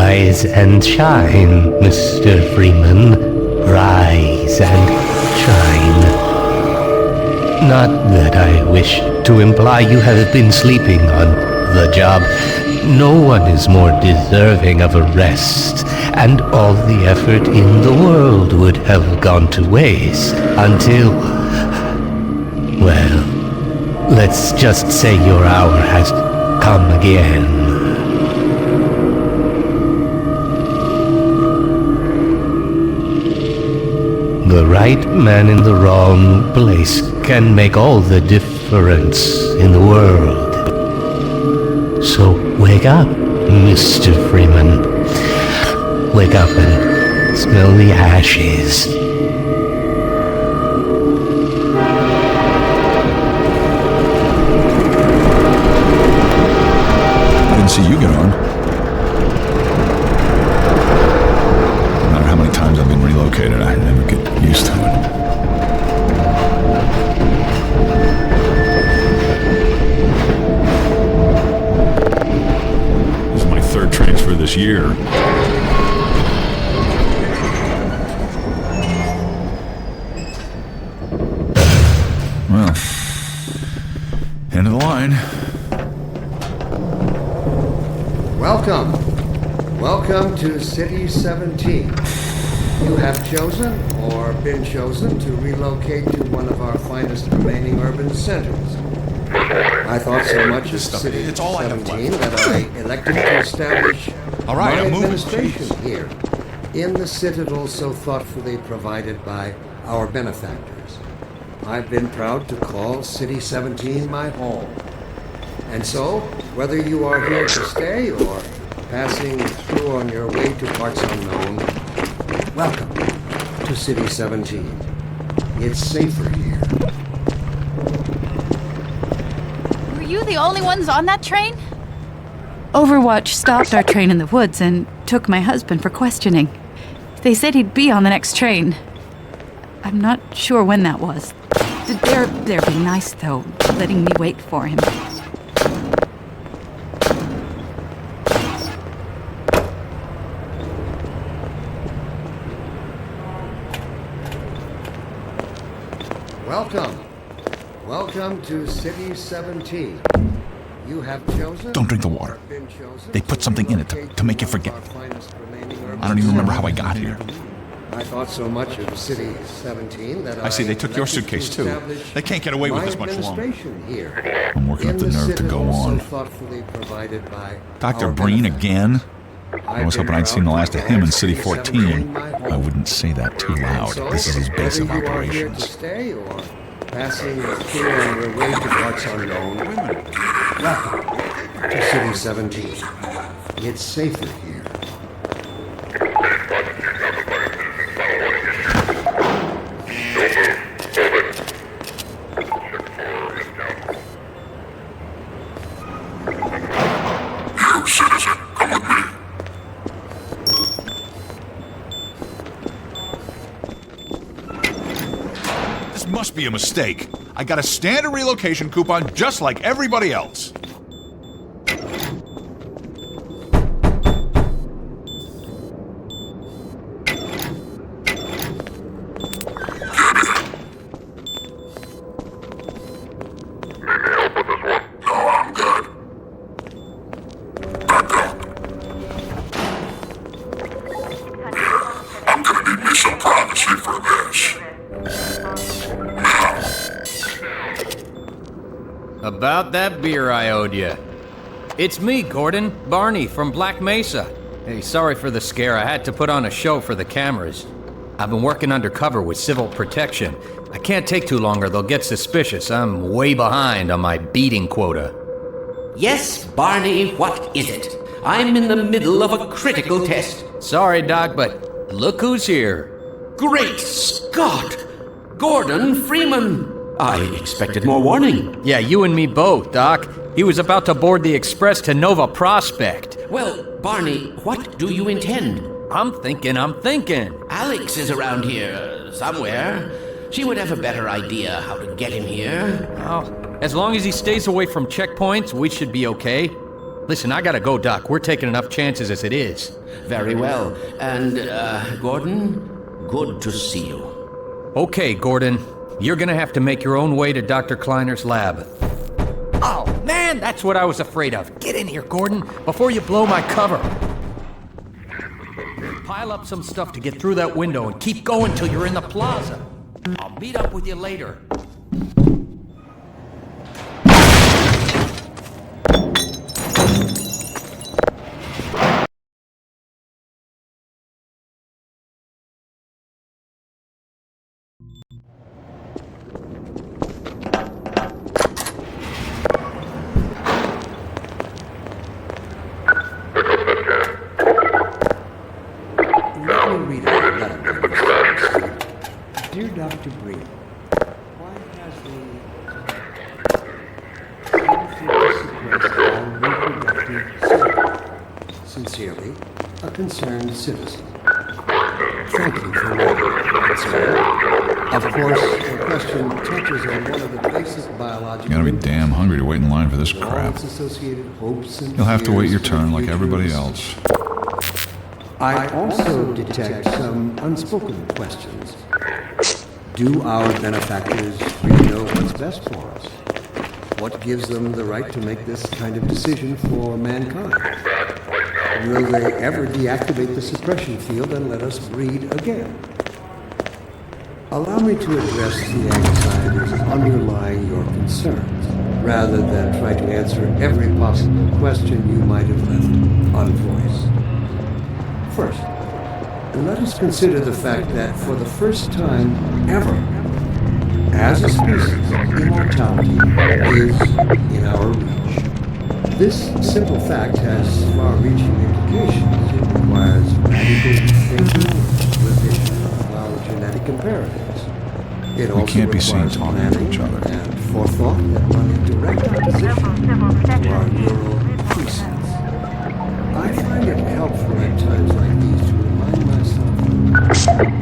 Rise and shine, Mr. Freeman. Rise and shine. Not that I wish to imply you have been sleeping on the job. No one is more deserving of a rest, and all the effort in the world would have gone to waste until... well, let's just say your hour has come again. The right man in the wrong place can make all the difference in the world. So wake up, Mr. Freeman. Wake up and smell the ashes. I didn't see you get on. No matter how many times I've been relocated, I never get used to it. This is my third transfer this year. Well, end of the line. Welcome to City 17. You have chosen or been chosen to relocate to one of our finest remaining urban centers. I thought so much of City 17 that I elected to establish my administration here in the citadel so thoughtfully provided by our benefactors. I've been proud to call City 17 my home. And so, whether you are here to stay or passing through on your way to parts unknown, welcome to City 17. It's safer here. Were you the only ones on that train? Overwatch stopped our train in the woods and took my husband for questioning. They said he'd be on the next train. I'm not sure when that was. They're being nice, though, letting me wait for him. Welcome to City 17. You have chosen... Don't drink the water. They put something in it to make you forget. I don't even remember how I got here. I thought so much of City 17 that I see they took your suitcase too. They can't get away with this much longer. Here, I'm working up the nerve to go on. Dr. Breen again? I was hoping I'd seen the last of him in City 14. I wouldn't say that too loud. This is his base of operations. Passing through on your way to parts unknown, welcome to City 17. It's safer here. You, citizen, come with me. Must be a mistake. I got a standard relocation coupon just like everybody else. I'm gonna need me some privacy for this. About that beer I owed you. It's me, Gordon, Barney from Black Mesa. Hey, sorry for the scare. I had to put on a show for the cameras. I've been working undercover with civil protection. I can't take too long or they'll get suspicious. I'm way behind on my beating quota. Yes, Barney, what is it? I'm in the middle of a critical test. Sorry, Doc, but look who's here. Great Scott! Gordon Freeman! I expected more warning. Yeah, you and me both, Doc. He was about to board the express to Nova Prospect. Well, Barney, what do you intend? I'm thinking. Alex is around here somewhere. She would have a better idea how to get him here. Oh, as long as he stays away from checkpoints, we should be okay. Listen, I gotta go, Doc. We're taking enough chances as it is. Very well. And, Gordon, good to see you. Okay, Gordon. You're gonna have to make your own way to Dr. Kleiner's lab. Oh, man, that's what I was afraid of. Get in here, Gordon, before you blow my cover. Pile up some stuff to get through that window and keep going till you're in the plaza. I'll meet up with you later. Let me read a letter. Dear Dr. Breen, why has the suppressed all reproductive system? Sincerely, a concerned citizen. Thank you for your concern. Of course, the question touches on one of the basic biological... You gotta be damn hungry to wait in line for this crap. Associated hopes and You'll have to wait your fears turn for like the everybody future. else. I also detect some unspoken questions. Do our benefactors really know what's best for us? What gives them the right to make this kind of decision for mankind? Will they ever deactivate the suppression field and let us breed again? Allow me to address the anxieties underlying your concerns, rather than try to answer every possible question you might have left unvoiced. First, let us consider the fact that for the first time ever, as a species, immortality is in our reach. This simple fact has far-reaching implications. It requires radical thinking, revision of our genetic imperatives. It also can't be seen requires talking to planning each other. and forethought that run in direct opposition to our neural precepts. I find it helpful at times like these to remind myself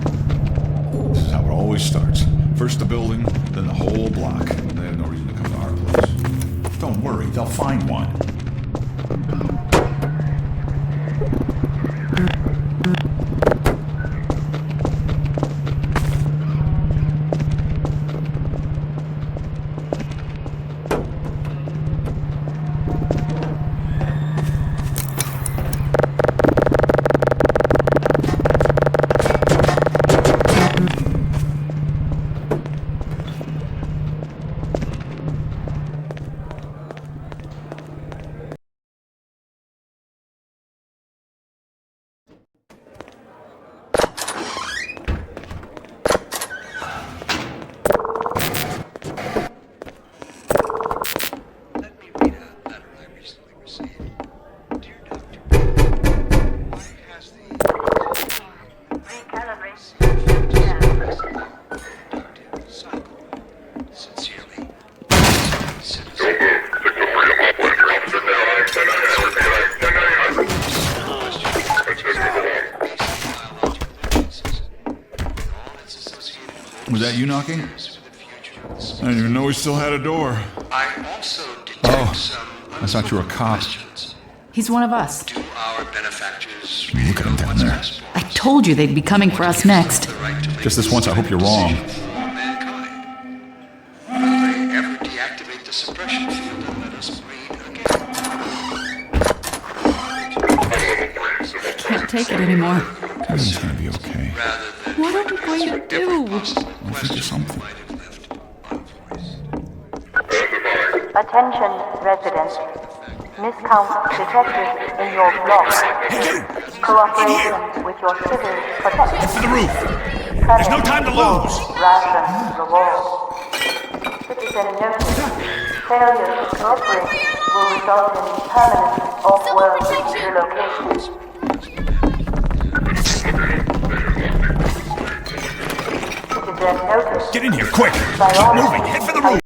This is how it always starts. First the building, then the whole block. They have no reason to come to our place. Don't worry, they'll find one. Was that you knocking? I didn't even know we still had a door. I also detect I thought you were a cop. He's one of us. Do our benefactors Look at him down there. I told you they'd be coming for us next. Just this once, I hope you're wrong. mankind? Will they ever deactivate the suppression field and let us breed again? I can't take it anymore. Everything's gonna be okay. Rather than What are we going to do? We'll figure something. Attention, residents. Miscount detected in your block. Cooperation with your civil protection. To the roof! There's no time to lose! Ration reward. Citizen notice. Failure to cooperate will result in permanent off-world relocation. Citizen notice. Get in here, quick! By Keep order. moving, head for the roof!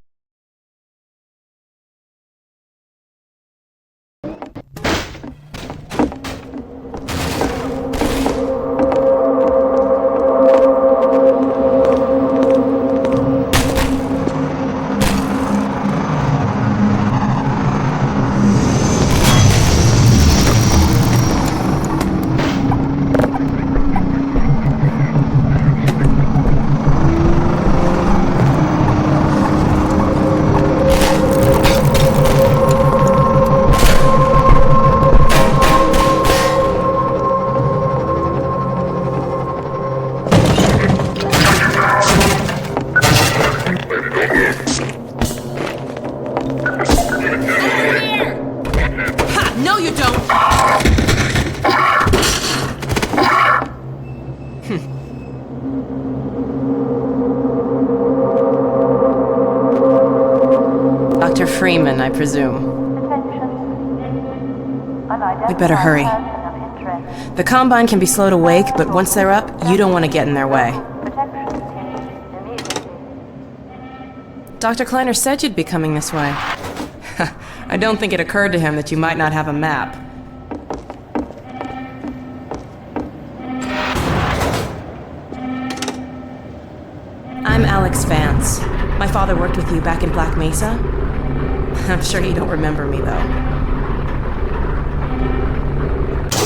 No, you don't! Dr. Freeman, I presume. We better hurry. The Combine can be slow to wake, but once they're up, you don't want to get in their way. Dr. Kleiner said you'd be coming this way. I don't think it occurred to him that you might not have a map. I'm Alex Vance. My father worked with you back in Black Mesa. I'm sure you don't remember me, though.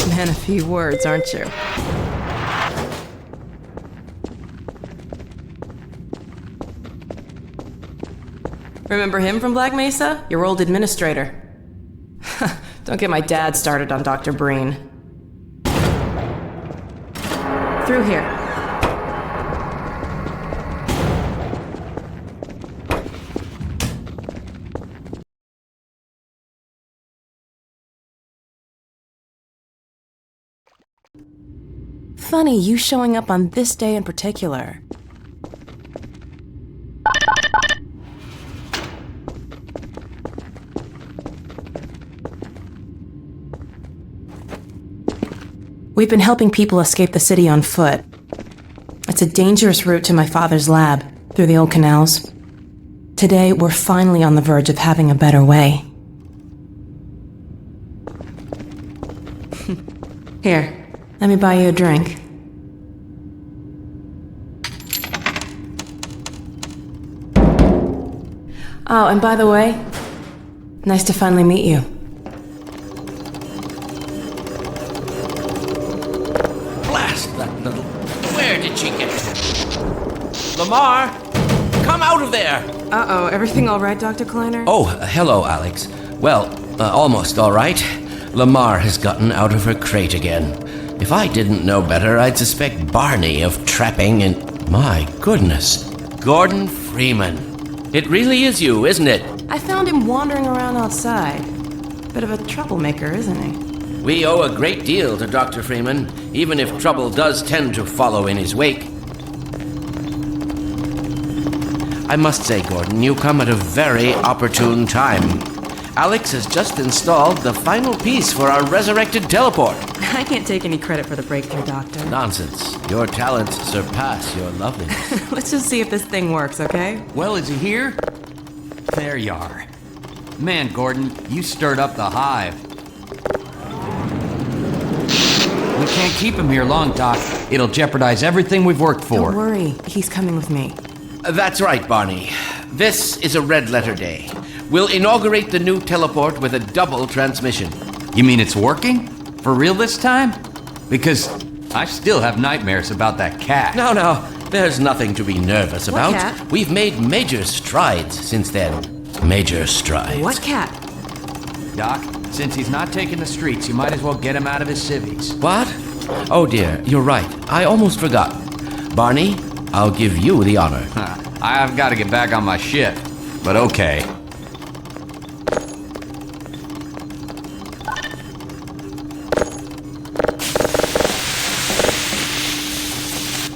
Man, a few words, aren't you? Remember him from Black Mesa? Your old administrator. Don't get my dad started on Dr. Breen. Through here. Funny, you showing up on this day in particular. We've been helping people escape the city on foot. It's a dangerous route to my father's lab, through the old canals. Today, we're finally on the verge of having a better way. Here, let me buy you a drink. Oh, and by the way, nice to finally meet you. Blast that little... Where did she get to? Lamar! Come out of there! Uh-oh, everything all right, Dr. Kleiner? Oh, hello, Alex. Well, almost all right. Lamar has gotten out of her crate again. If I didn't know better, I'd suspect Barney of trapping and... My goodness. Gordon Freeman. It really is you, isn't it? I found him wandering around outside. Bit of a troublemaker, isn't he? We owe a great deal to Dr. Freeman, even if trouble does tend to follow in his wake. I must say, Gordon, you come at a very opportune time. Alex has just installed the final piece for our resurrected teleport. I can't take any credit for the breakthrough, Doctor. Nonsense. Your talents surpass your loveliness. Let's just see if this thing works, okay? Well, is he here? There you are. Man, Gordon, you stirred up the hive. We can't keep him here long, Doc. It'll jeopardize everything we've worked for. Don't worry, he's coming with me. That's right, Barney. This is a red letter day. We'll inaugurate the new teleport with a double transmission. You mean it's working? For real this time? Because I still have nightmares about that cat. No, there's nothing to be nervous What about. cat? We've made major strides since then. Major strides. What cat? Doc, since he's not taking the streets, you might as well get him out of his civvies. What? Oh dear, you're right. I almost forgot. Barney, I'll give you the honor. I've got to get back on my ship, but okay.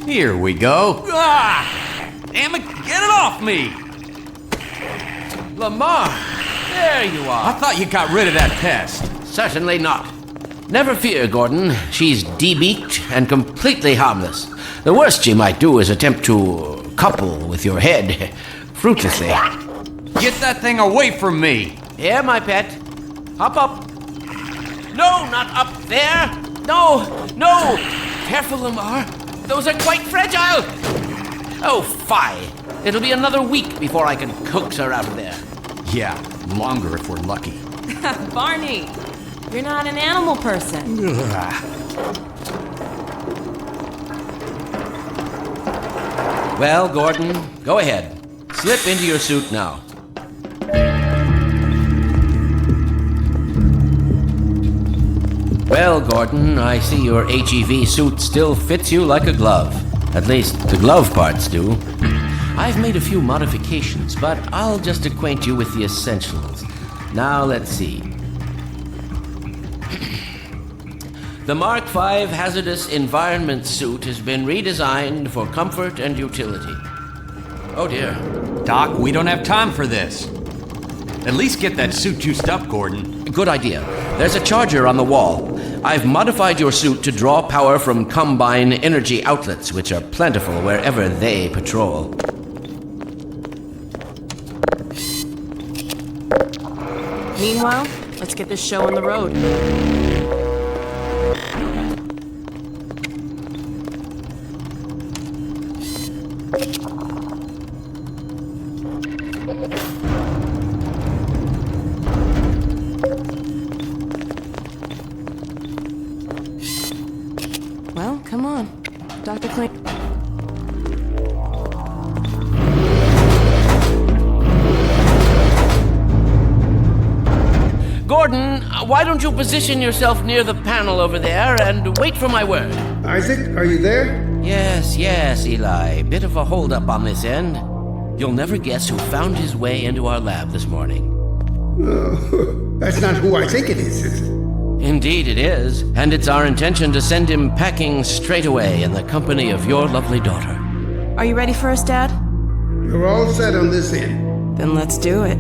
Here we go. Ah! Damn it, get it off me! Lamar! There you are. I thought you got rid of that pest. Certainly not. Never fear, Gordon. She's debeaked and completely harmless. The worst she might do is attempt to couple with your head, fruitlessly. Get that thing away from me! Here, my pet. Hop up. No, not up there. No, no. Careful, Lamar. Those are quite fragile. Oh, fie. It'll be another week before I can coax her out of there. Yeah, longer if we're lucky. Barney, you're not an animal person. Well, Gordon, go ahead. Slip into your suit now. Well, Gordon, I see your HEV suit still fits you like a glove. At least, the glove parts do. I've made a few modifications, but I'll just acquaint you with the essentials. Now, let's see. The Mark V Hazardous Environment suit has been redesigned for comfort and utility. Oh dear. Doc, we don't have time for this. At least get that suit juiced up, Gordon. Good idea. There's a charger on the wall. I've modified your suit to draw power from Combine energy outlets, which are plentiful wherever they patrol. Meanwhile, let's get this show on the road. Well, come on. Dr. Clink. Gordon, why don't you position yourself near the panel over there and wait for my word? Isaac, are you there? Yes, Eli. Bit of a holdup on this end. You'll never guess who found his way into our lab this morning. That's not who I think it is it? Indeed it is, and it's our intention to send him packing straight away in the company of your lovely daughter. Are you ready for us, Dad? You're all set on this end. Then let's do it.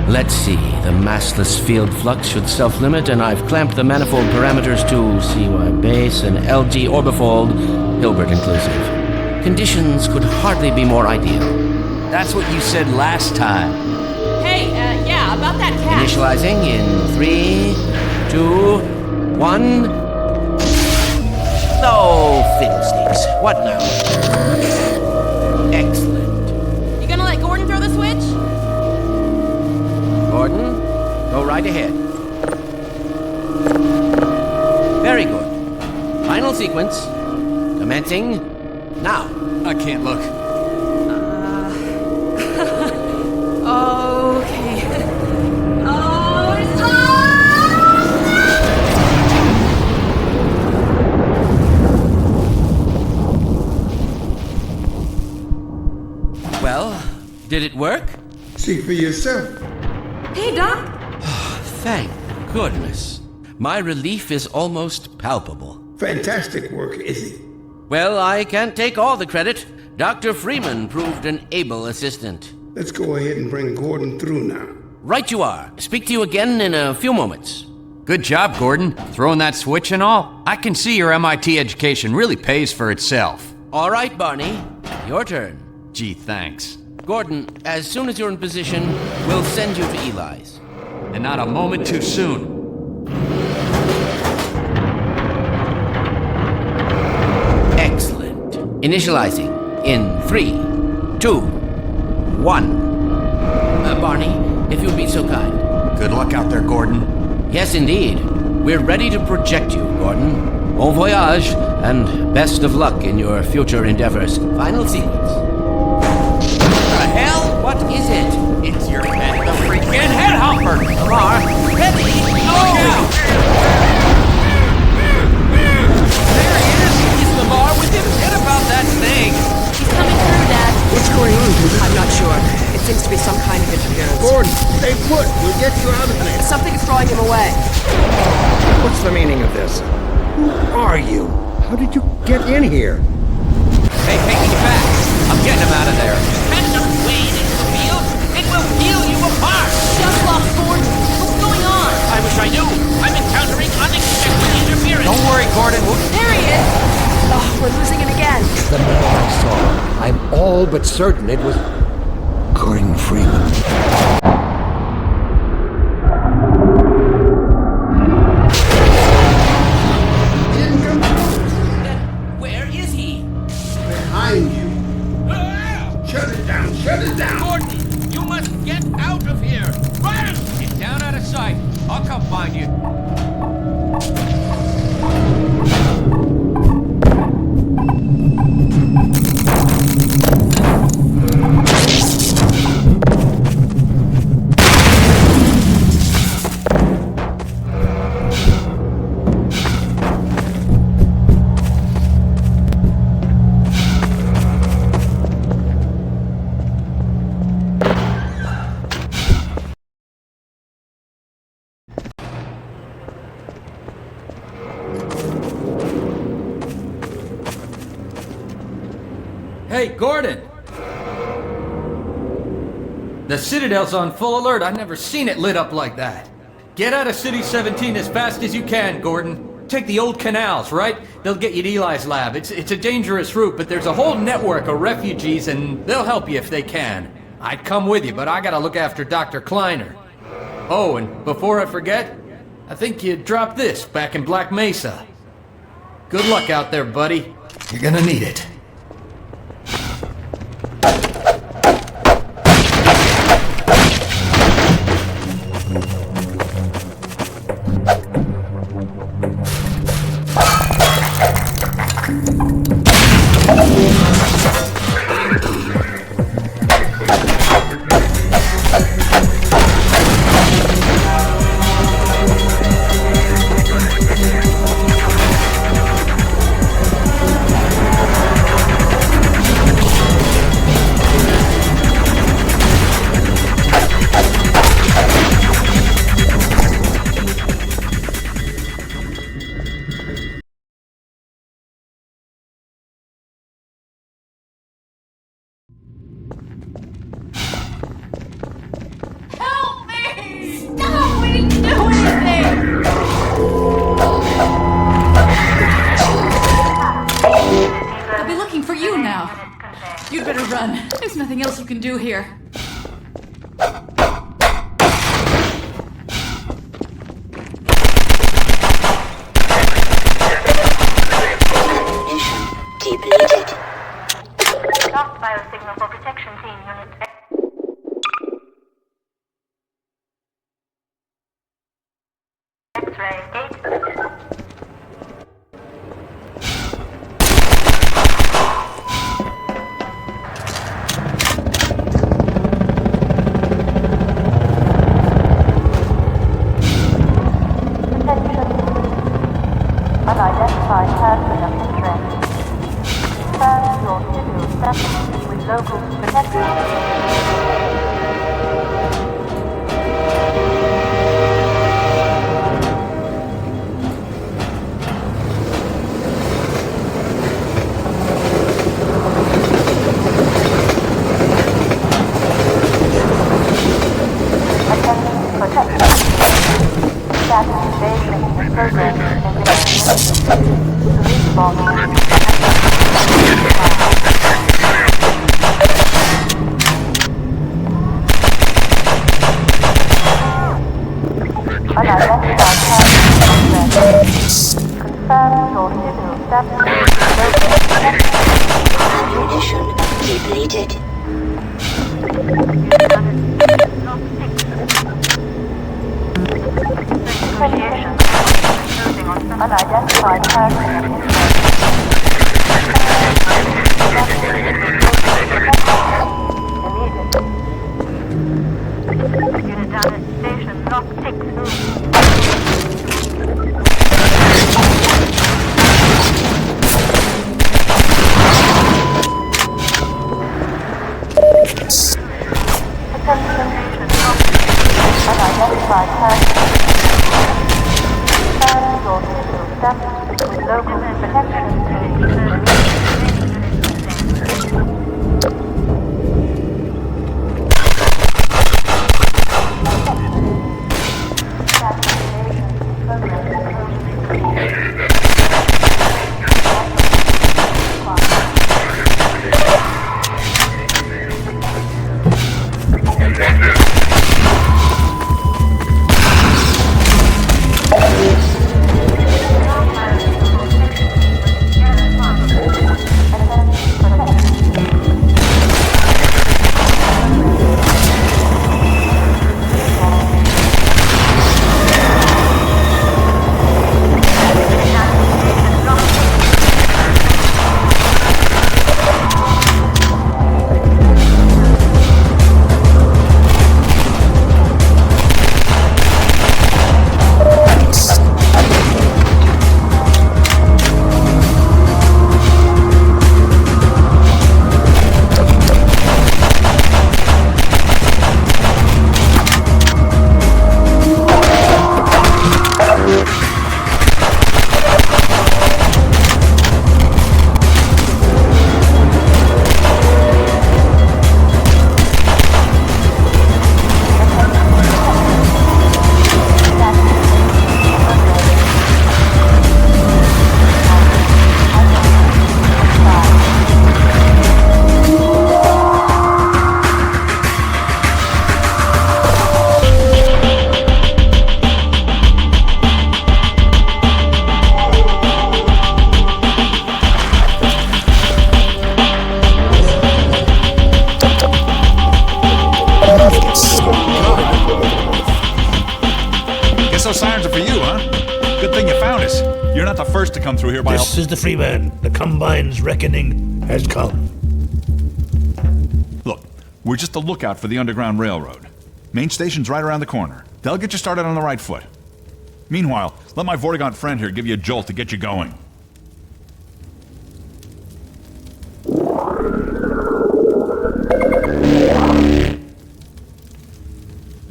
Let's see, the massless field flux should self-limit, and I've clamped the manifold parameters to CY base and LG orbifold, Hilbert inclusive. Conditions could hardly be more ideal. That's what you said last time. Hey, yeah, about that cat. Initializing in 3, 2, 1. Oh, fiddlesticks. What now? Excellent. You gonna let Gordon throw the switch? Gordon, go right ahead. Very good. Final sequence. Commencing now. I can't look. Okay. Well, did it work? See for yourself. Hey, Doc. Thank goodness. My relief is almost palpable. Fantastic work, Izzy. Well, I can't take all the credit. Dr. Freeman proved an able assistant. Let's go ahead and bring Gordon through now. Right you are. Speak to you again in a few moments. Good job, Gordon. Throwing that switch and all. I can see your MIT education really pays for itself. All right, Barney. Your turn. Gee, thanks. Gordon, as soon as you're in position, we'll send you to Eli's. And not a moment too soon. Excellent. Initializing in 3, 2, 1. Barney, if you'd be so kind. Good luck out there, Gordon. Yes, indeed. We're ready to project you, Gordon. Bon voyage, and best of luck in your future endeavors. Final sequence. The hell? What is it? It's your head, the freaking head hopper! Lamar, ready? Look out! There he is! Is Lamar with him? Forget about that thing! He's coming through, Dad. What's going on here? I'm not sure. It seems to be some kind of interference. Gordon, stay put. We'll get you out of there. Something's drawing him away. What's the meaning of this? Who are you? How did you get in here? Hey, he's back! I'm getting him out of there. Better not wade into the field. We're losing it again. The man I saw. I'm all but certain it was Gordon Freeman. Where is he? Behind you. Shut it down! Shut it down! Gordon, you must get out of here! Run! Get down out of sight. I'll come find you. Hey, Gordon! The Citadel's on full alert. I've never seen it lit up like that. Get out of City 17 as fast as you can, Gordon. Take the old canals, right? They'll get you to Eli's lab. It's a dangerous route, but there's a whole network of refugees, and they'll help you if they can. I'd come with you, but I gotta look after Dr. Kleiner. Oh, and before I forget, I think you dropped this back in Black Mesa. Good luck out there, buddy. You're gonna need it. You'd better run. There's nothing else you can do here. Depleted. Lost biosignal for protection team unit. X-ray 8. Unidentified person of interest. Confirm your civil status with local protection. Attempting protection. Status failing the program and respawn. Unidentified person. Confirm your civil status. Ammunition depleted. Unidentified person. Unit down at station, block 6. Unidentified person. Confirm your civil status with local protection. those sirens are for you, huh? Good thing you found us. You're not the first to come through here by... This is the Freeman. The Combine's reckoning has come. Look, we're just a lookout for the Underground Railroad. Main station's right around the corner. They'll get you started on the right foot. Meanwhile, let my Vortigaunt friend here give you a jolt to get you going.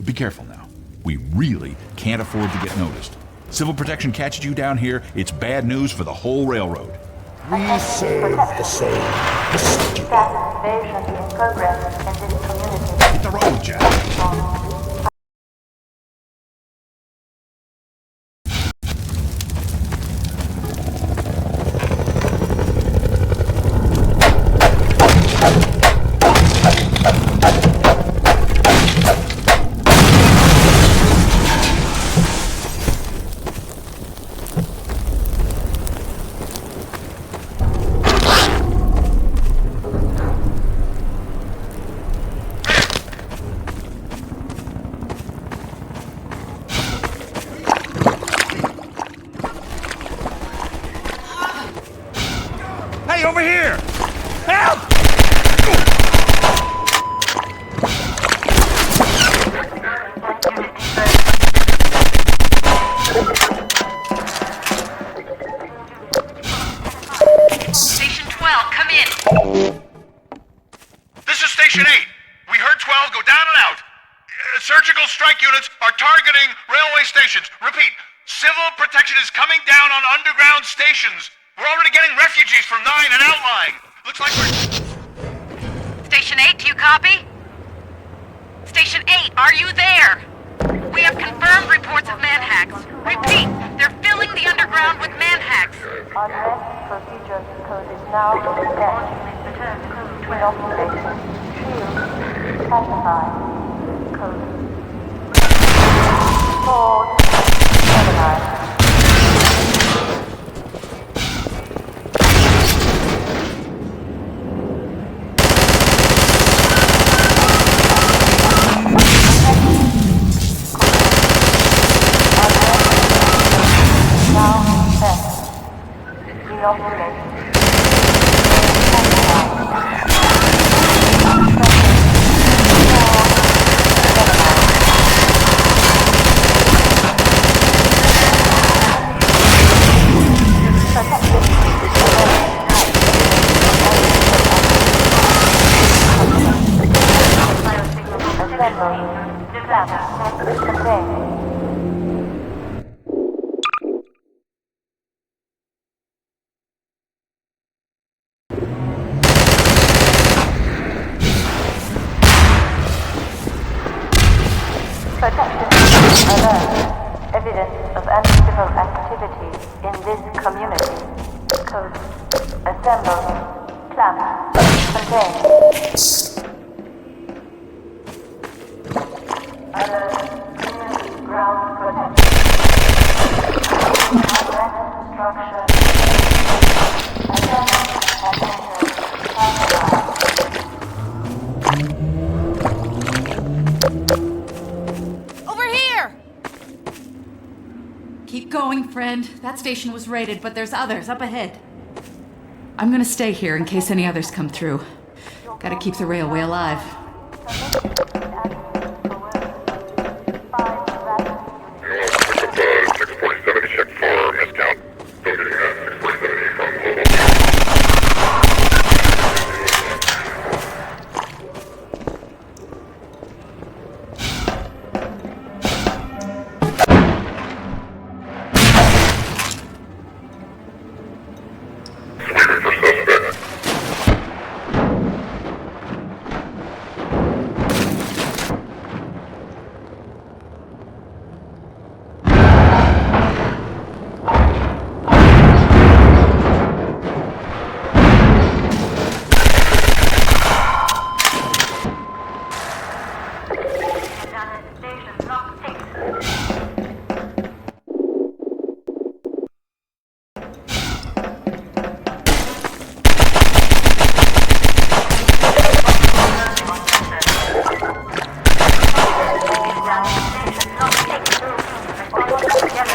Be careful now. We really can't afford to get noticed. Civil protection catches you down here, it's bad news for the whole railroad. We serve the same mystery. Gas invasion in progress in this community. Hit the road, Jack. Hey, over here! Help! Station 12, come in. This is Station 8. We heard 12 go down and out. Surgical strike units are targeting railway stations. Repeat, civil protection is coming down on underground stations. We're already getting refugees from 9 and outlying. Looks like we're... Station 8, do you copy? Station 8, are you there? We have confirmed reports of manhacks. Repeat, they're filling the underground with manhacks. Unrest procedure code is now set. Inoculation. Shield. Pacify. Code. Hold. Organize. Evidence of uncivil activity in this community. Code. Assemble. Clamp. Contain. Alert. Community ground protection. Arrest structure. Assemble and enter. Keep going, friend. That station was raided, but there's others up ahead. I'm gonna stay here in case any others come through. Gotta keep the railway alive. Your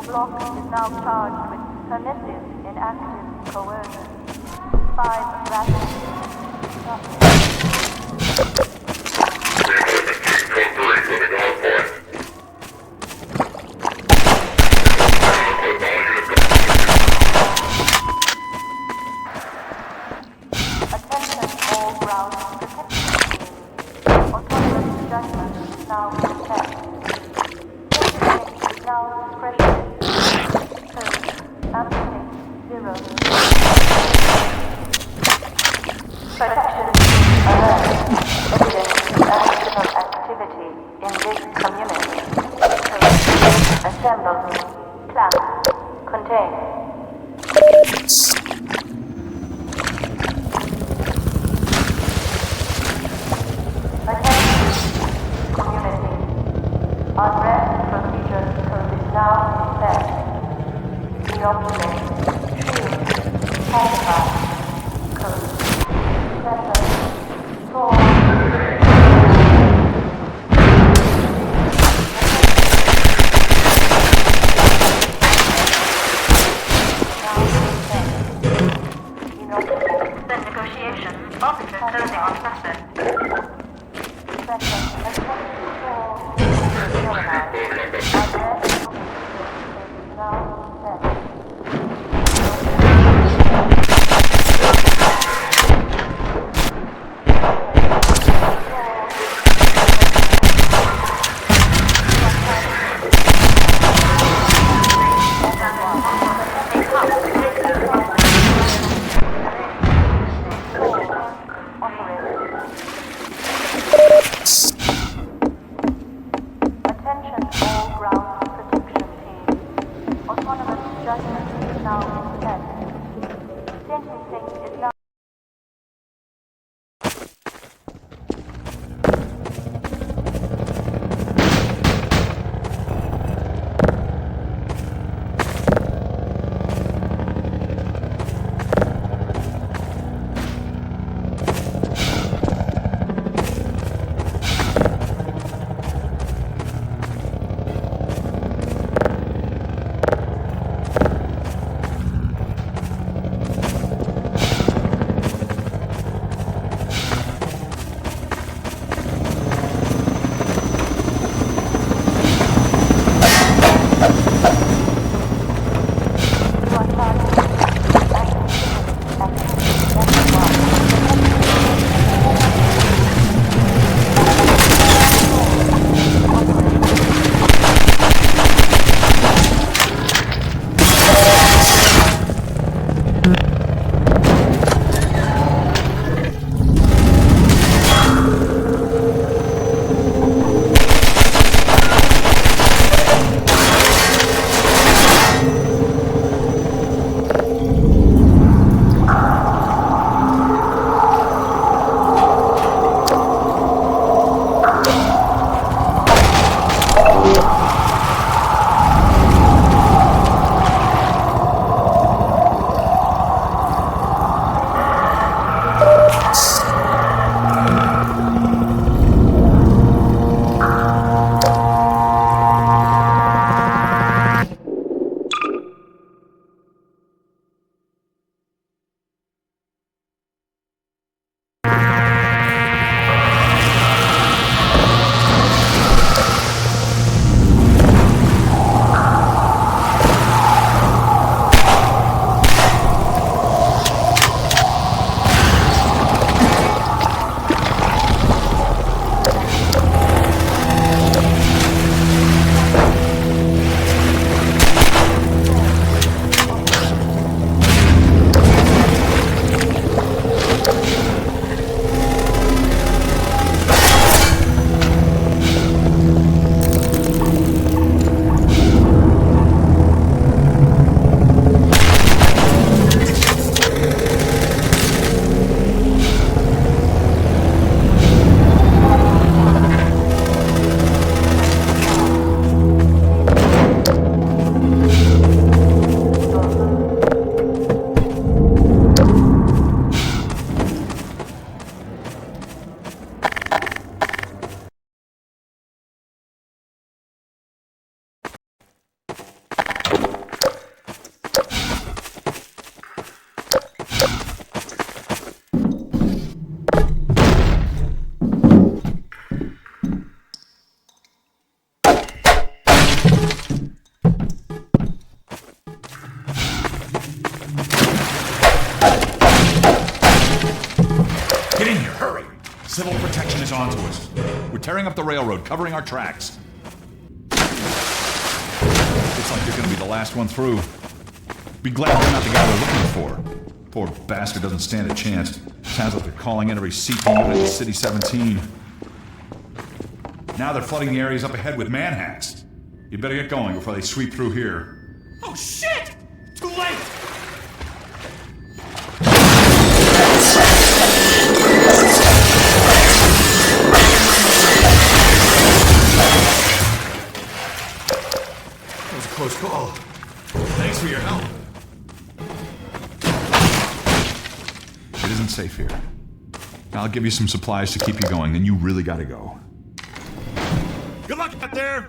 block is now charged with permissive inactive coercion. 5 rapid. Attention all ground protection teams. Autonomous judgment now in effect. Is now discretionary. Code. Application 0. Protection alert. Evidence of additional activity in this community. Code. Assemble. Plan. Contain. Attention, community. Civil protection is onto us. We're tearing up the railroad, covering our tracks. Looks like you're gonna be the last one through. Be glad you're not the guy they're looking for. Poor bastard doesn't stand a chance. Sounds like they're calling in every CP unit in City 17. Now they're flooding the areas up ahead with manhacks. You better get going before they sweep through here. Oh shit! Too late! That was a close call. Thanks for your help. It isn't safe here. I'll give you some supplies to keep you going, then you really gotta go. Good luck out there!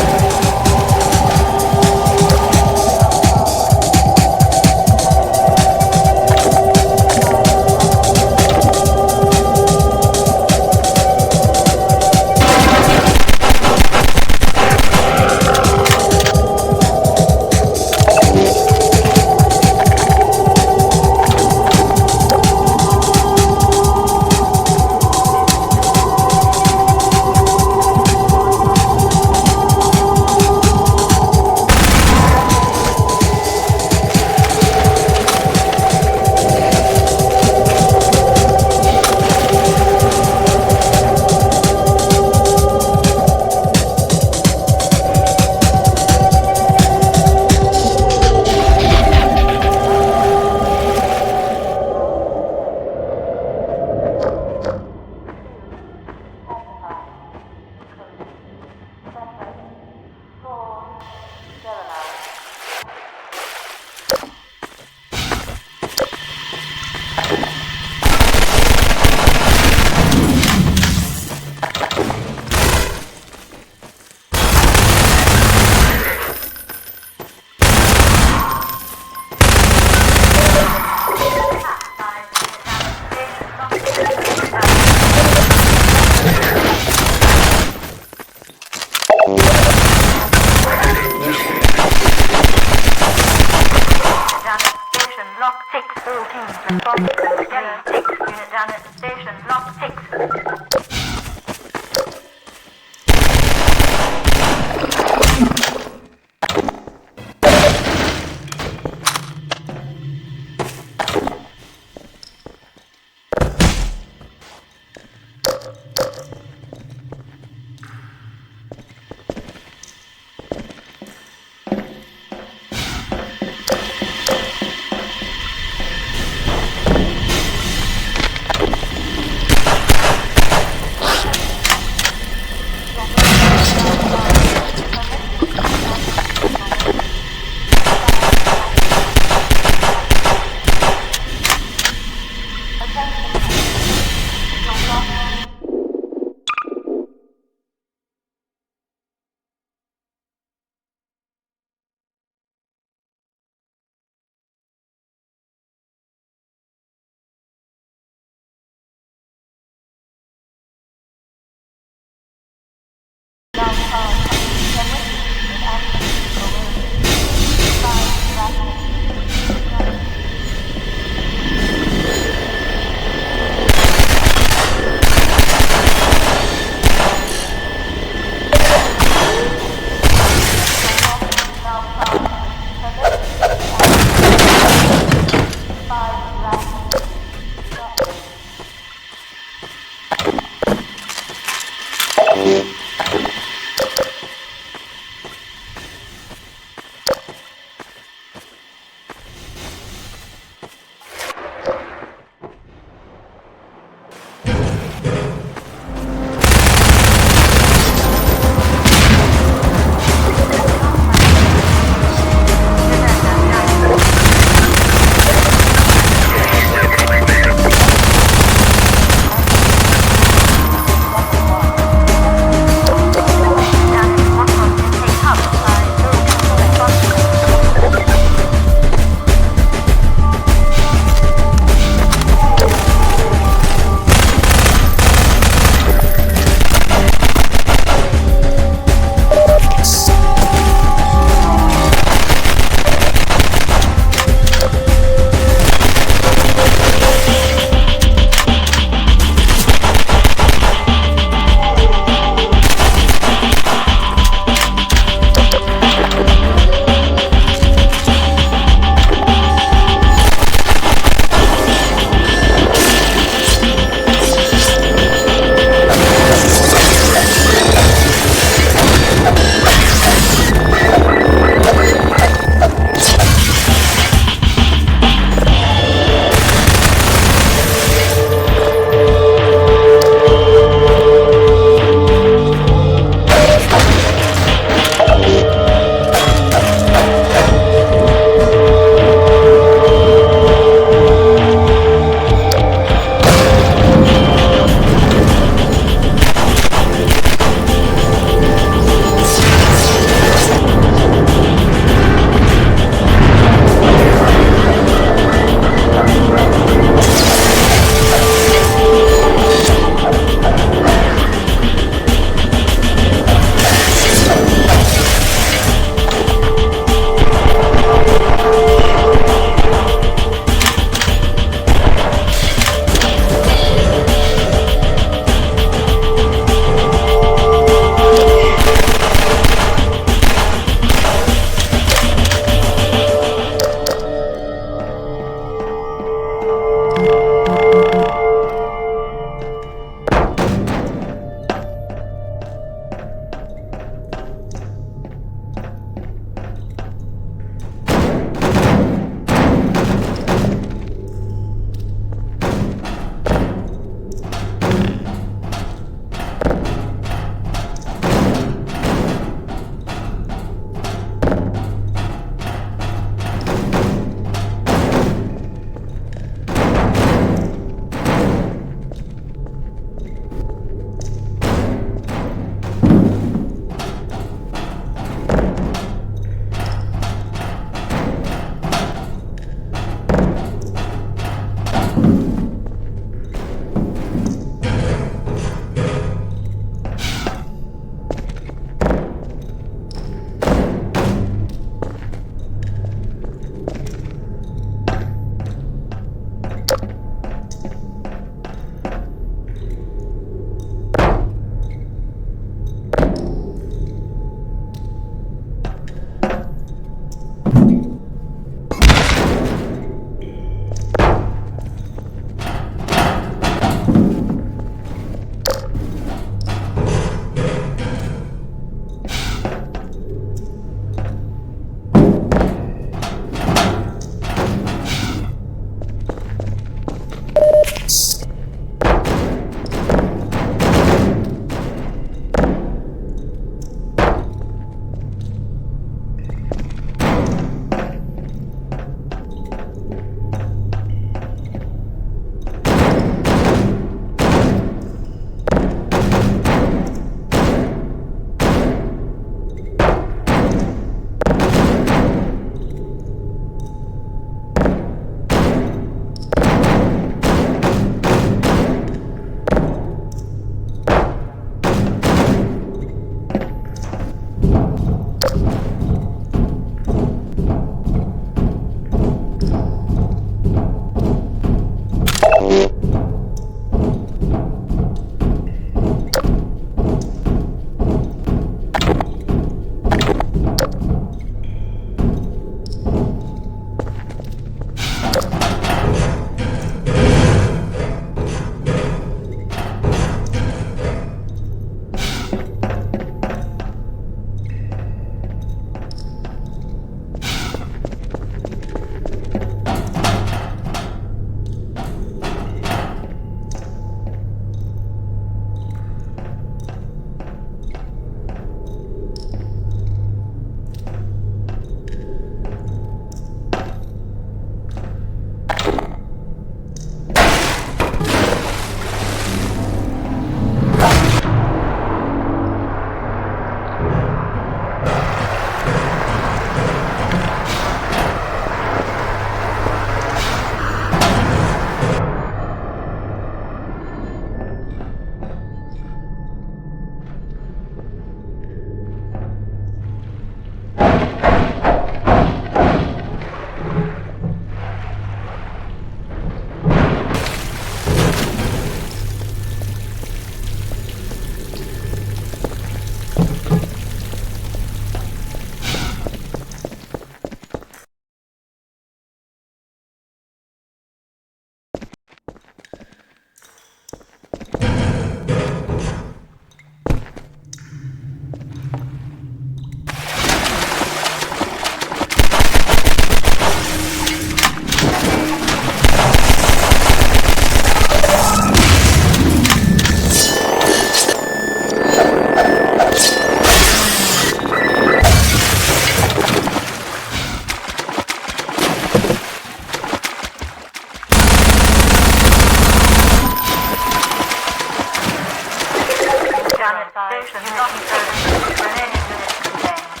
Station not service. Remaining minutes contained.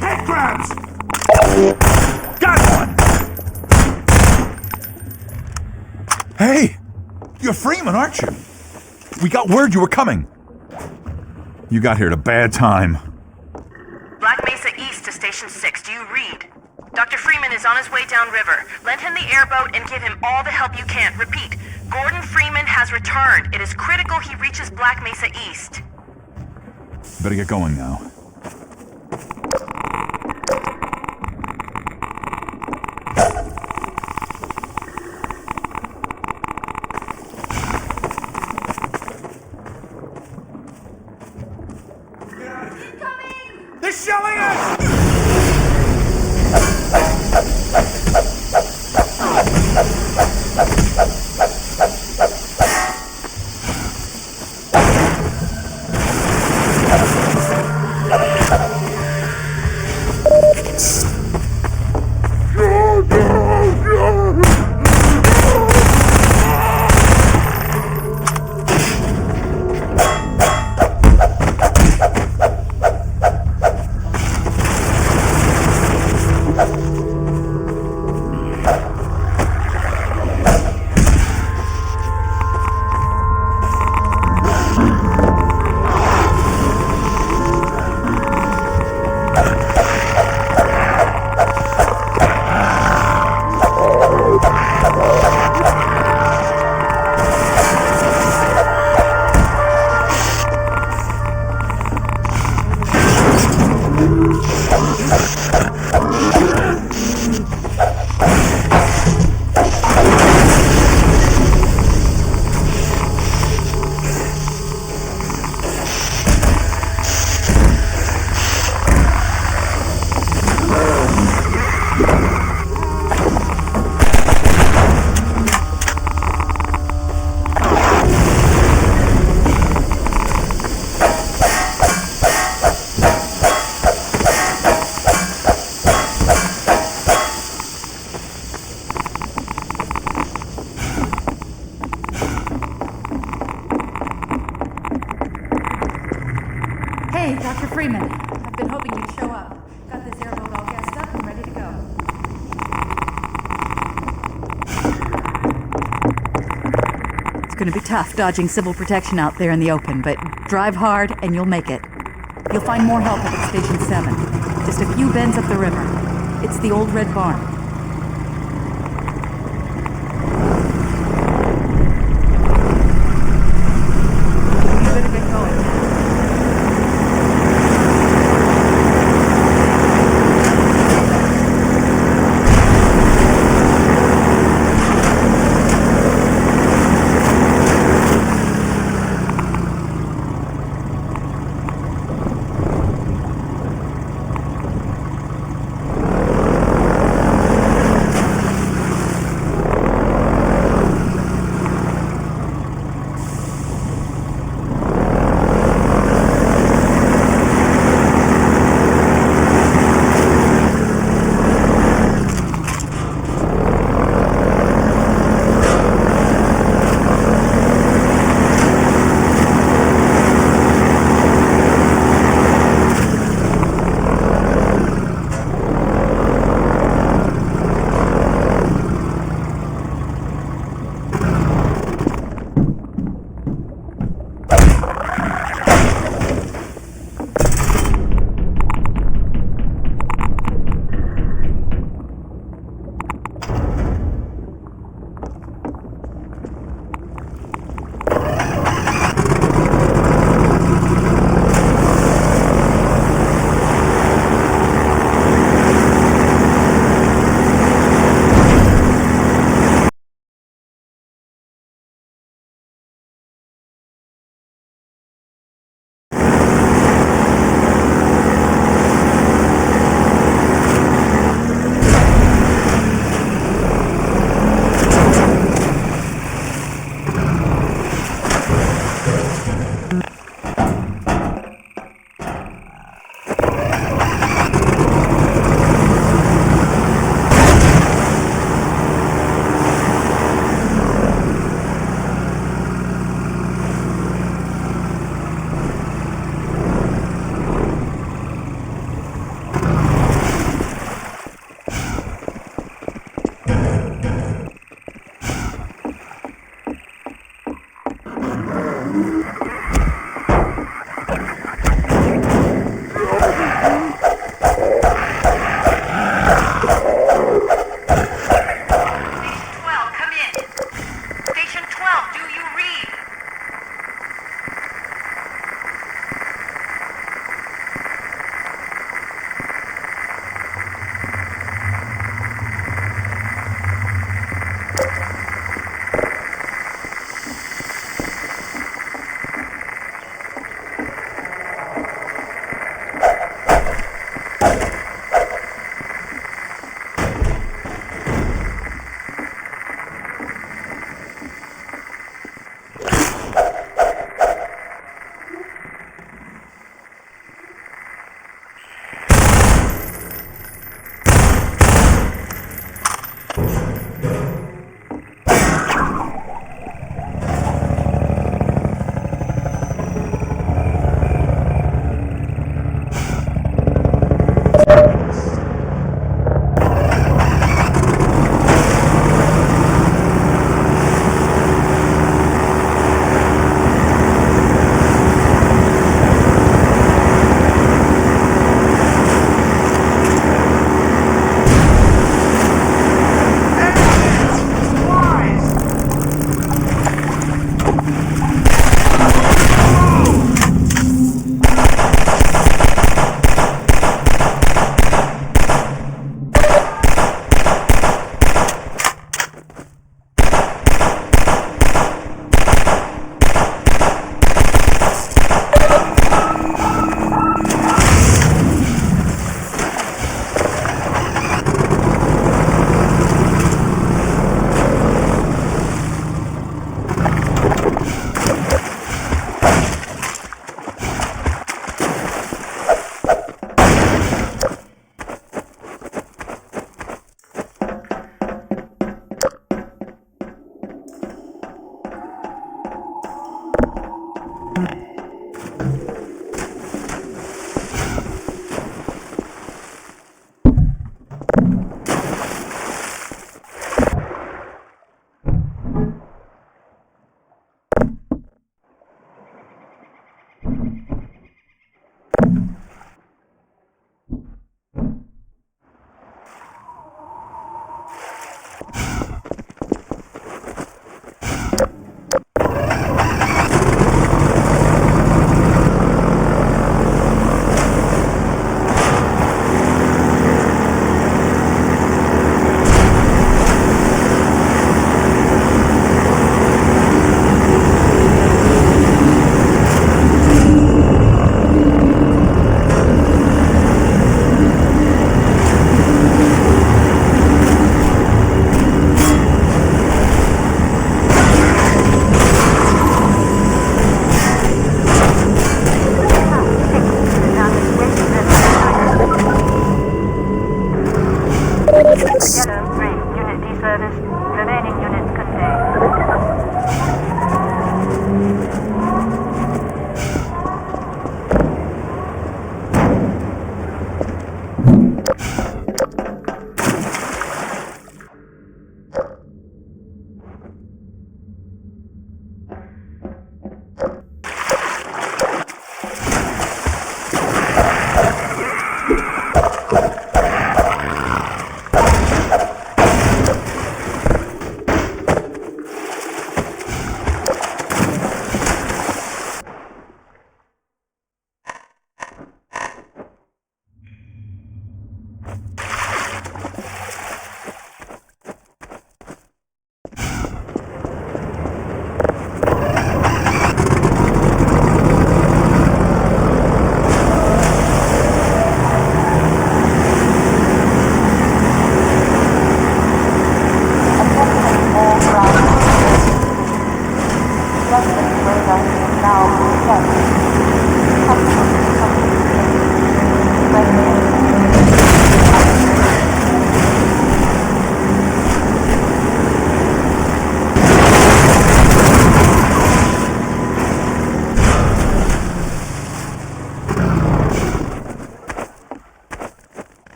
Headcrabs! Got one! Hey! You're Freeman, aren't you? We got word you were coming. You got here at a bad time. Black Mesa East to Station 6. Do you read? Dr. Freeman is on his way downriver. Lend him the airboat and give him all the help you can. Repeat, Gordon Freeman has returned. It is critical he reaches Black Mesa East. Better get going now. They're shelling us! Hey, Dr. Freeman. I've been hoping you'd show up. Got this airboat all gassed up and ready to go. It's gonna be tough dodging civil protection out there in the open, but drive hard and you'll make it. You'll find more help up at Station 7. Just a few bends up the river. It's the old red barn.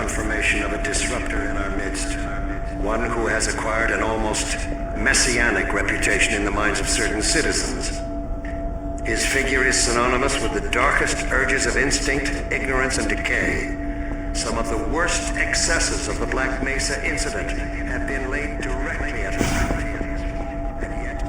confirmation of a disruptor in our midst. One who has acquired an almost messianic reputation in the minds of certain citizens. His figure is synonymous with the darkest urges of instinct, ignorance, and decay. Some of the worst excesses of the Black Mesa incident have been laid directly at his feet. And yet,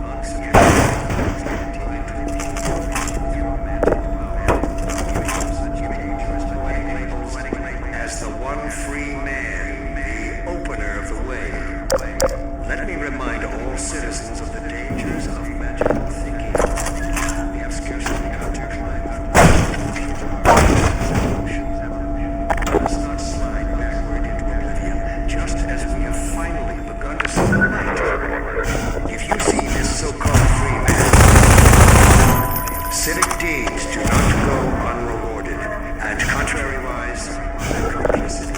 as the one free man, the opener of the way, let me remind all citizens of the dangers of magical thinking. We have scarcely begun to climb out. Let us not slide backward into oblivion, just as we have finally begun to see the light. If you see this so-called free man, civic deeds do not go unrewarded, and contrariwise, complicity.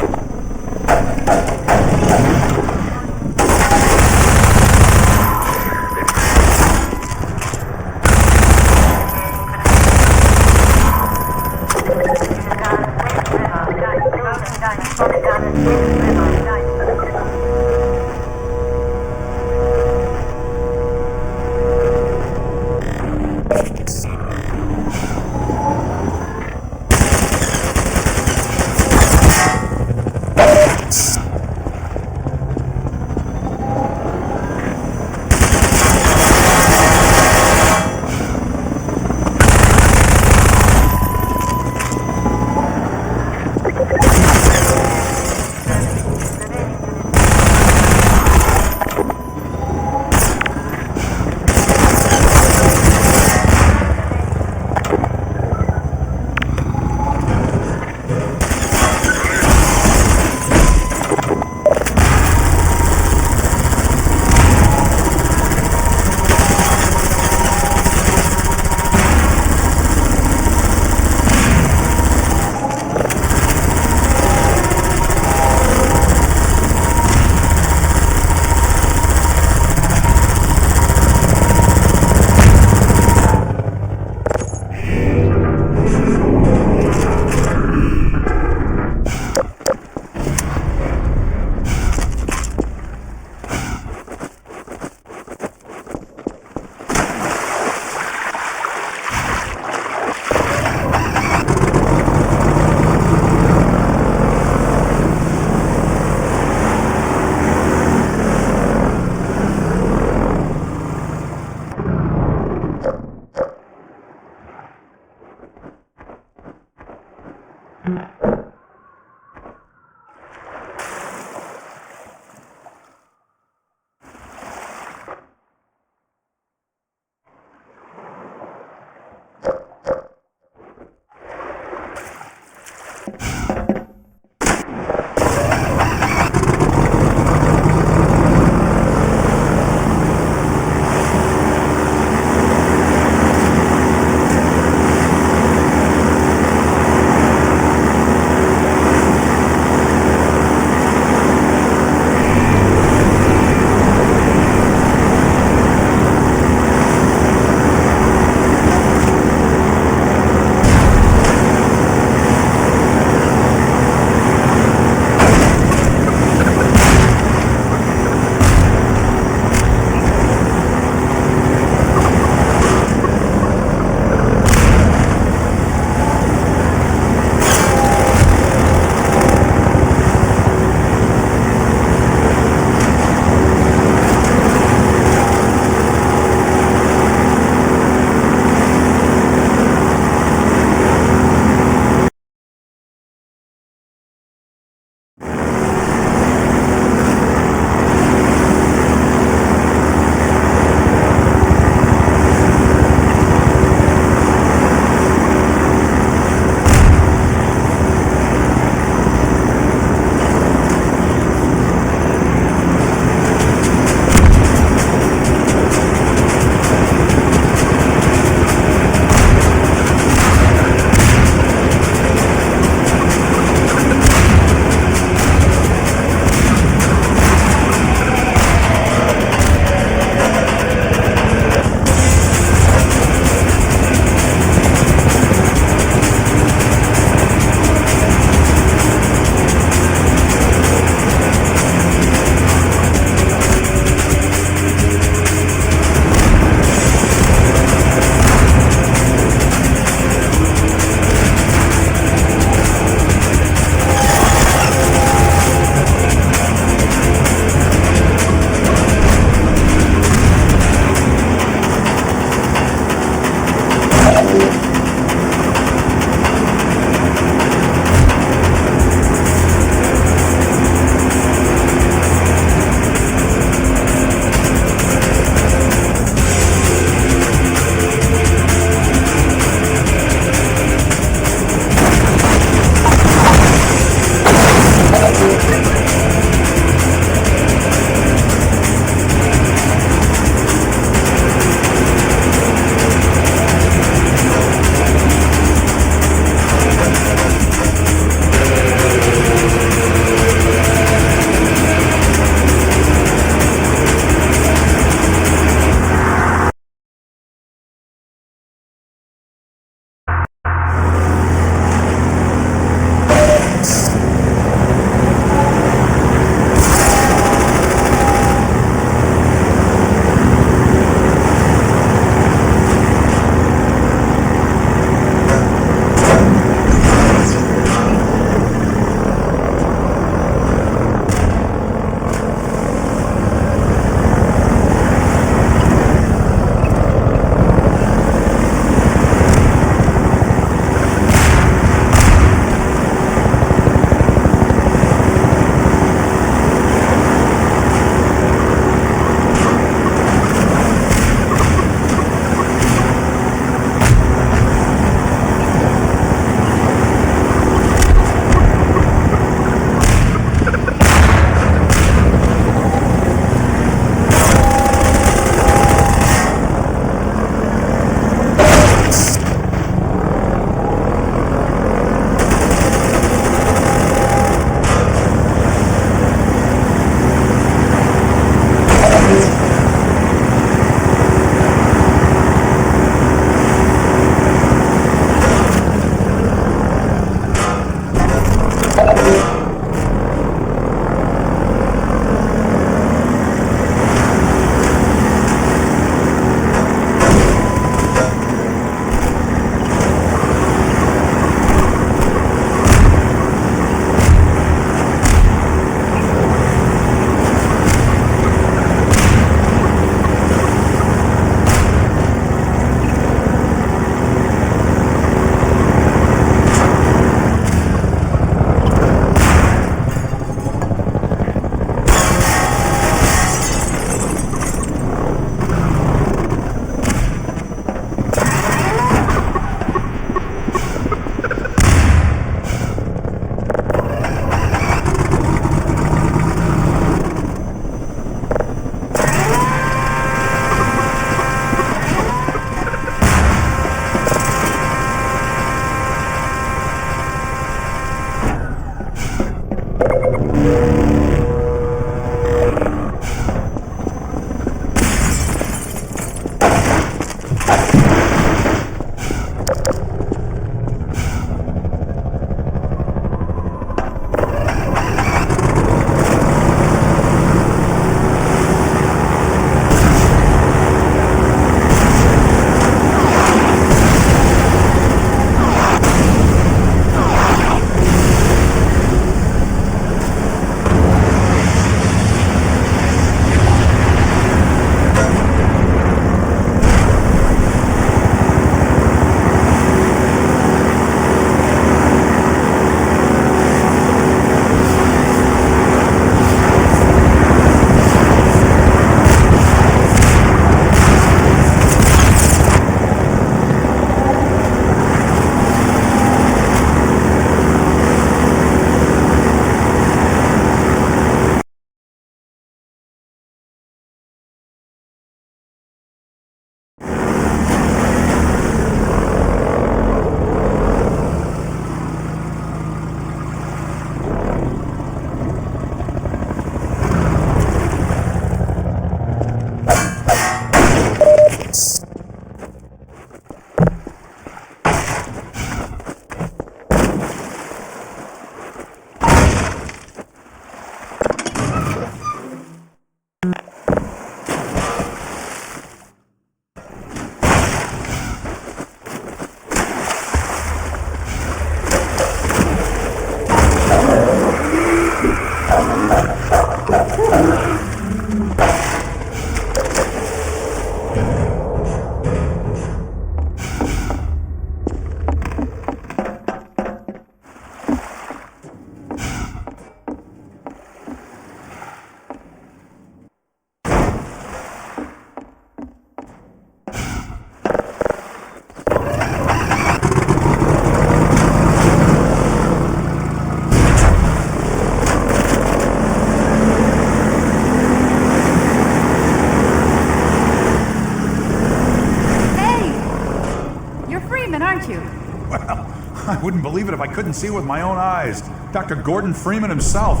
wouldn't believe it if I couldn't see it with my own eyes. Dr. Gordon Freeman himself.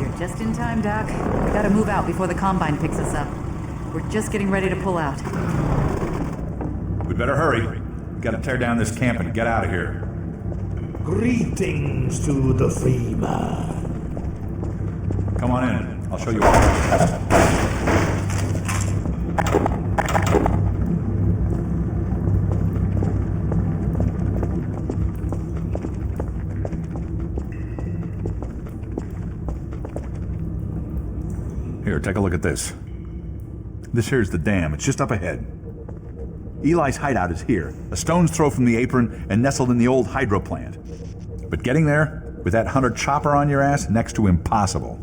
You're just in time, Doc. We gotta move out before the Combine picks us up. We're just getting ready to pull out. We'd better hurry. We gotta tear down this camp and get out of here. Greetings to the Freeman. Come on in. I'll show you all. Here, take a look at this. This here's the dam. It's just up ahead. Eli's hideout is here, a stone's throw from the apron and nestled in the old hydro plant. But getting there, with that hunter chopper on your ass, next to impossible.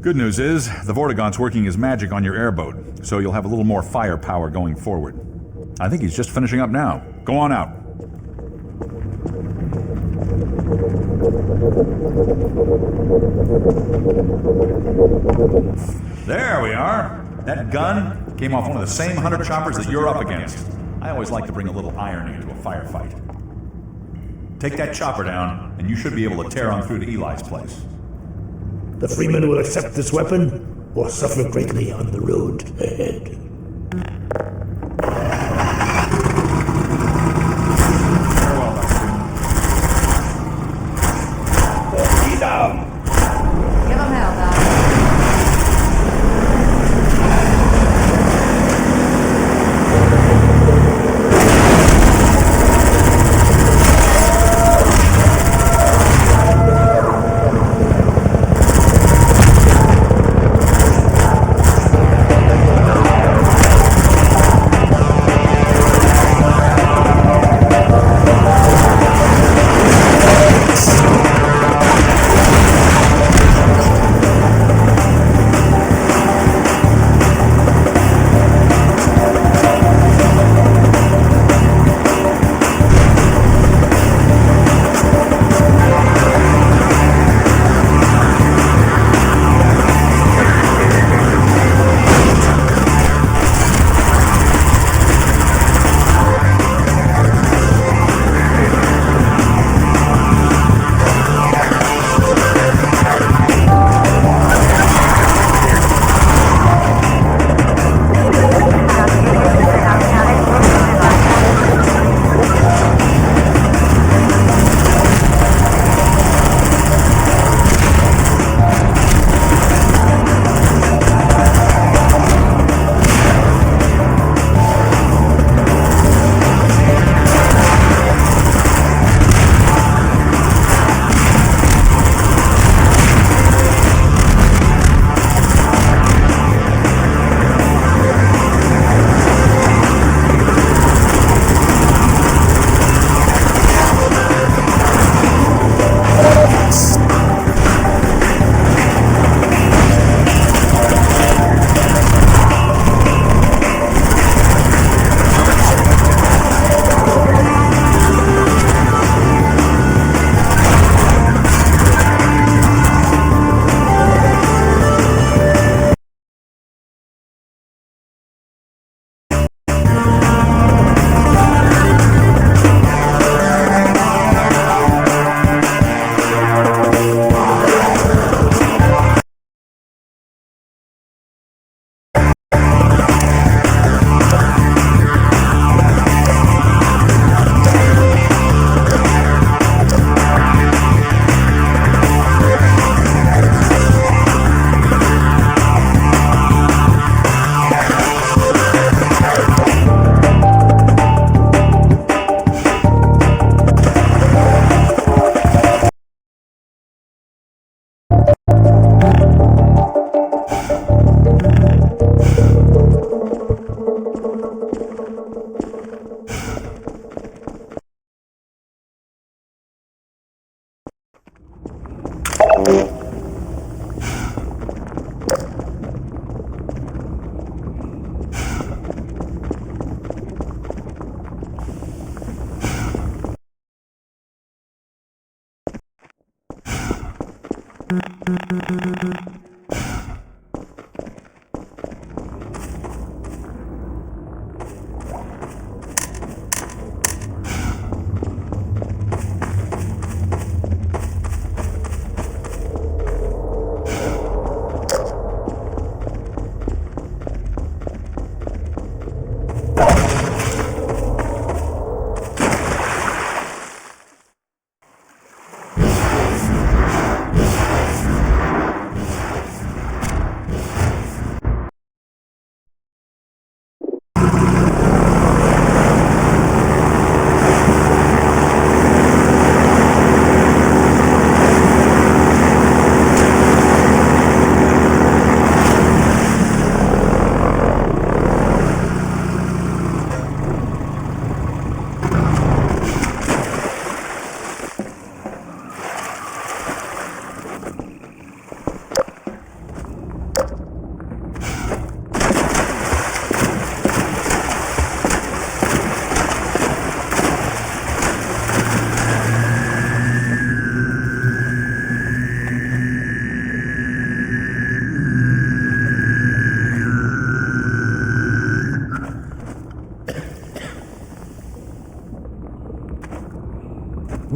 Good news is, the Vortigaunt's working his magic on your airboat, so you'll have a little more firepower going forward. I think he's just finishing up now. Go on out. There we are. That gun came off one of the same hunter choppers that you're up against. I always like to bring a little irony into a firefight. Take that chopper down, and you should be able to tear on through to Eli's place. The Freeman will accept this weapon or suffer greatly on the road ahead. Farewell, Dr. Freeman. Down! Give him hell, Doc.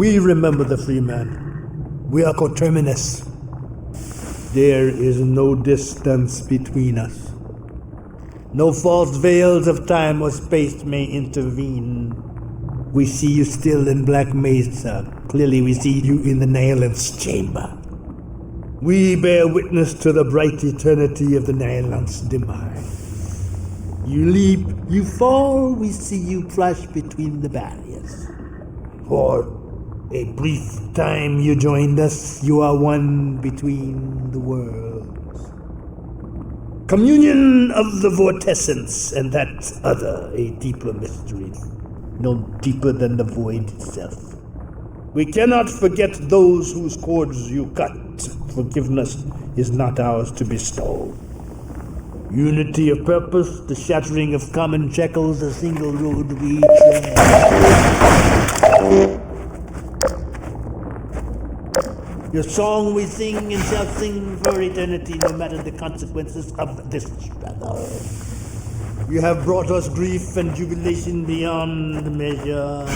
We remember the Freeman. We are coterminous. There is no distance between us. No false veils of time or space may intervene. We see you still in Black Mesa. Clearly we see you in the Nihilant's chamber. We bear witness to the bright eternity of the Nihilant's demise. You leap, you fall, we see you flash between the barriers. For a brief time you joined us, you are one between the worlds. Communion of the vortescence, and that other, a deeper mystery, no deeper than the void itself. We cannot forget those whose cords you cut. Forgiveness is not ours to bestow. Unity of purpose, the shattering of common shackles, a single road we tread. Your song we sing and shall sing for eternity, no matter the consequences of this struggle. You have brought us grief and jubilation beyond measure.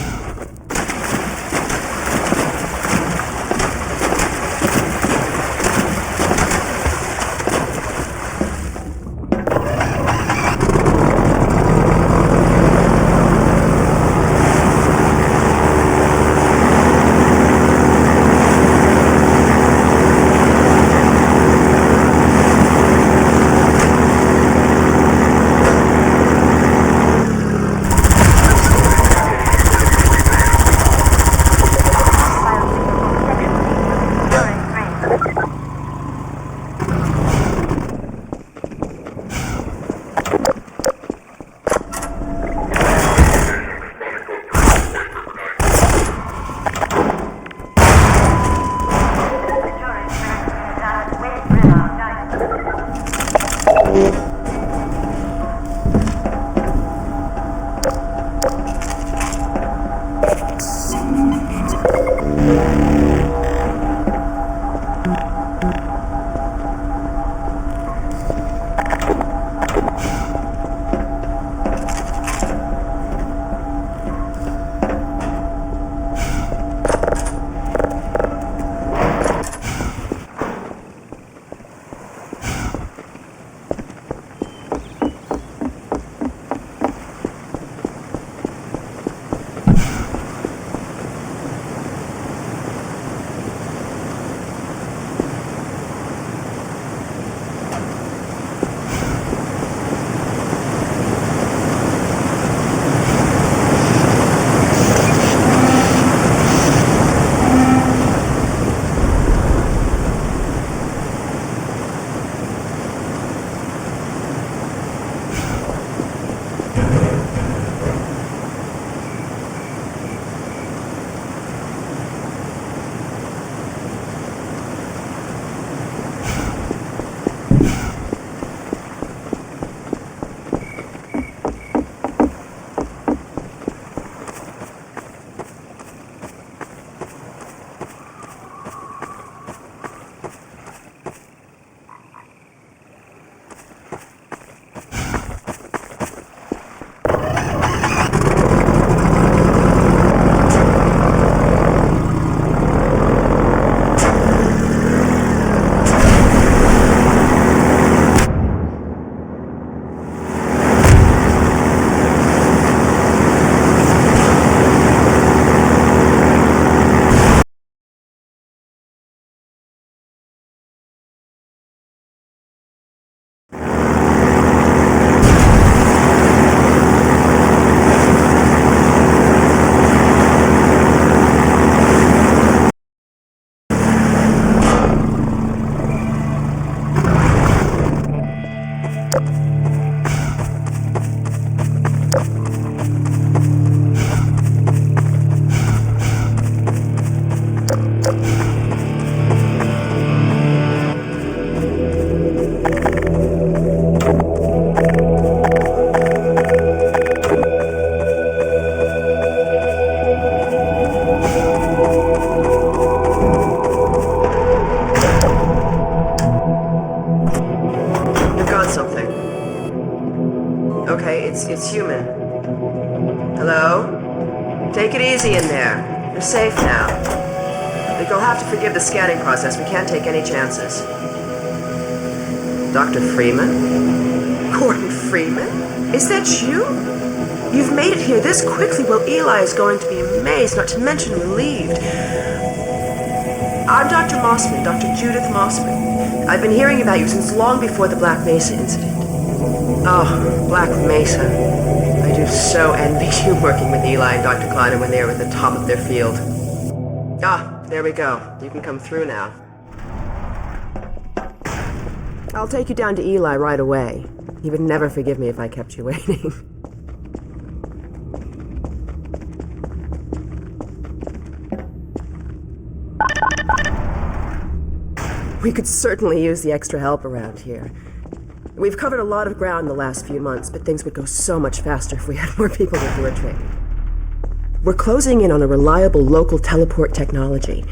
It's human. Hello? Take it easy in there. You're safe now. But you'll have to forgive the scanning process. We can't take any chances. Dr. Freeman? Gordon Freeman? Is that you? You've made it here this quickly. Well, Eli is going to be amazed, not to mention relieved. I'm Dr. Mossman, Dr. Judith Mossman. I've been hearing about you since long before the Black Mesa incident. Oh, Black Mesa. I do so envy you working with Eli and Dr. Kleiner when they were at the top of their field. Ah, there we go. You can come through now. I'll take you down to Eli right away. He would never forgive me if I kept you waiting. We could certainly use the extra help around here. We've covered a lot of ground in the last few months, but things would go so much faster if we had more people to do our training. We're closing in on a reliable local teleport technology,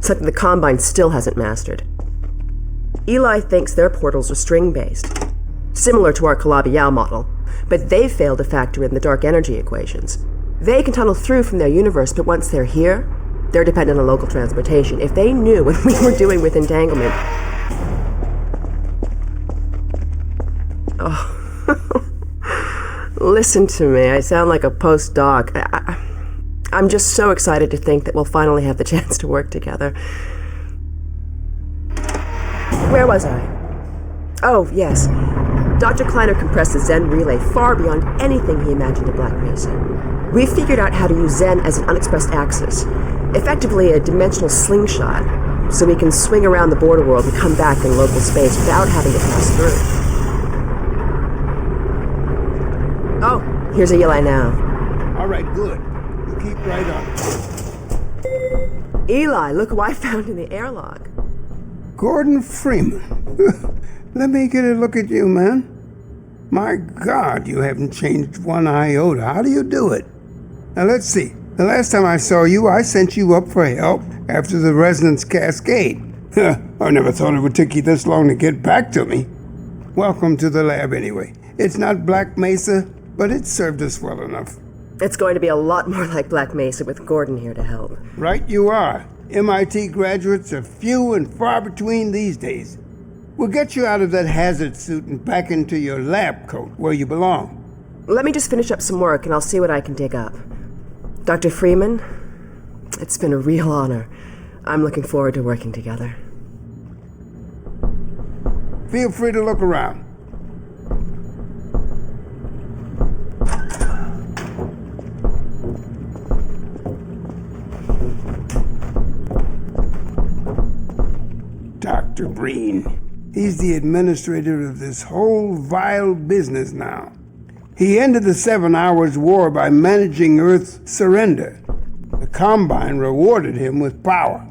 something the Combine still hasn't mastered. Eli thinks their portals are string-based, similar to our Calabi-Yau model, but they've failed to factor in the dark energy equations. They can tunnel through from their universe, but once they're here, they're dependent on local transportation. If they knew what we were doing with entanglement... Oh. Listen to me, I sound like a postdoc. I'm just so excited to think that we'll finally have the chance to work together. Where was I? Oh, yes. Dr. Kleiner compressed the Zen relay far beyond anything he imagined at Black Mesa. We figured out how to use Zen as an unexpressed axis, effectively a dimensional slingshot, so we can swing around the border world and come back in local space without having to pass through. Oh, here's Eli now. All right, good. You keep right on. Eli, look who I found in the airlock. Gordon Freeman. Let me get a look at you, man. My God, you haven't changed one iota. How do you do it? Now, let's see. The last time I saw you, I sent you up for help after the resonance cascade. I never thought it would take you this long to get back to me. Welcome to the lab, anyway. It's not Black Mesa, but it served us well enough. It's going to be a lot more like Black Mesa with Gordon here to help. Right you are. MIT graduates are few and far between these days. We'll get you out of that hazard suit and back into your lab coat where you belong. Let me just finish up some work and I'll see what I can dig up. Dr. Freeman, it's been a real honor. I'm looking forward to working together. Feel free to look around. Dr. Breen. He's the administrator of this whole vile business now. He ended the 7 Hours War by managing Earth's surrender. The Combine rewarded him with power.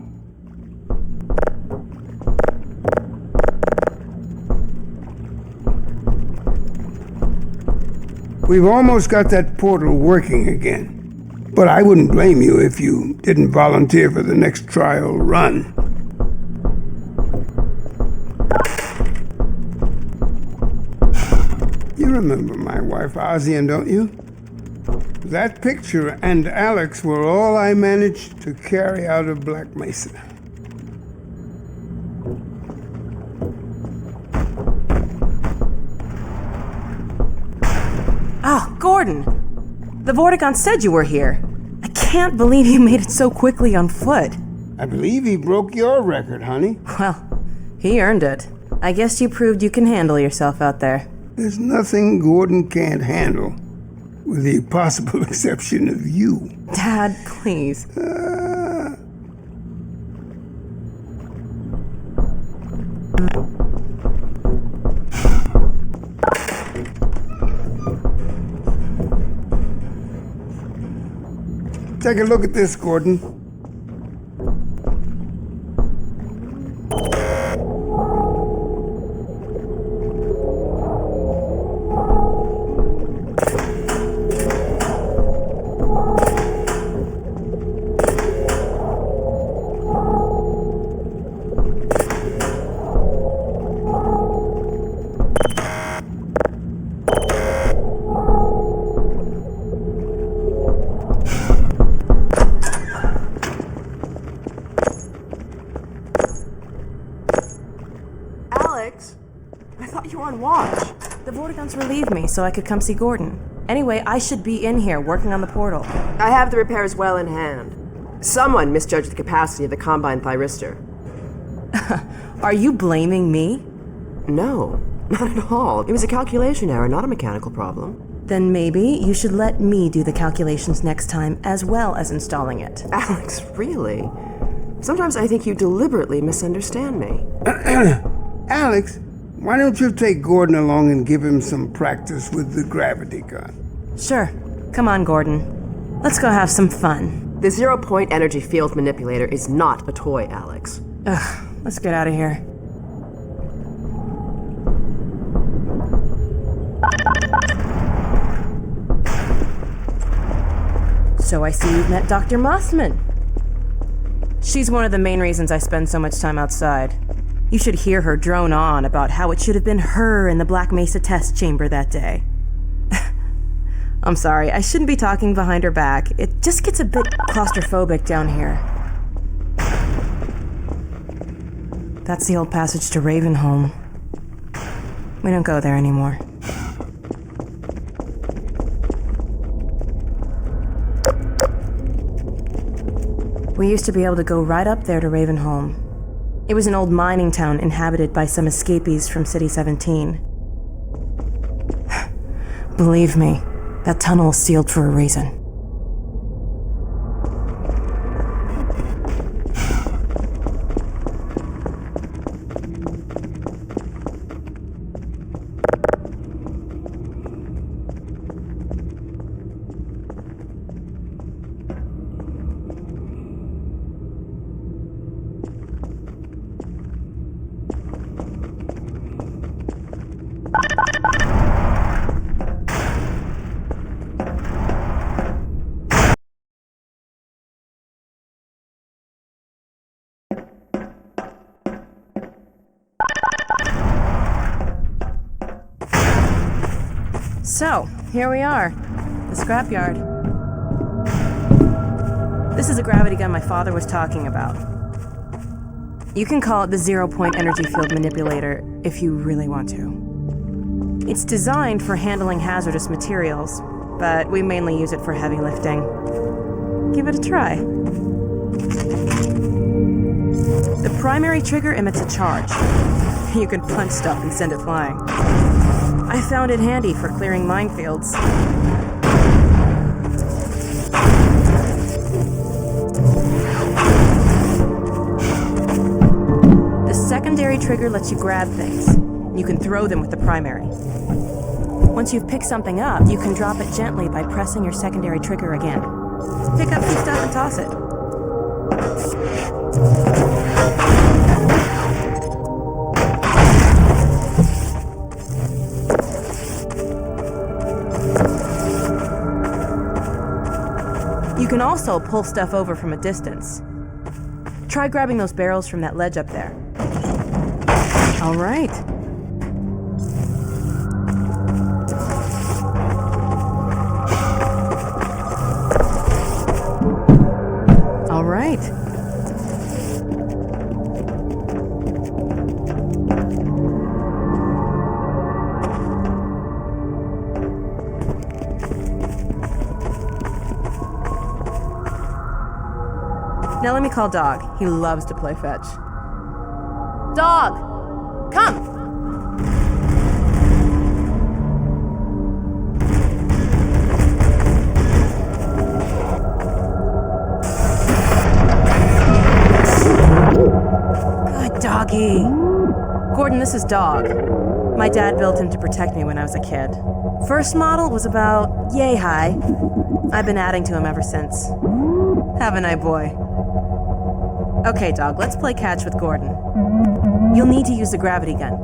We've almost got that portal working again. But I wouldn't blame you if you didn't volunteer for the next trial run. You remember my wife Ozian, don't you? That picture and Alex were all I managed to carry out of Black Mesa. Oh, Gordon! The Vortigaunt said you were here. I can't believe you made it so quickly on foot. I believe he broke your record, honey. Well, he earned it. I guess you proved you can handle yourself out there. There's nothing Gordon can't handle, with the possible exception of you. Dad, please. Take a look at this, Gordon. thought you were on watch. The Vortiguns relieved me so I could come see Gordon. Anyway, I should be in here working on the portal. I have the repairs well in hand. Someone misjudged the capacity of the Combine thyristor. Are you blaming me? No, not at all. It was a calculation error, not a mechanical problem. Then maybe you should let me do the calculations next time as well as installing it. Alex, really? Sometimes I think you deliberately misunderstand me. Alex, why don't you take Gordon along and give him some practice with the gravity gun? Sure. Come on, Gordon. Let's go have some fun. The zero-point energy field manipulator is not a toy, Alex. Ugh, let's get out of here. So I see you've met Dr. Mossman. She's one of the main reasons I spend so much time outside. You should hear her drone on about how it should have been her in the Black Mesa test chamber that day. I'm sorry, I shouldn't be talking behind her back. It just gets a bit claustrophobic down here. That's the old passage to Ravenholm. We don't go there anymore. We used to be able to go right up there to Ravenholm. It was an old mining town inhabited by some escapees from City 17. Believe me, that tunnel is sealed for a reason. So, here we are, the scrapyard. This is a gravity gun my father was talking about. You can call it the zero-point energy field manipulator if you really want to. It's designed for handling hazardous materials, but we mainly use it for heavy lifting. Give it a try. The primary trigger emits a charge. You can punch stuff and send it flying. I found it handy for clearing minefields. The secondary trigger lets you grab things. You can throw them with the primary. Once you've picked something up, you can drop it gently by pressing your secondary trigger again. Pick up some stuff and toss it. You can also pull stuff over from a distance. Try grabbing those barrels from that ledge up there. All right. All right. Now let me call Dog. He loves to play fetch. Dog! Come! Good doggy. Gordon, this is Dog. My dad built him to protect me when I was a kid. First model was about yay high. I've been adding to him ever since. Haven't I, boy? Okay, Dog, let's play catch with Gordon. You'll need to use the gravity gun.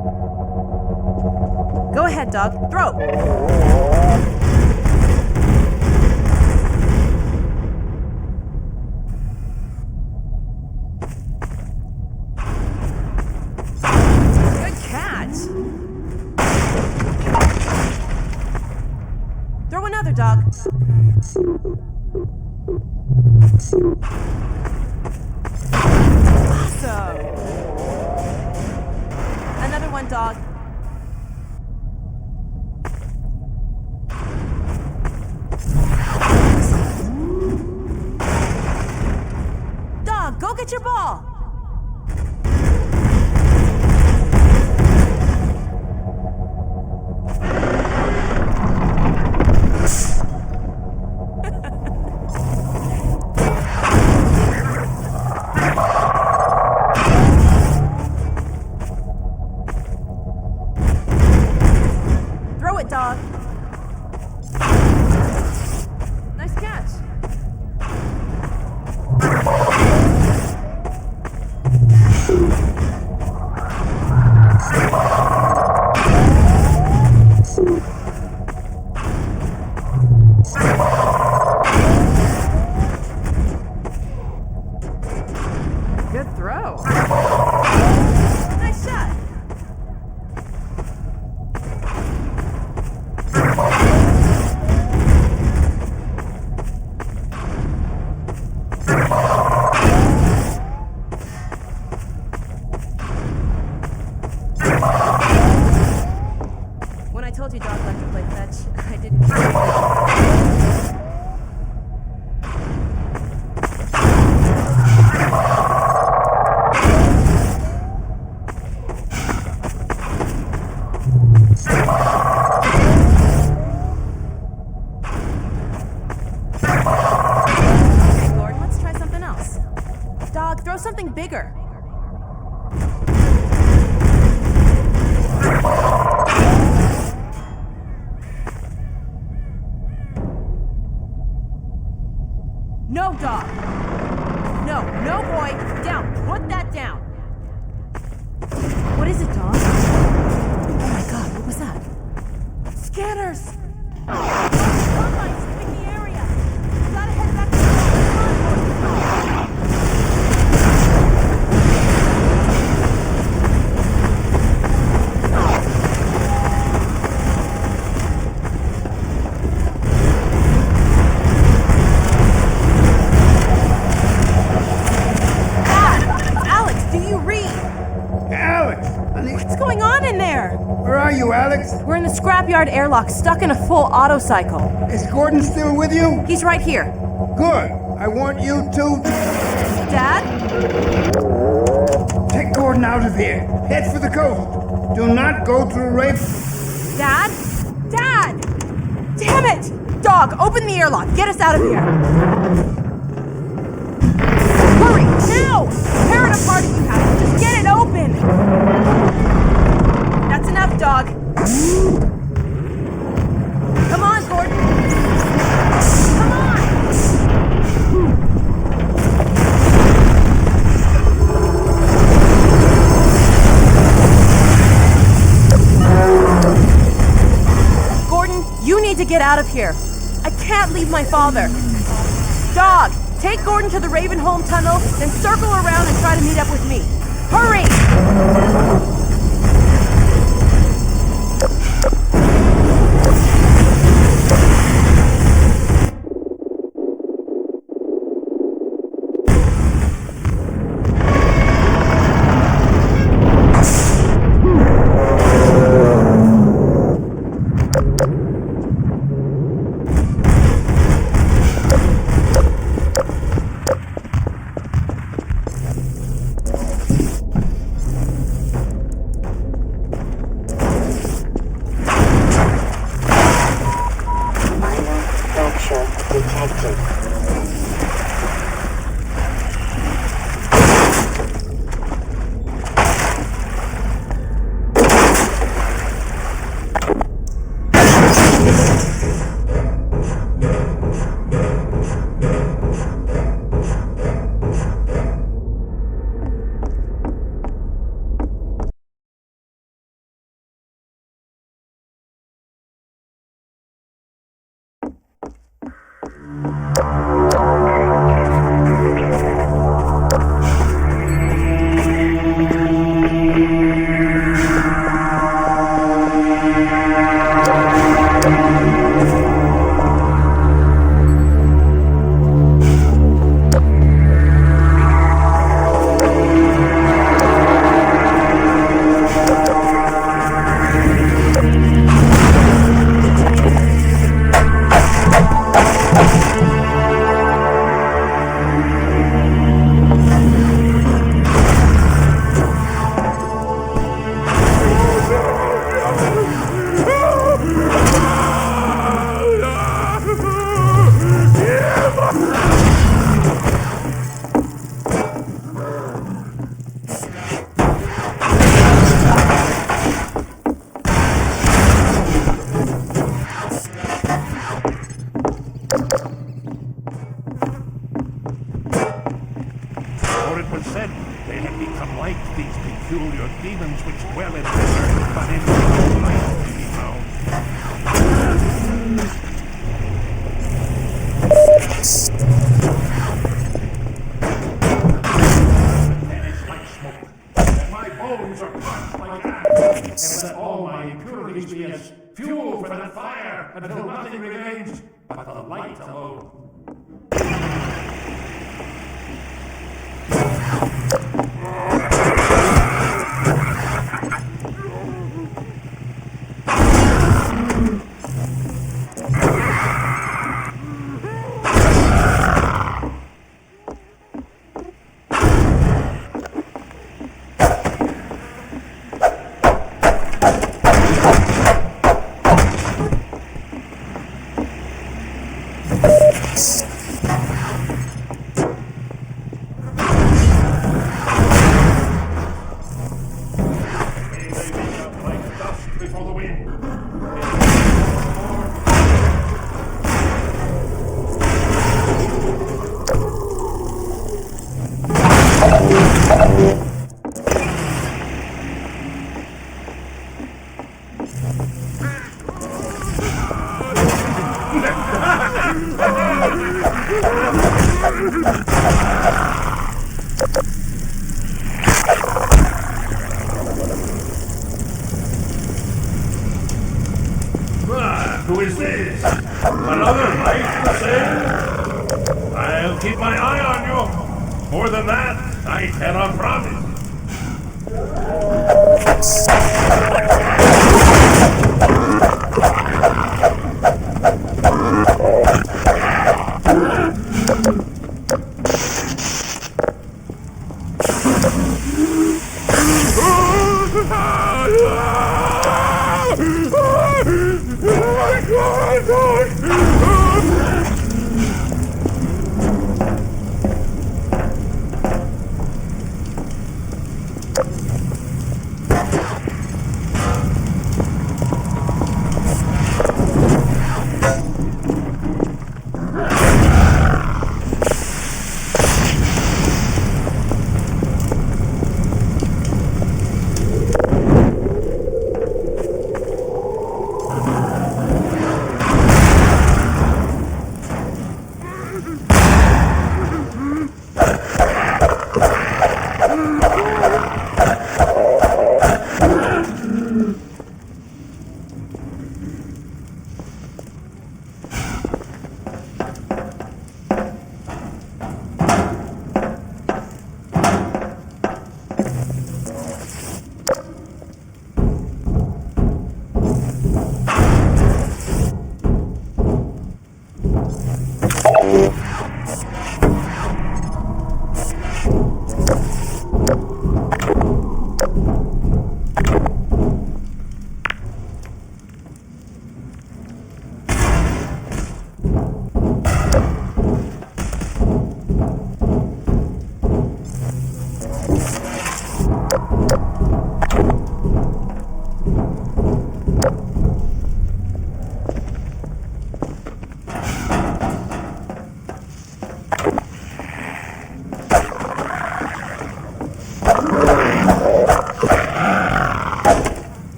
Go ahead, Dog. Throw! Good catch! Throw another, Dog. Awesome! Another one, Dog. is it, Dog? Oh my god, what was that? Scanners! Combine sweeping the area! We gotta head back to the What's going on in there? Where are you, Alex? We're in the scrapyard airlock, stuck in a full auto cycle. Is Gordon still with you? He's right here. Good. I want you to... Dad? Take Gordon out of here. Head for the coast. Do not go through rape. Dad? Dad! Damn it! Dog, open the airlock. Get us out of here. Hurry, now! Tear it apart if you have to. Just get it open! That's enough, Dog. Come on, Gordon. Come on! Gordon, you need to get out of here. I can't leave my father. Dog, take Gordon to the Ravenholm tunnel, then circle around and try to meet up with me. Hurry! is this? Another night the same? I'll keep my eye on you. More than that, I cannot promise.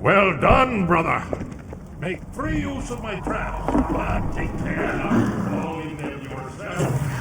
Well done, brother. Make free use of my traps, but take care not to fall in them yourself.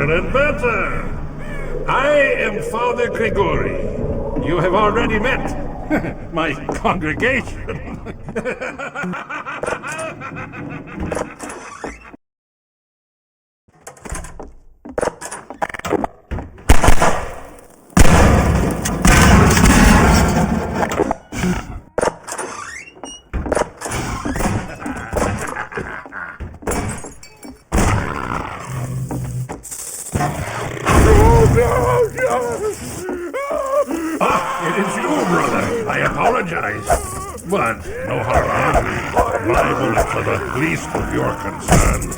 better and better. I am Father Gregory. You have already met my congregation. It is you, brother. I apologize. But no harm done. My bullets are the least of your concern.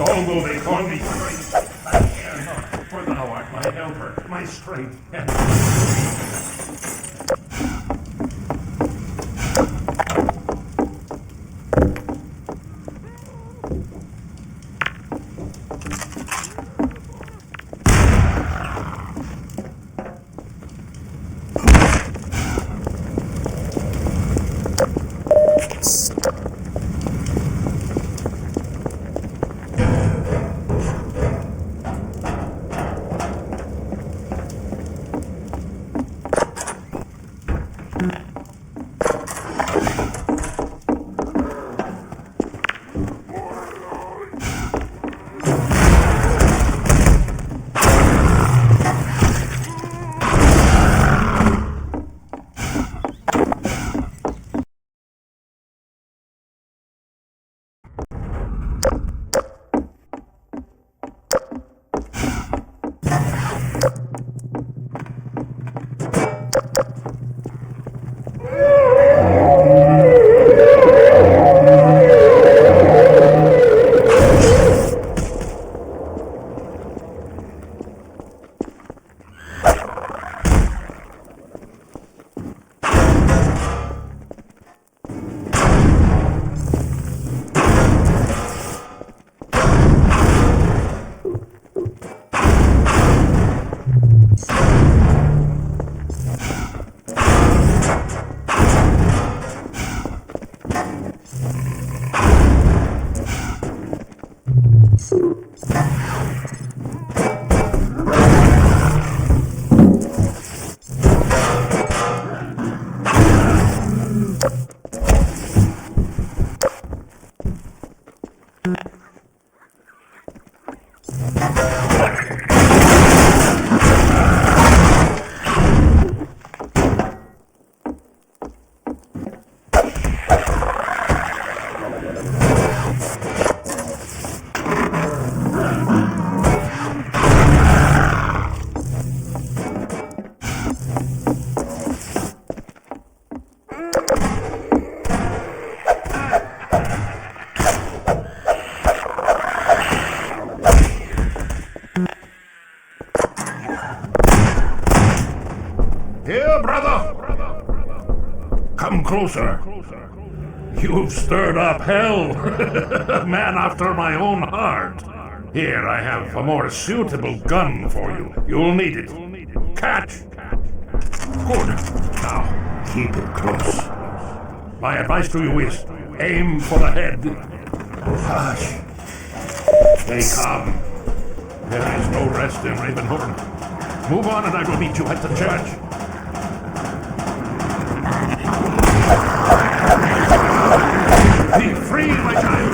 Although they call me straight, I care not, for thou art my helper, my strength. closer. You've stirred up hell. A man after my own heart. Here, I have a more suitable gun for you. You'll need it. Catch! Good. Now, keep it close. My advice to you is, aim for the head. Hush. Stay calm. There is no rest in Ravenholm. Move on and I will meet you at the church. Be free, my child!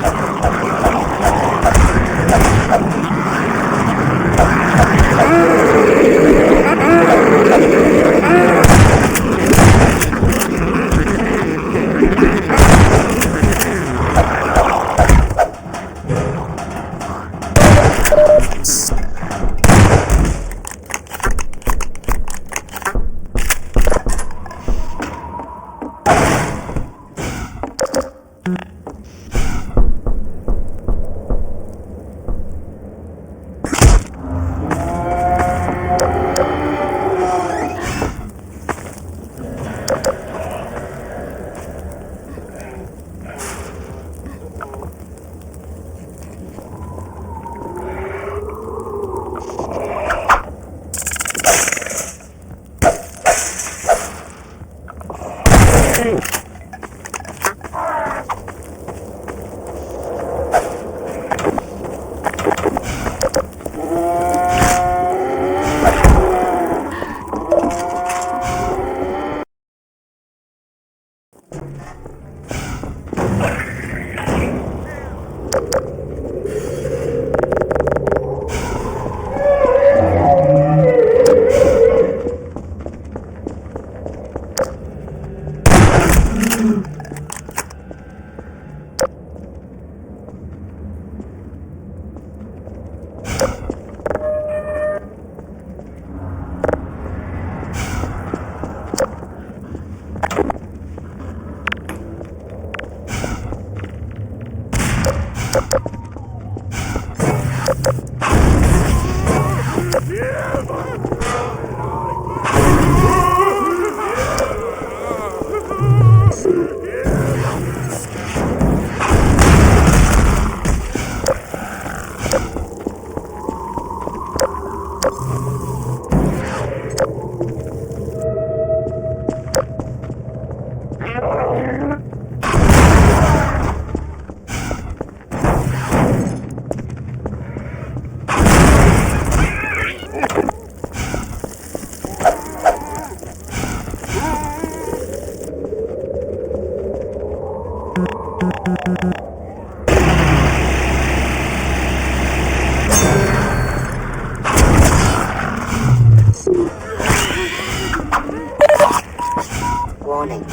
Warning.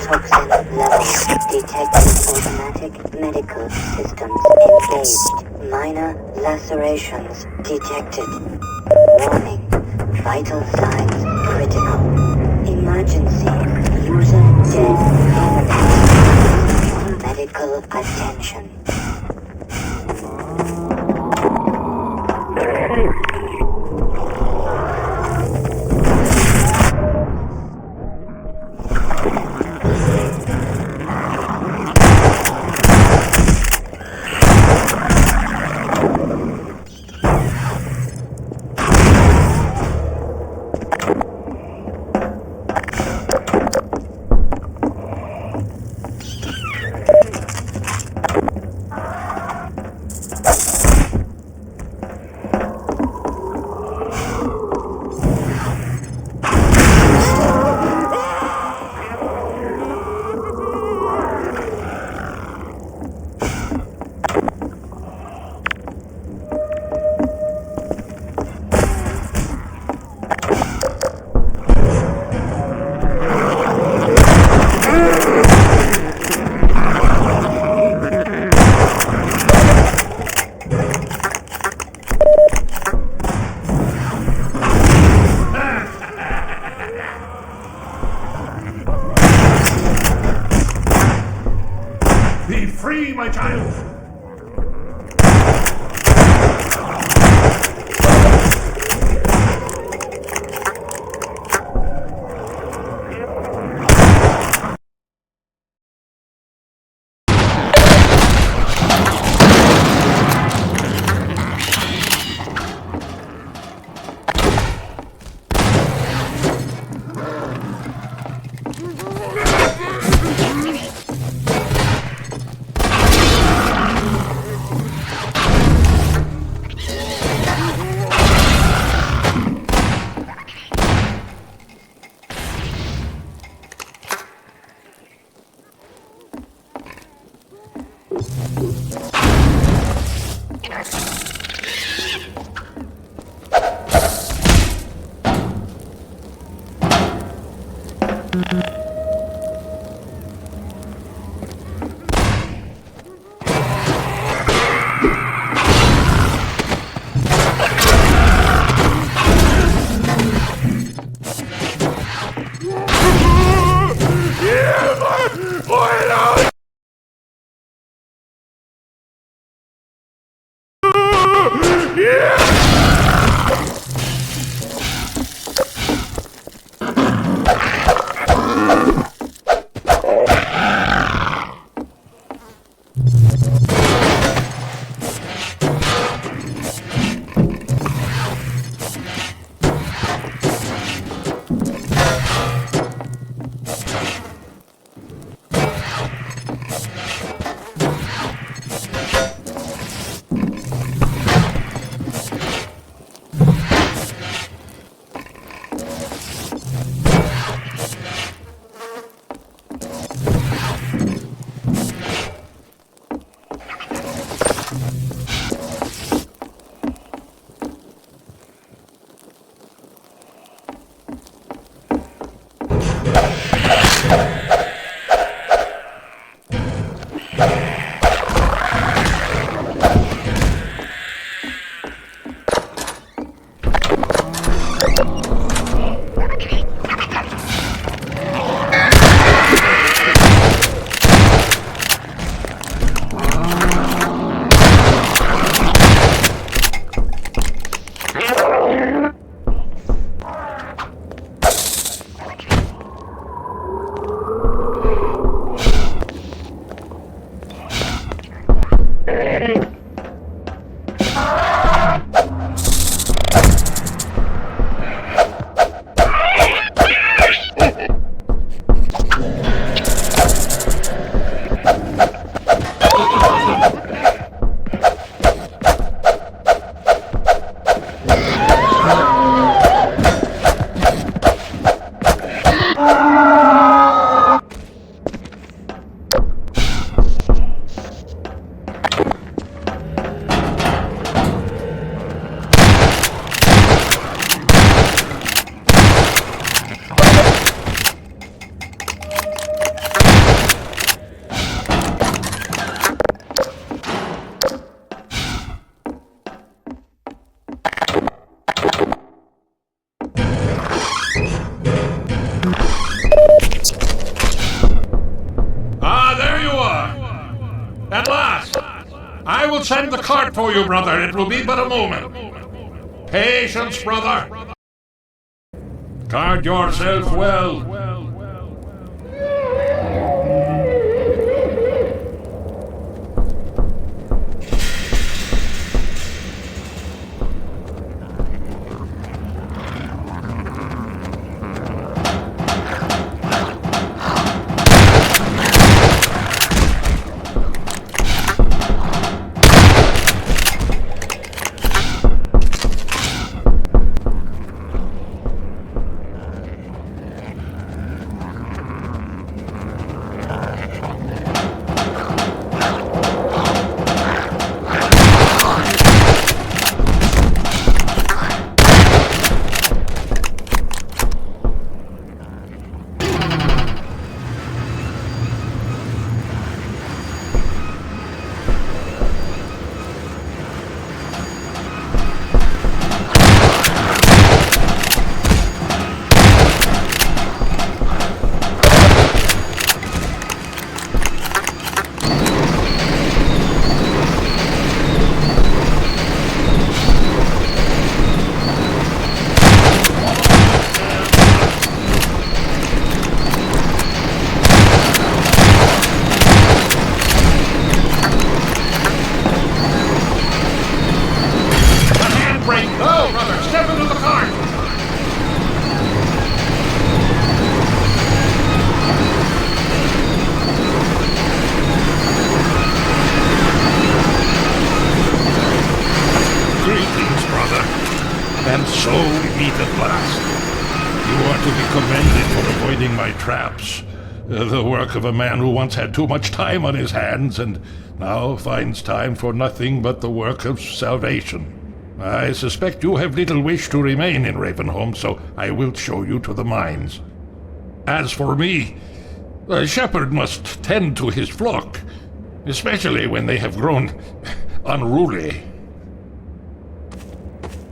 Toxin levels detected. Automatic medical systems engaged. Minor lacerations detected. Warning. Vital signs critical. Emergency. User dead. Imminent. Medical attention. Be free, my child! At last! I will send the cart for you, brother. It will be but a moment. Patience, brother. Guard yourself well. And so we meet at last. You are to be commended for avoiding my traps. The work of a man who once had too much time on his hands and now finds time for nothing but the work of salvation. I suspect you have little wish to remain in Ravenholm, so I will show you to the mines. As for me, a shepherd must tend to his flock, especially when they have grown unruly.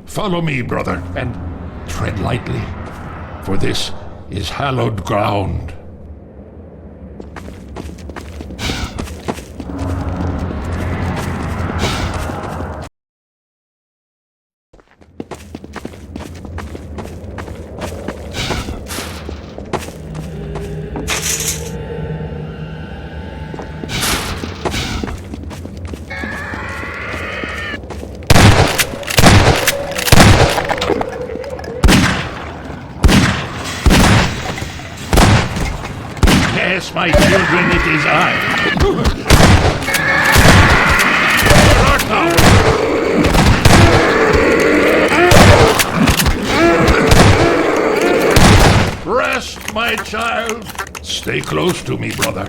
Follow me, brother, and tread lightly, for this is hallowed ground. Yes, my children, it is I. Rest, my child. Stay close to me, brother.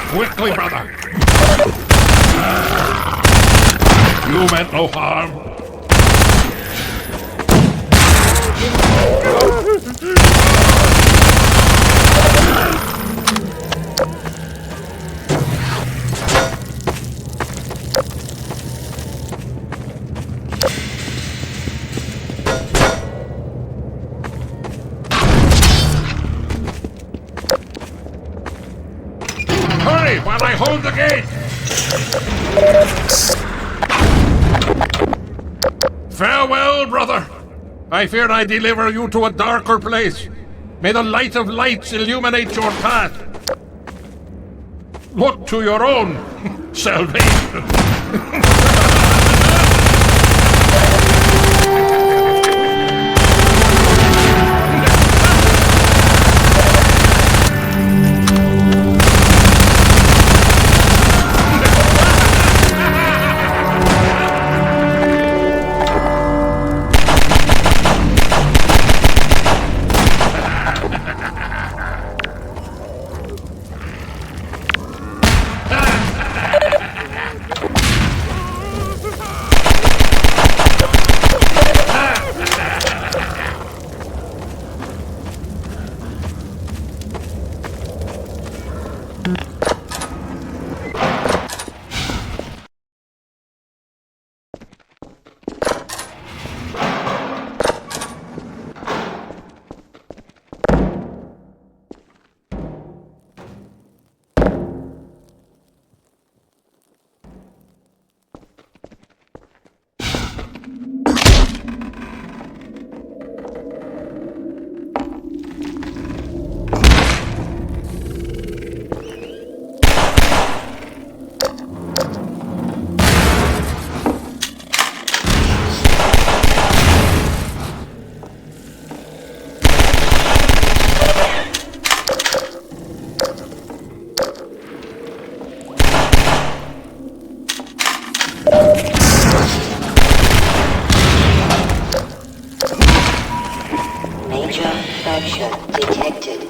Quickly, brother! You meant no harm. Hurry while I hold the gate! Farewell, brother. I fear I deliver you to a darker place. May the light of lights illuminate your path. Look to your own salvation. Major fracture detected.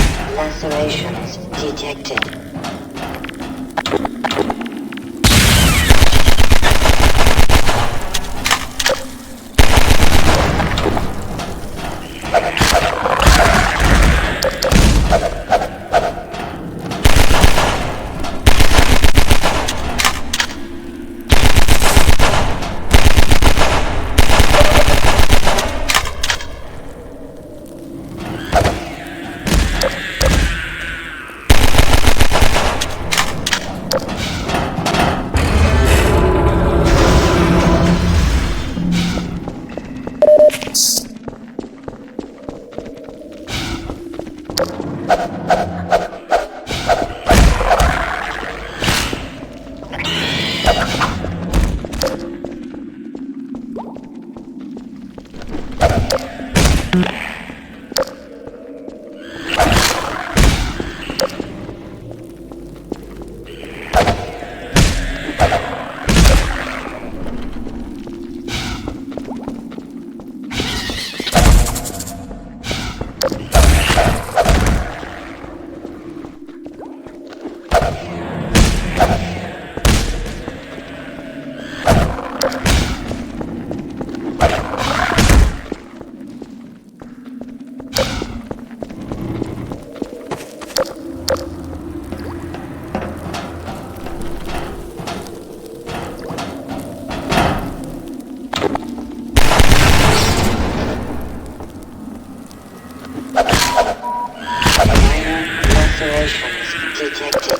Minor lacerations detected. Detected.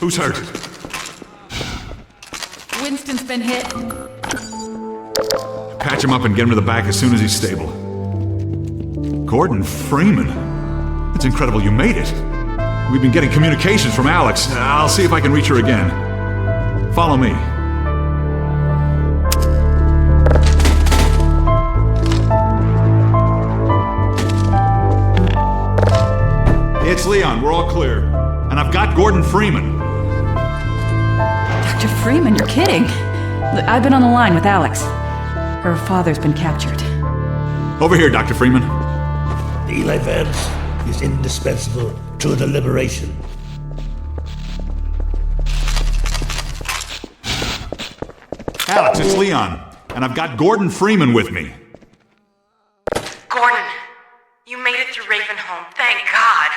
Who's hurt? Winston's been hit. Patch him up and get him to the back as soon as he's stable. Gordon Freeman? It's incredible you made it. We've been getting communications from Alex. I'll see if I can reach her again. Follow me. It's Leon. We're all clear. And I've got Gordon Freeman. Dr. Freeman, you're kidding. I've been on the line with Alex. Her father's been captured. Over here, Dr. Freeman. Eli Vance is indispensable to the liberation. Alex, it's Leon. And I've got Gordon Freeman with me. Gordon, you made it through Ravenholm. Thank God.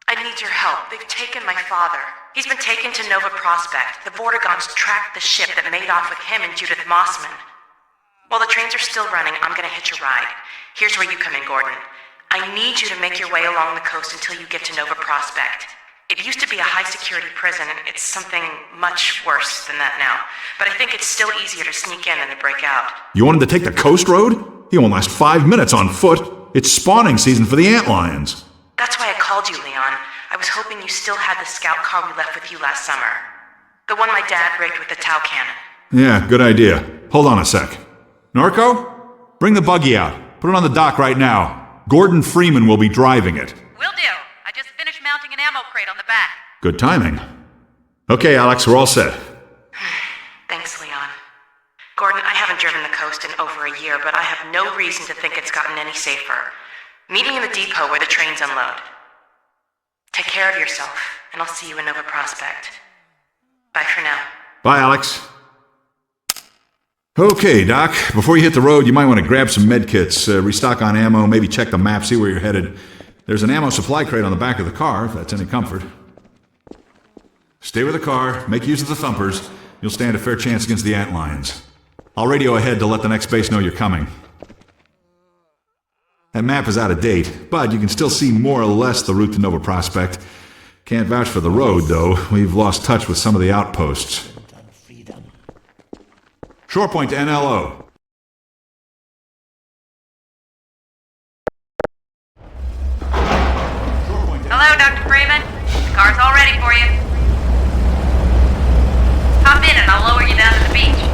I need your help. They've taken my father. He's been taken to Nova Prospect. The Vortigaunts tracked the ship that made off with him and Judith Mossman. While the trains are still running, I'm gonna hitch a ride. Here's where you come in, Gordon. I need you to make your way along the coast until you get to Nova Prospect. It used to be a high-security prison, and it's something much worse than that now. But I think it's still easier to sneak in than to break out. You want him to take the coast road? He won't last 5 minutes on foot. It's spawning season for the antlions. That's why I called you, Leon. I was hoping you still had the scout car we left with you last summer. The one my dad rigged with the Tau cannon. Yeah, good idea. Hold on a sec. Norco? Bring the buggy out. Put it on the dock right now. Gordon Freeman will be driving it. Will do. I just finished mounting an ammo crate on the back. Good timing. Okay, Alex, we're all set. Thanks, Leon. Gordon, I haven't driven the coast in over a year, but I have no reason to think it's gotten any safer. Meet me in the depot where the trains unload. Take care of yourself, and I'll see you in Nova Prospect. Bye for now. Bye, Alex. Okay, Doc. Before you hit the road, you might want to grab some med kits, restock on ammo, maybe check the map, see where you're headed. There's an ammo supply crate on the back of the car, if that's any comfort. Stay with the car, make use of the thumpers. You'll stand a fair chance against the antlions. I'll radio ahead to let the next base know you're coming. That map is out of date, but you can still see more or less the route to Nova Prospect. Can't vouch for the road, though. We've lost touch with some of the outposts. Shorepoint to NLO. Hello, Dr. Freeman. The car's all ready for you. Hop in and I'll lower you down to the beach.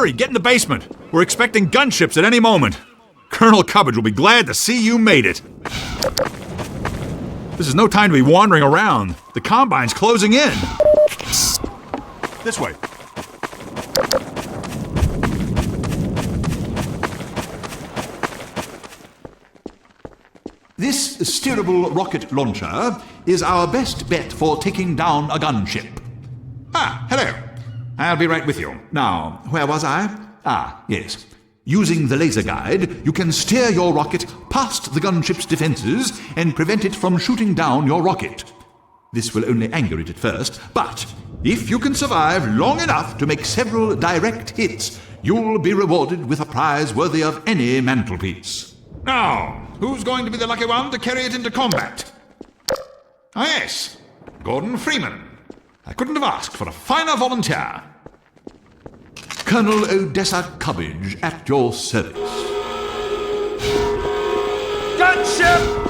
Hurry, get in the basement. We're expecting gunships at any moment. Colonel Cubbage will be glad to see you made it. This is no time to be wandering around. The Combine's closing in. This way. This steerable rocket launcher is our best bet for taking down a gunship. Ah, hello. I'll be right with you. Now, where was I? Ah, yes. Using the laser guide, you can steer your rocket past the gunship's defenses and prevent it from shooting down your rocket. This will only anger it at first, but if you can survive long enough to make several direct hits, you'll be rewarded with a prize worthy of any mantelpiece. Now, who's going to be the lucky one to carry it into combat? Ah, yes, Gordon Freeman. I couldn't have asked for a finer volunteer. Colonel Odessa Cubbage at your service. Gunship!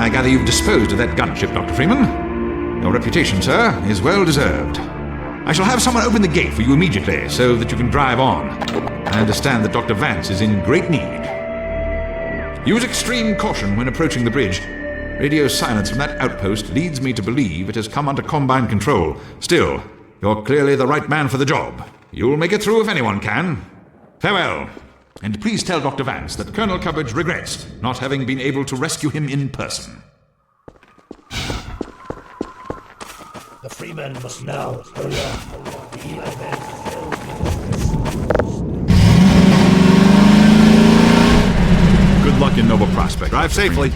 I gather you've disposed of that gunship, Dr. Freeman. Your reputation, sir, is well deserved. I shall have someone open the gate for you immediately so that you can drive on. I understand that Dr. Vance is in great need. Use extreme caution when approaching the bridge. Radio silence from that outpost leads me to believe it has come under Combine control. Still, you're clearly the right man for the job. You'll make it through if anyone can. Farewell. And please tell Dr. Vance that Colonel Cubbage regrets not having been able to rescue him in person. The Freeman must now hurry up. The Eli Vance Good luck in Nova Prospect. Drive safely.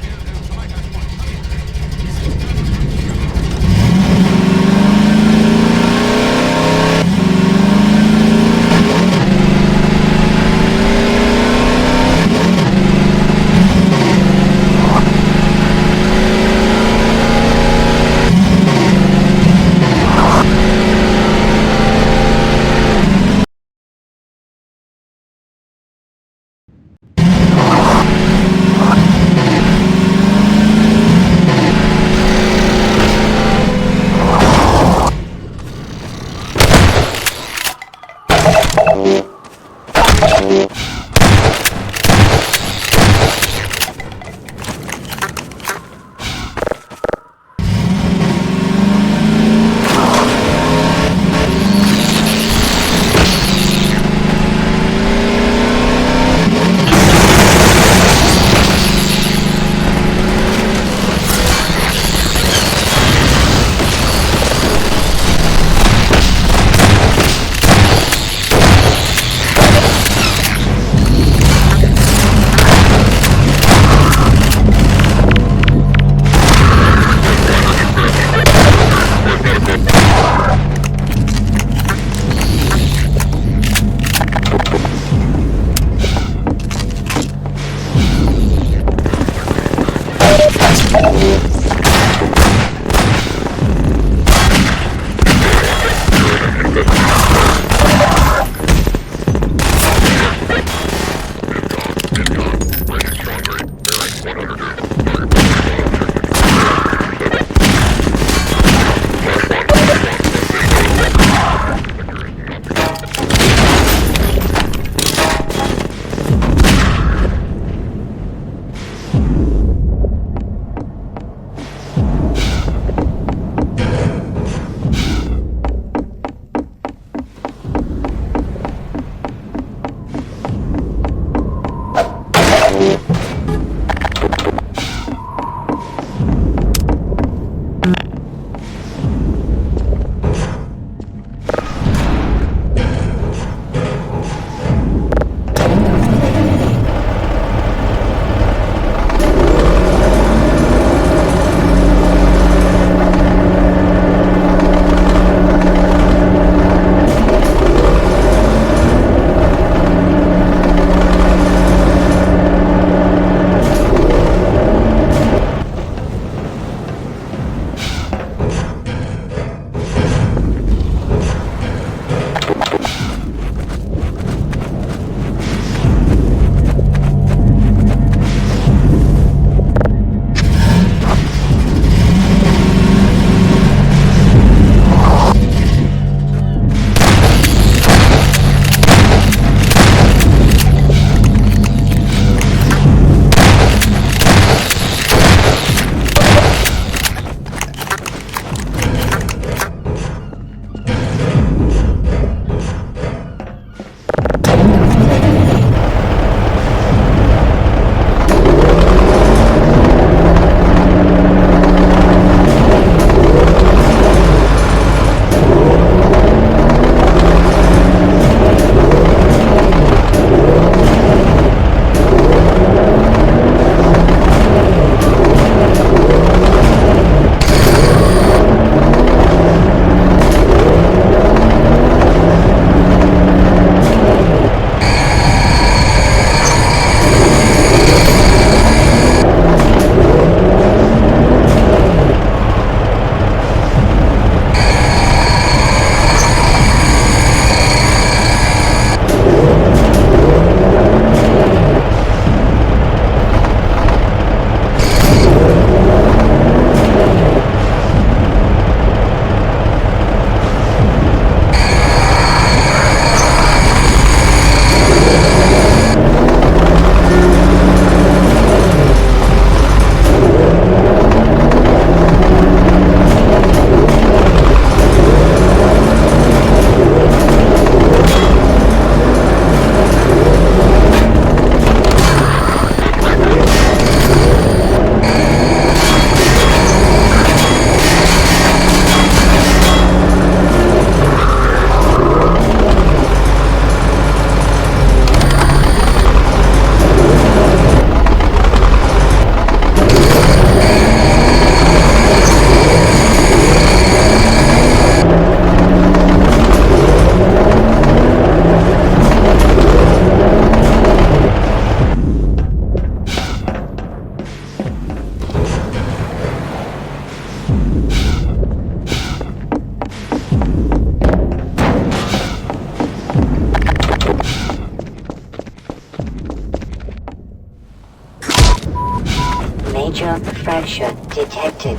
Major fracture detected.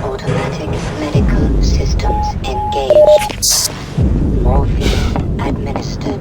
Automatic medical systems engaged. Morphine administered.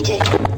completed.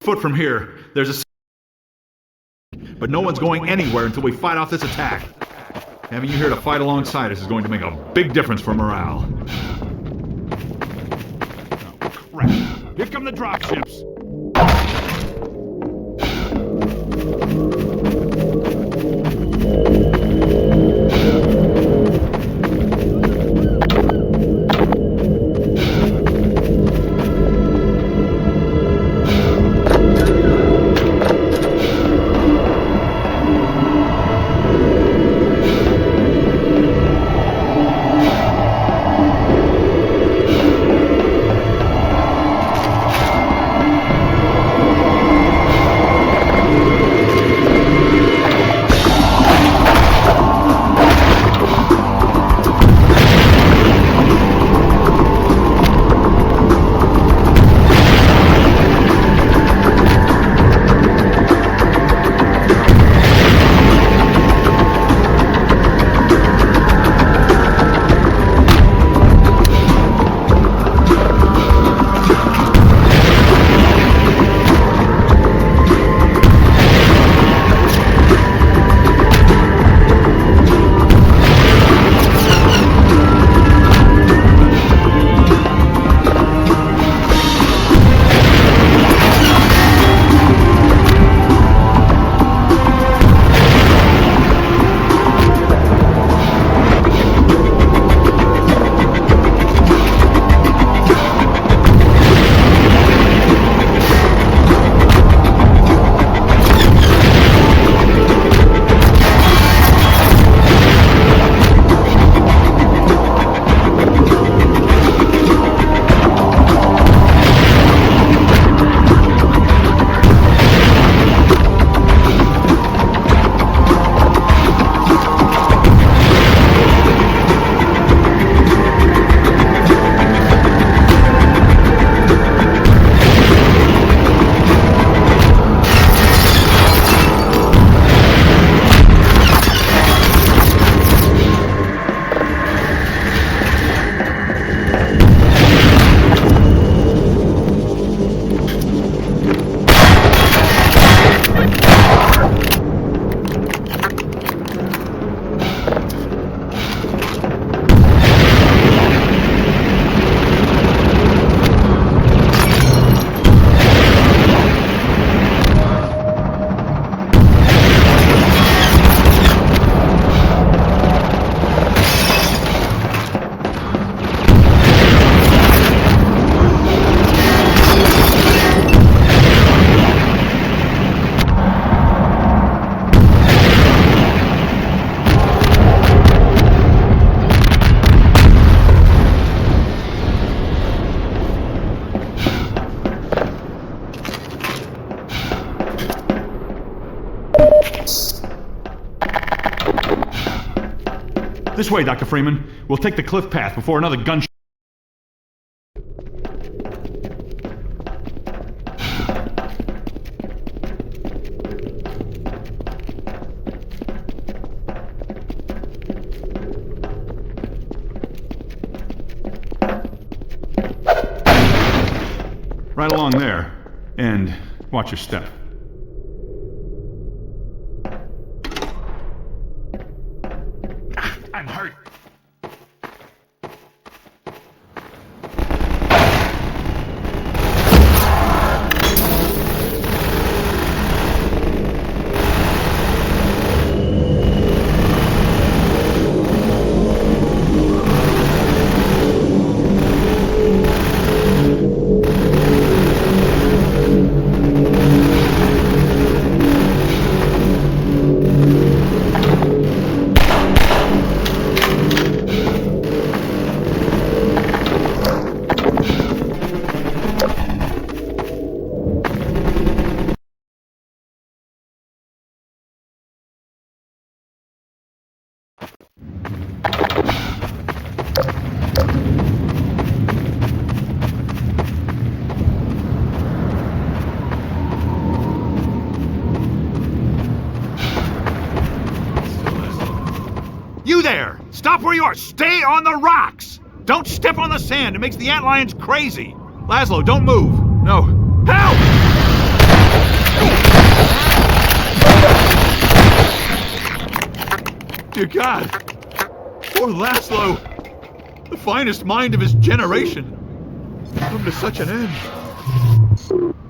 foot from here, there's a... But no one's going anywhere until we fight off this attack. Having you here to fight alongside us is going to make a big difference for morale. Oh, crap. Here come the dropships. This way, Dr. Freeman. We'll take the cliff path before another gun... Right along there. And watch your step. I'm hurt. You there! Stop where you are! Stay on the rocks! Don't step on the sand, it makes the antlions crazy! Laszlo, don't move! No. Help! Dear God! Poor Laszlo! The finest mind of his generation! Come to such an end.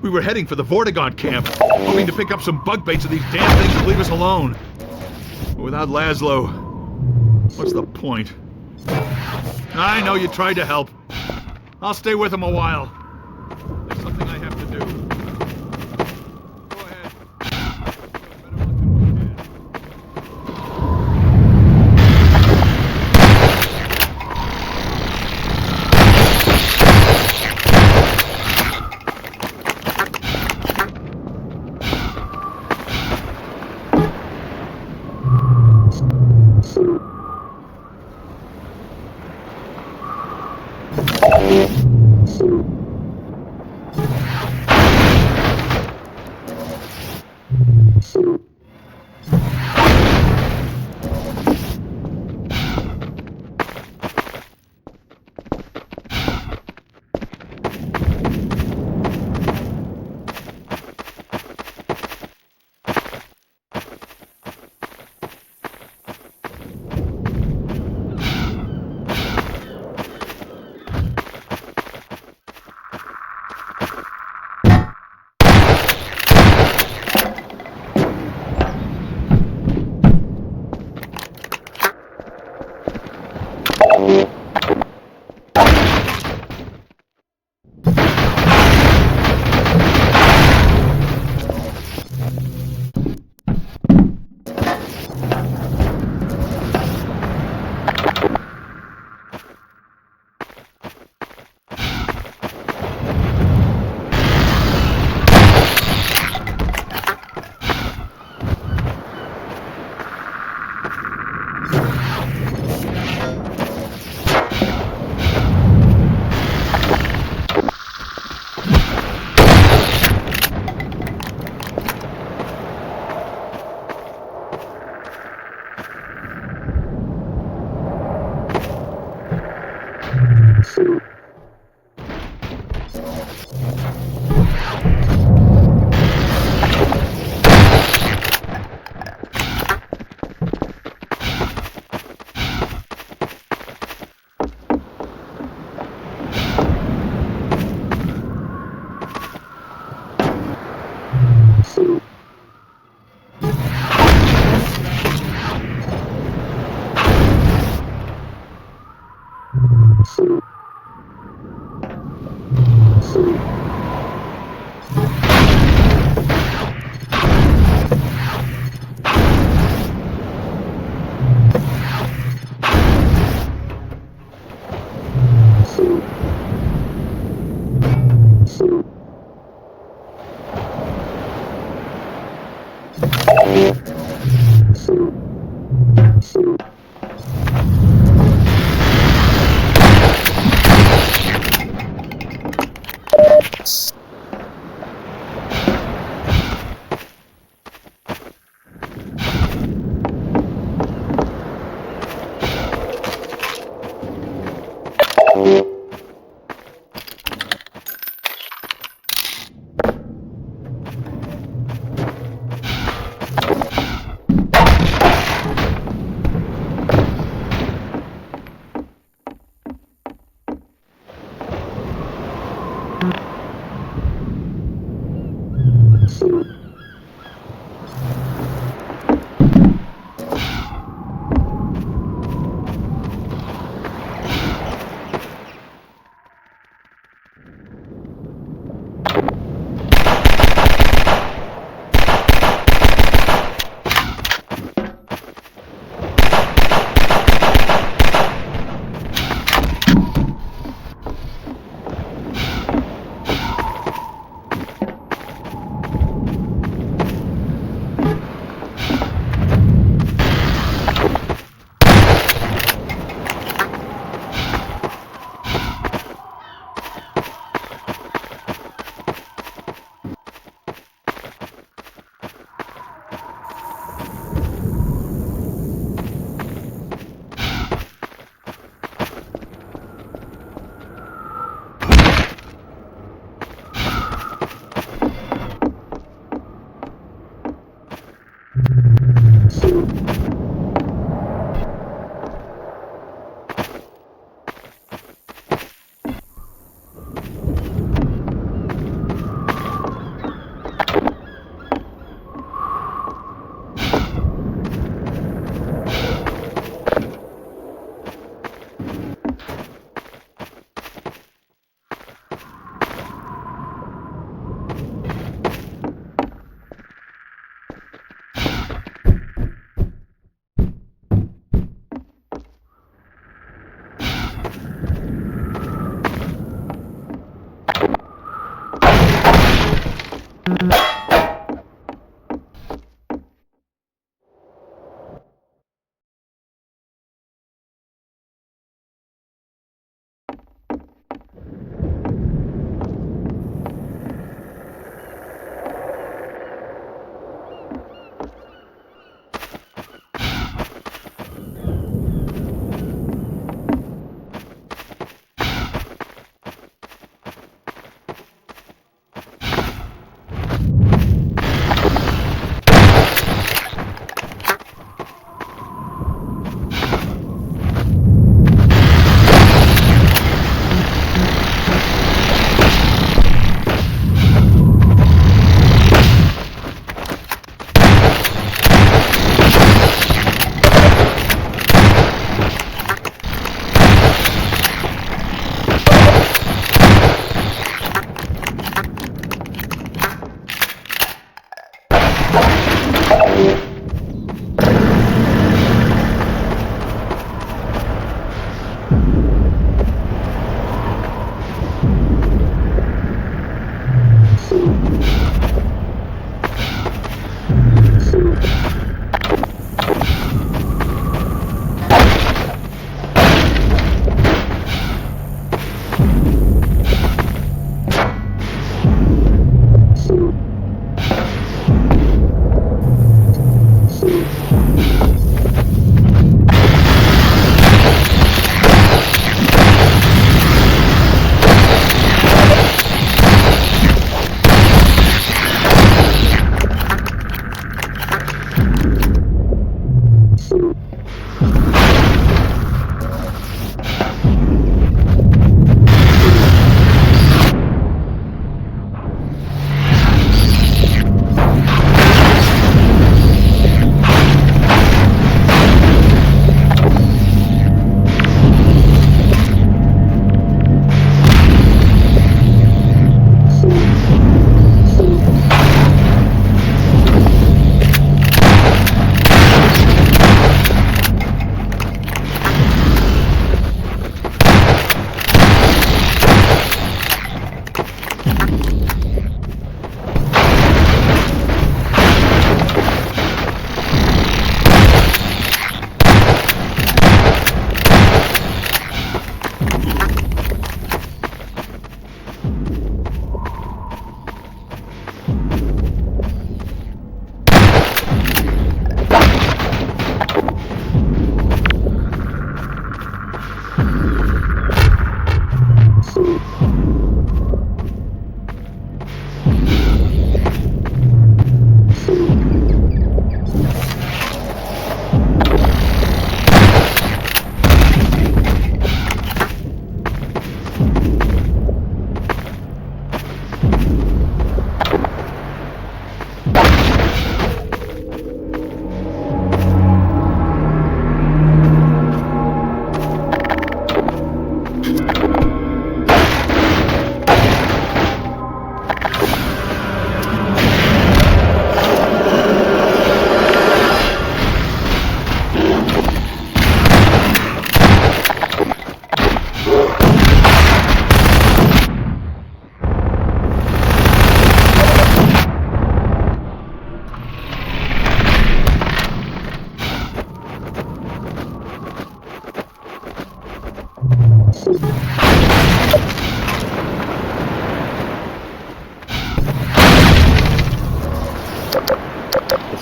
We were heading for the Vortigaunt camp, hoping to pick up some bug baits of these damn things and leave us alone. But without Laszlo, what's the point? I know you tried to help. I'll stay with him a while. There's something I have to do. Go ahead.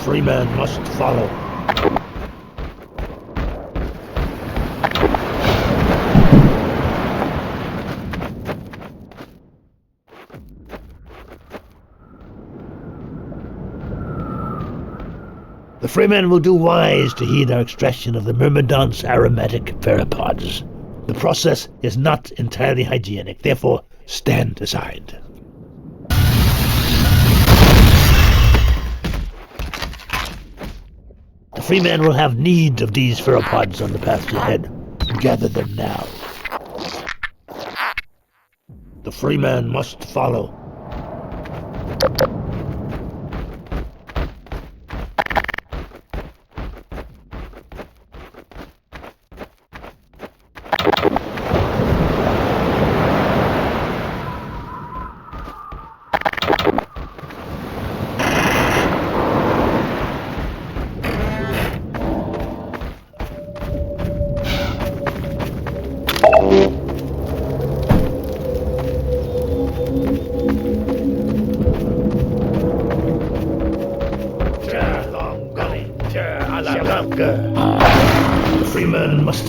free man must follow. The Freeman will do wise to heed our extraction of the Myrmidon's aromatic pteropods. The process is not entirely hygienic, therefore stand aside. The Freeman will have need of these pteropods on the path ahead. Gather them now. The Freeman must follow.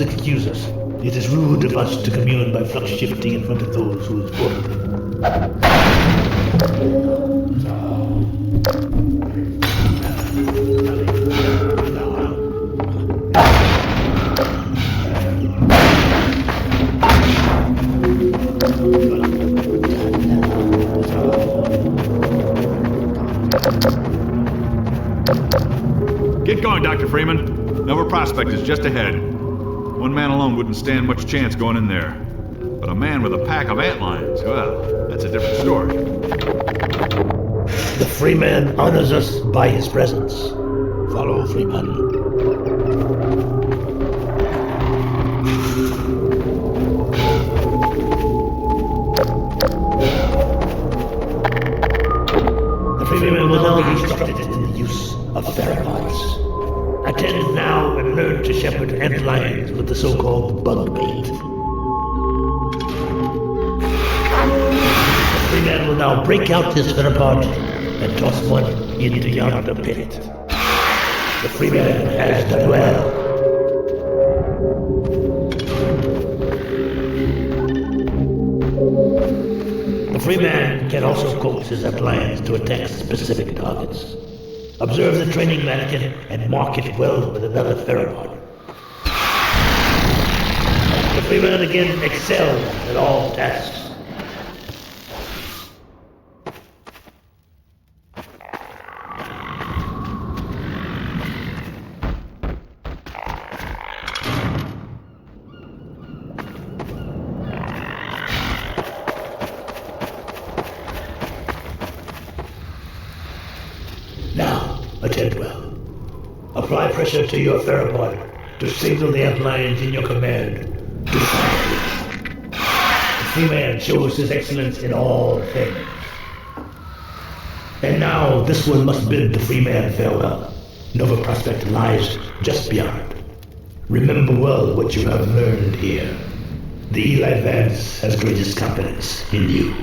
must excuse us. It is rude of us to commune by flux shifting in front of those who is born. Get going, Dr. Freeman. Nova Prospect is just ahead. One man alone wouldn't stand much chance going in there. But a man with a pack of antlions, well, that's a different story. The Freeman honors us by his presence. Follow Freeman. The Freeman will now be instructed in the use of theropods. Attend now and learn to shepherd antlions with the so-called bug bait. The Freeman will now break out his theropod and toss one into yonder pit. The Freeman has done well. The Freeman can also coax his antlions to attack specific targets. Observe the training mannequin and mark it well with another theropod. The Freeman again excels at all tasks. Now, attend well. Apply pressure to your theropod to signal the antlions in your command to fire. The Freeman shows his excellence in all things. And now this one must bid the Freeman farewell. Nova Prospect lies just beyond. Remember well what you have learned here. The Eli Vance has greatest confidence in you.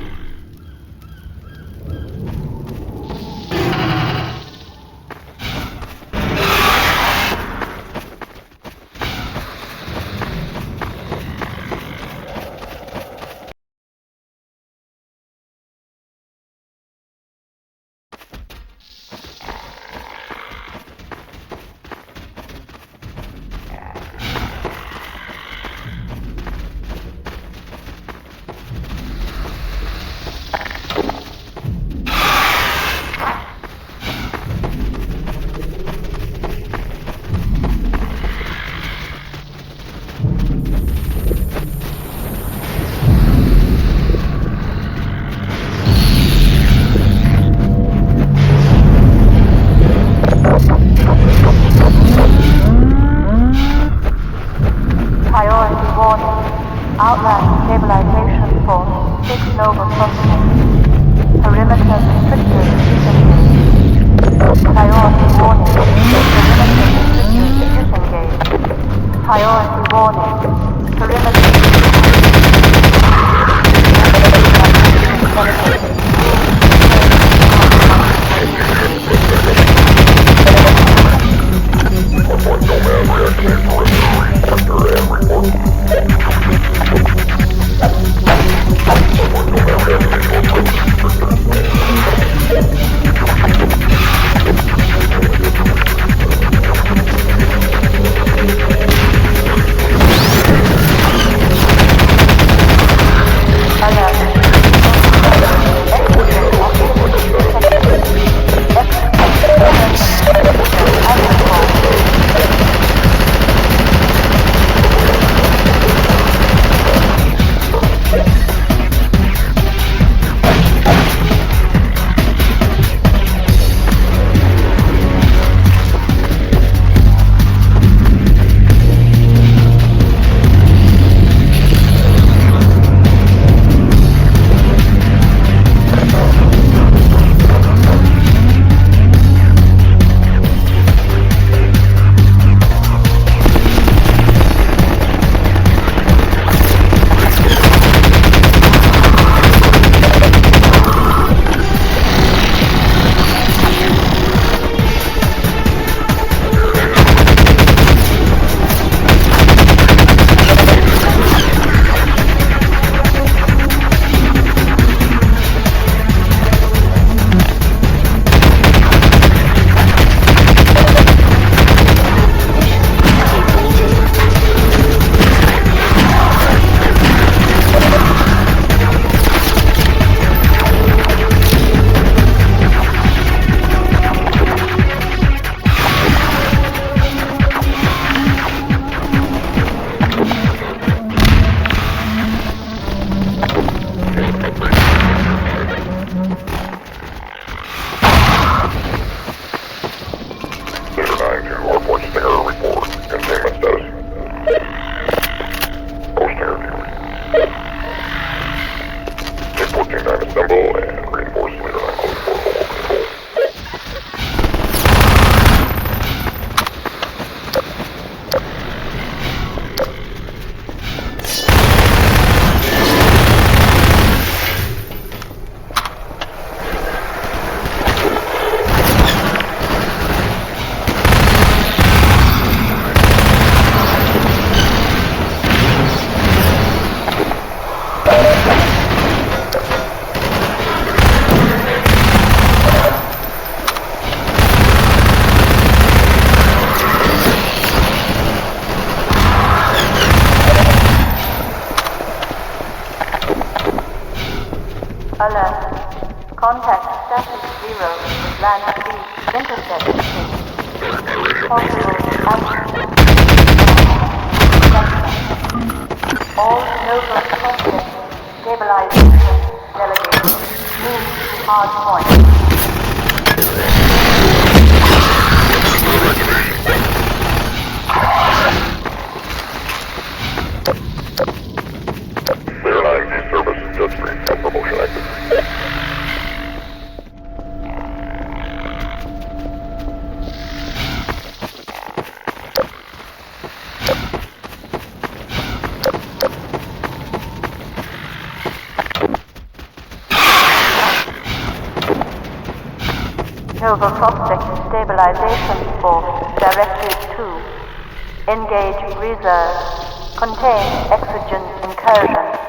Priority warning. Outland stabilization force 6 Nova Prospect. Perimeter restricted disengaged. Priority warning. Perimeter restricted disengaged. Priority warning. Perimeter Alert. Contact Status 0 with land speed intercept speed. Possible altitude. All Nova subjects stabilization delegated. Move to hard point. Service just reached promotion active. Nova Prospect Stabilization Force Directive 2. Engage reserve. Contain exogen incursion.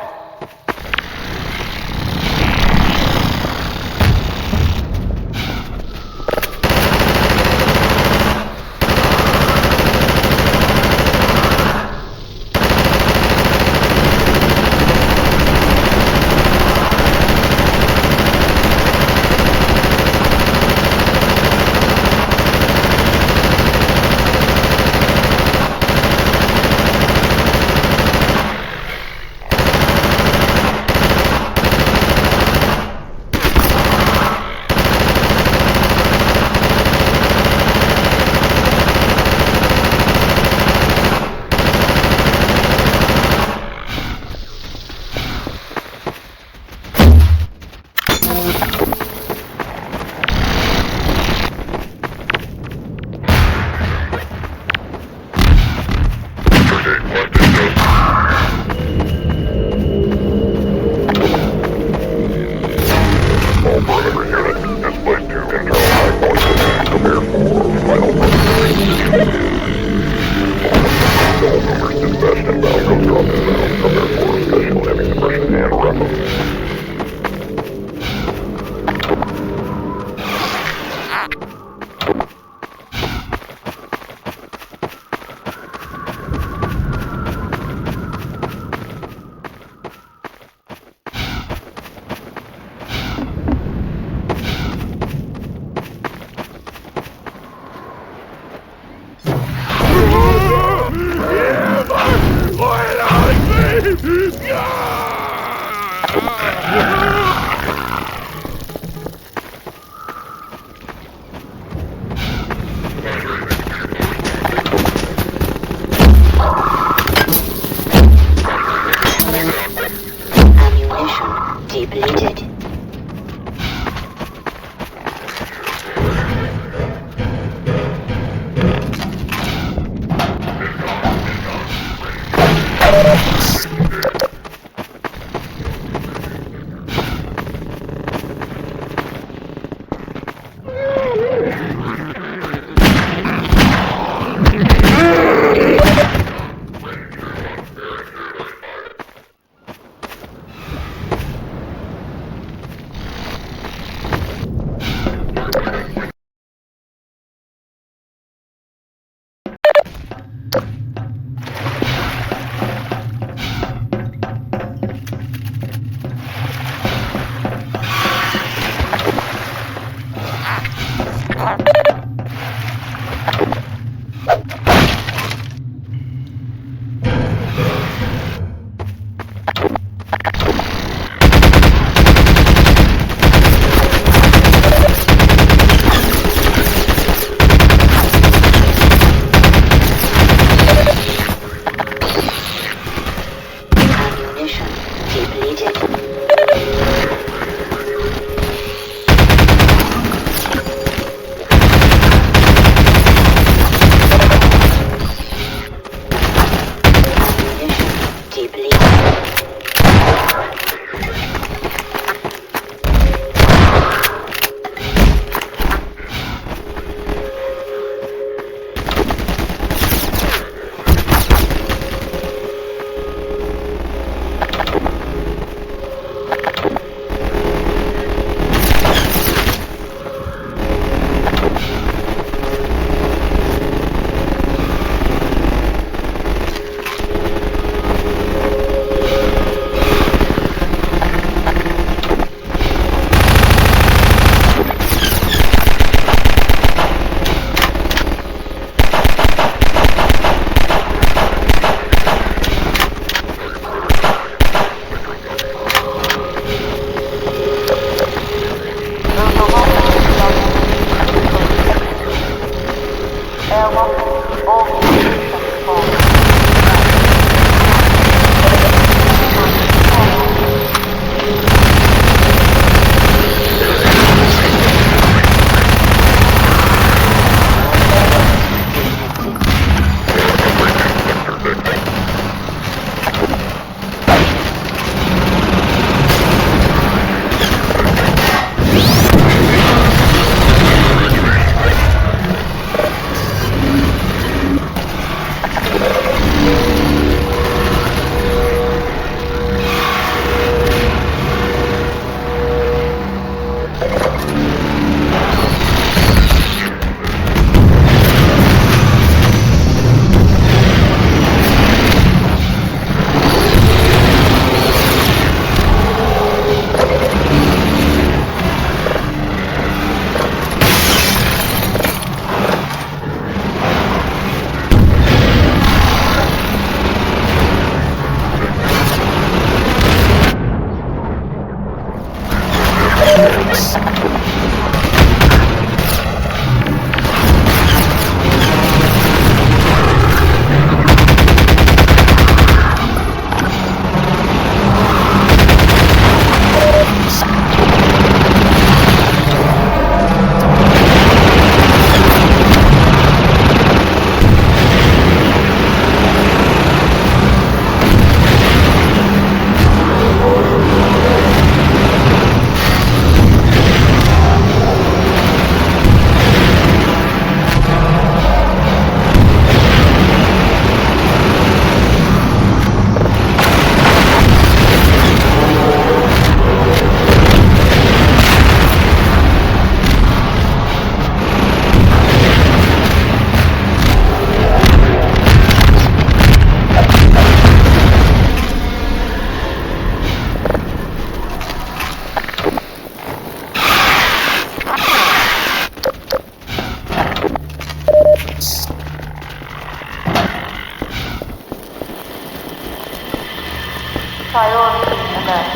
Priority alert.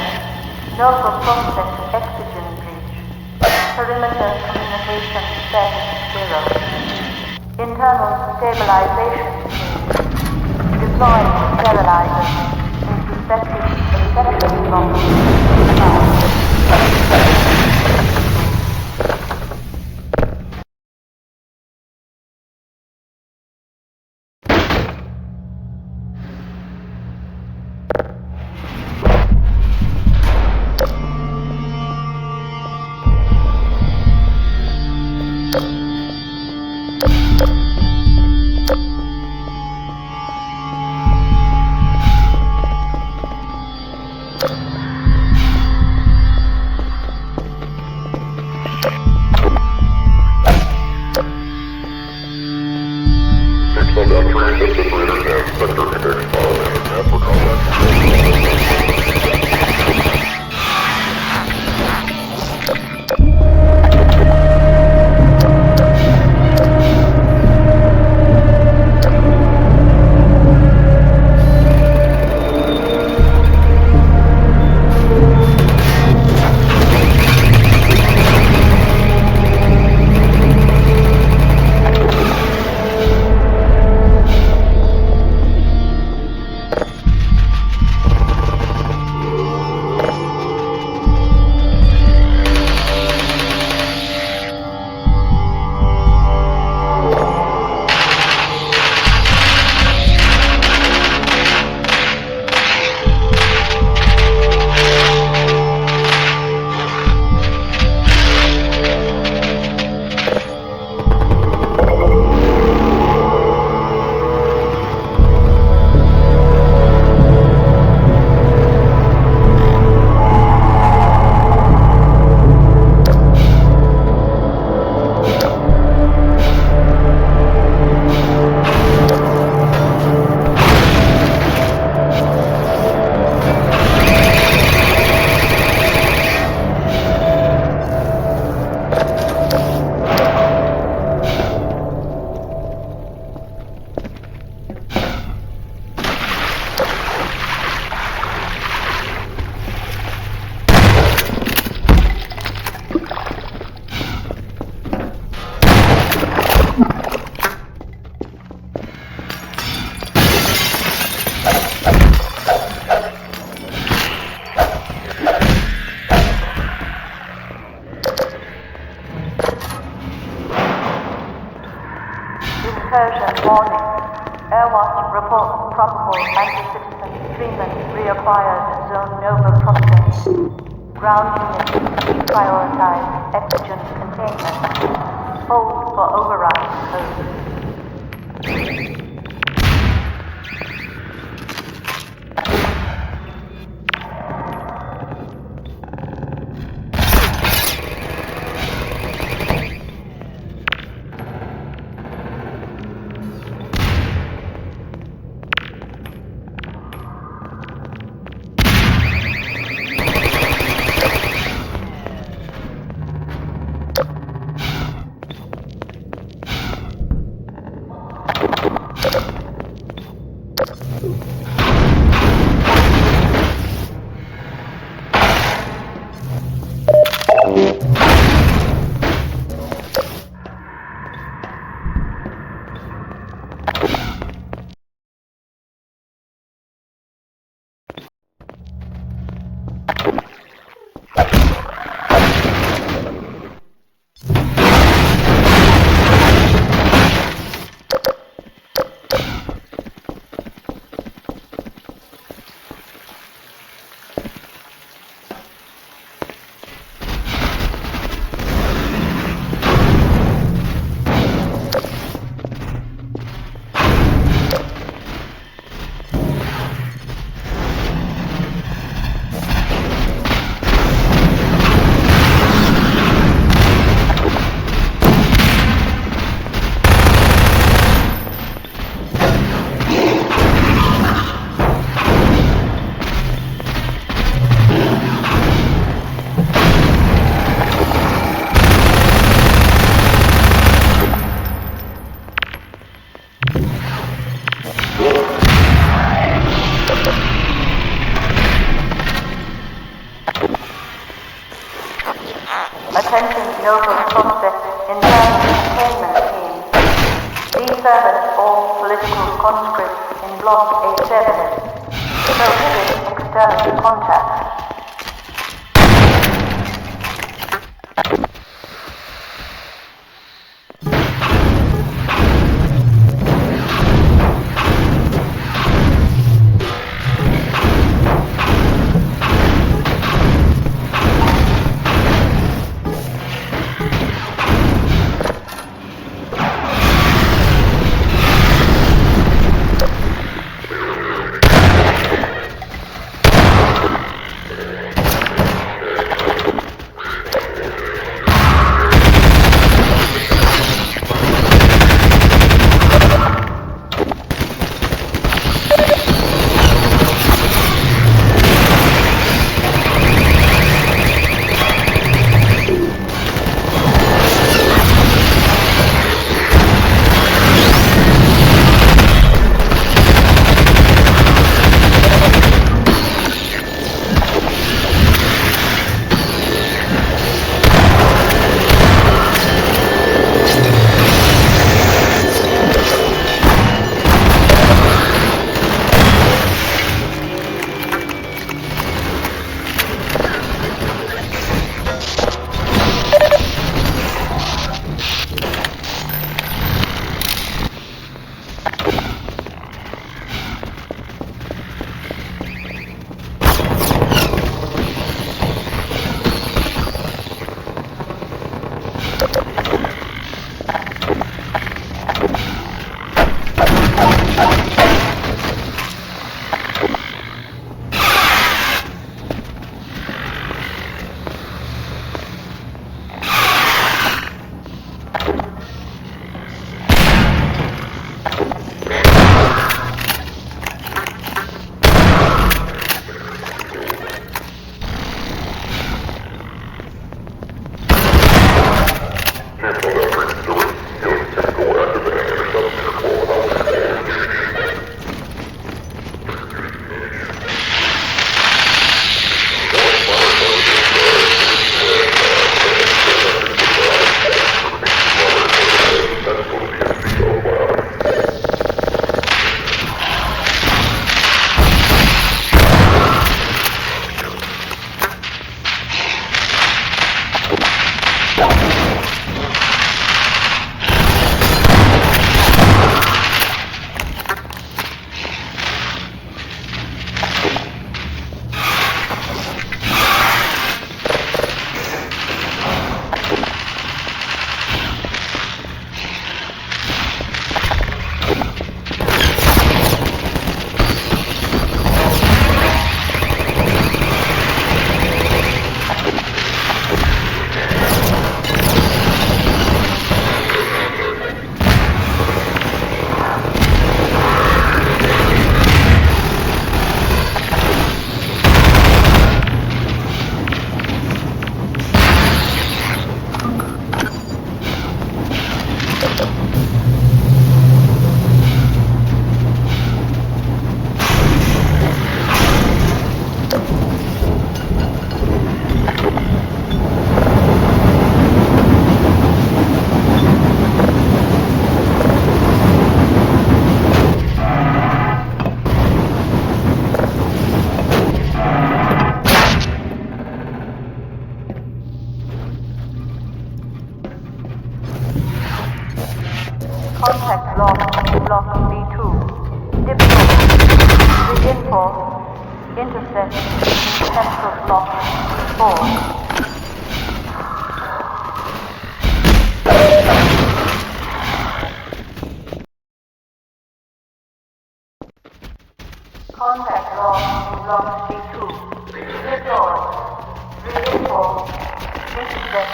Nova prospect oxygen breach. Perimeter communication status 0. Internal stabilization team. Deploying sterilizers in suspected infection problems. Incursion warning. Airwatch reports probable anti-citizen Freeman reacquired Zone Nova prospect. Ground units deprioritize exogen containment. Hold for override code. notable suspects in various entertainment schemes. These servants, all political conscripts in Block A7, prohibit external contact. Contact lost, Block B2. Diplo. Reinforce. Intercept. Central Block B4. Contact lost in Block B2. Deploy. Reinforce. Intercept.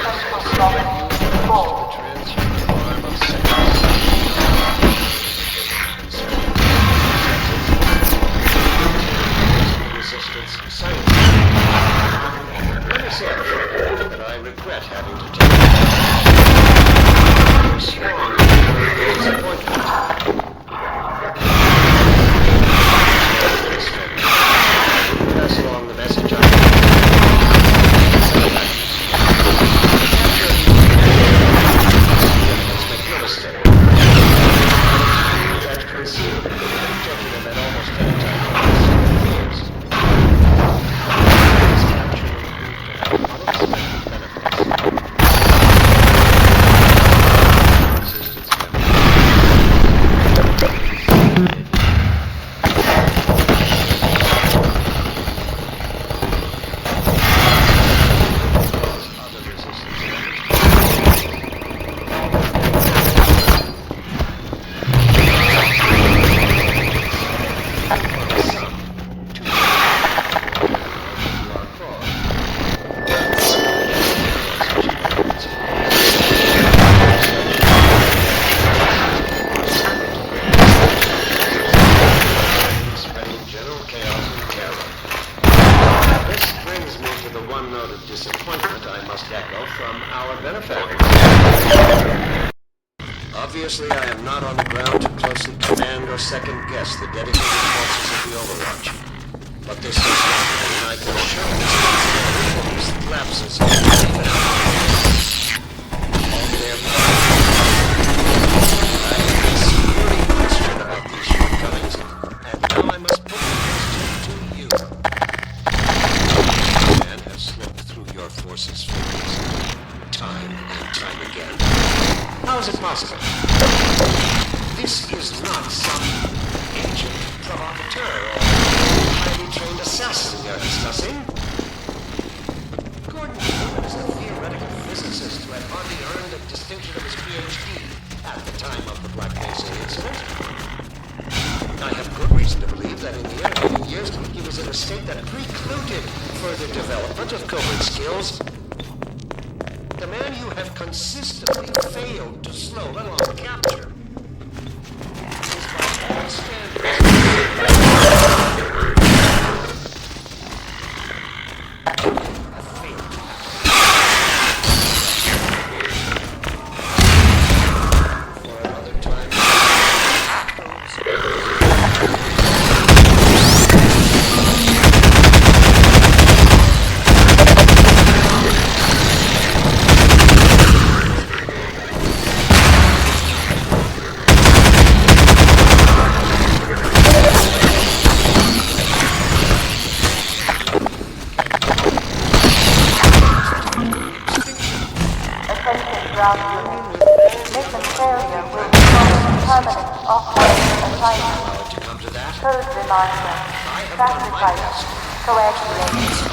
Central Block B4. Resistance silent. Let me say that I regret having to take sworn disappointment. Pass along the message of disappointment I must echo from our benefactor. Obviously, I am not on the ground to closely command or second-guess the dedicated forces of the Overwatch. But this does not mean I can assure responsibility for these lapses of even on their part. I have been severely questioned about these shortcomings, and now I must put the question to you. Man has slipped through your forces' fingers time and time again. How is it possible? This is not some ancient provocateur or highly trained assassin we are discussing. Gordon Freeman is a theoretical physicist who had hardly earned the distinction of his PhD at the time of the Black Mesa incident. I have good reason to believe that in the intervening years he was in a state that precluded further development of covert skills. The man you have consistently failed to slow, let alone capture, is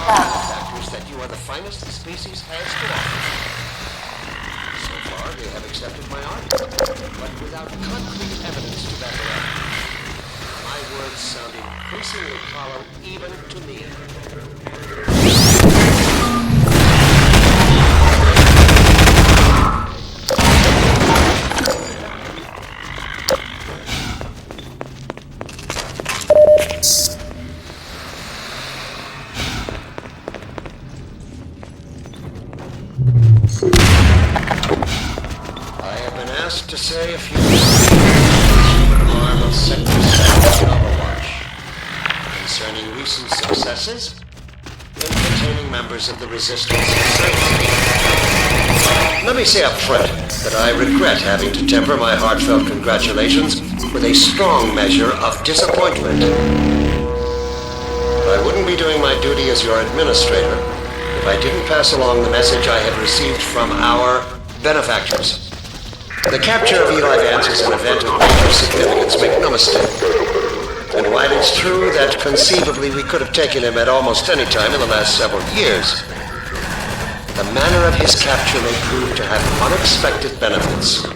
by all standards that you are the finest the species has to offer. So far, they have accepted my argument, but without concrete evidence to back it up. My words sound increasingly hollow even to me. To say a few words arm of Sector 7 Overwatch concerning recent successes in containing members of the Resistance. Let me say up front that I regret having to temper my heartfelt congratulations with a strong measure of disappointment. I wouldn't be doing my duty as your administrator if I didn't pass along the message I have received from our benefactors. The capture of Eli Vance is an event of major significance, make no mistake. And while it's true that conceivably we could have taken him at almost any time in the last several years, the manner of his capture may prove to have unexpected benefits.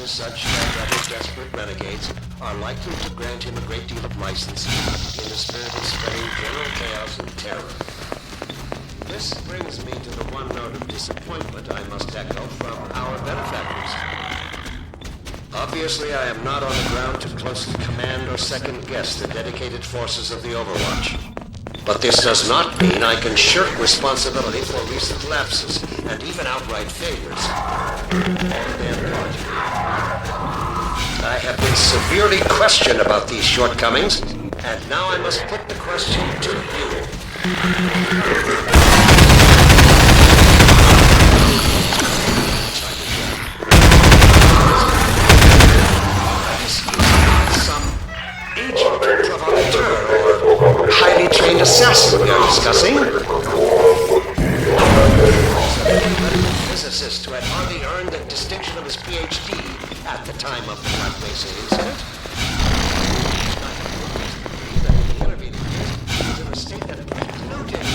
Such that other desperate renegades are likely to grant him a great deal of license in the spirit of spreading general chaos and terror. This brings me to the one note of disappointment I must echo from our benefactors. Obviously, I am not on the ground to closely command or second-guess the dedicated forces of the Overwatch. But this does not mean I can shirk responsibility for recent lapses and even outright failures on their part. I have been severely questioned about these shortcomings, and now I must put the question to you. Some agent provocateur or highly trained assassin we are discussing. Physicist who had hardly earned the distinction of his PhD at the time of the Black Mesa incident. I have that in the intervening years, he was in a state that precluded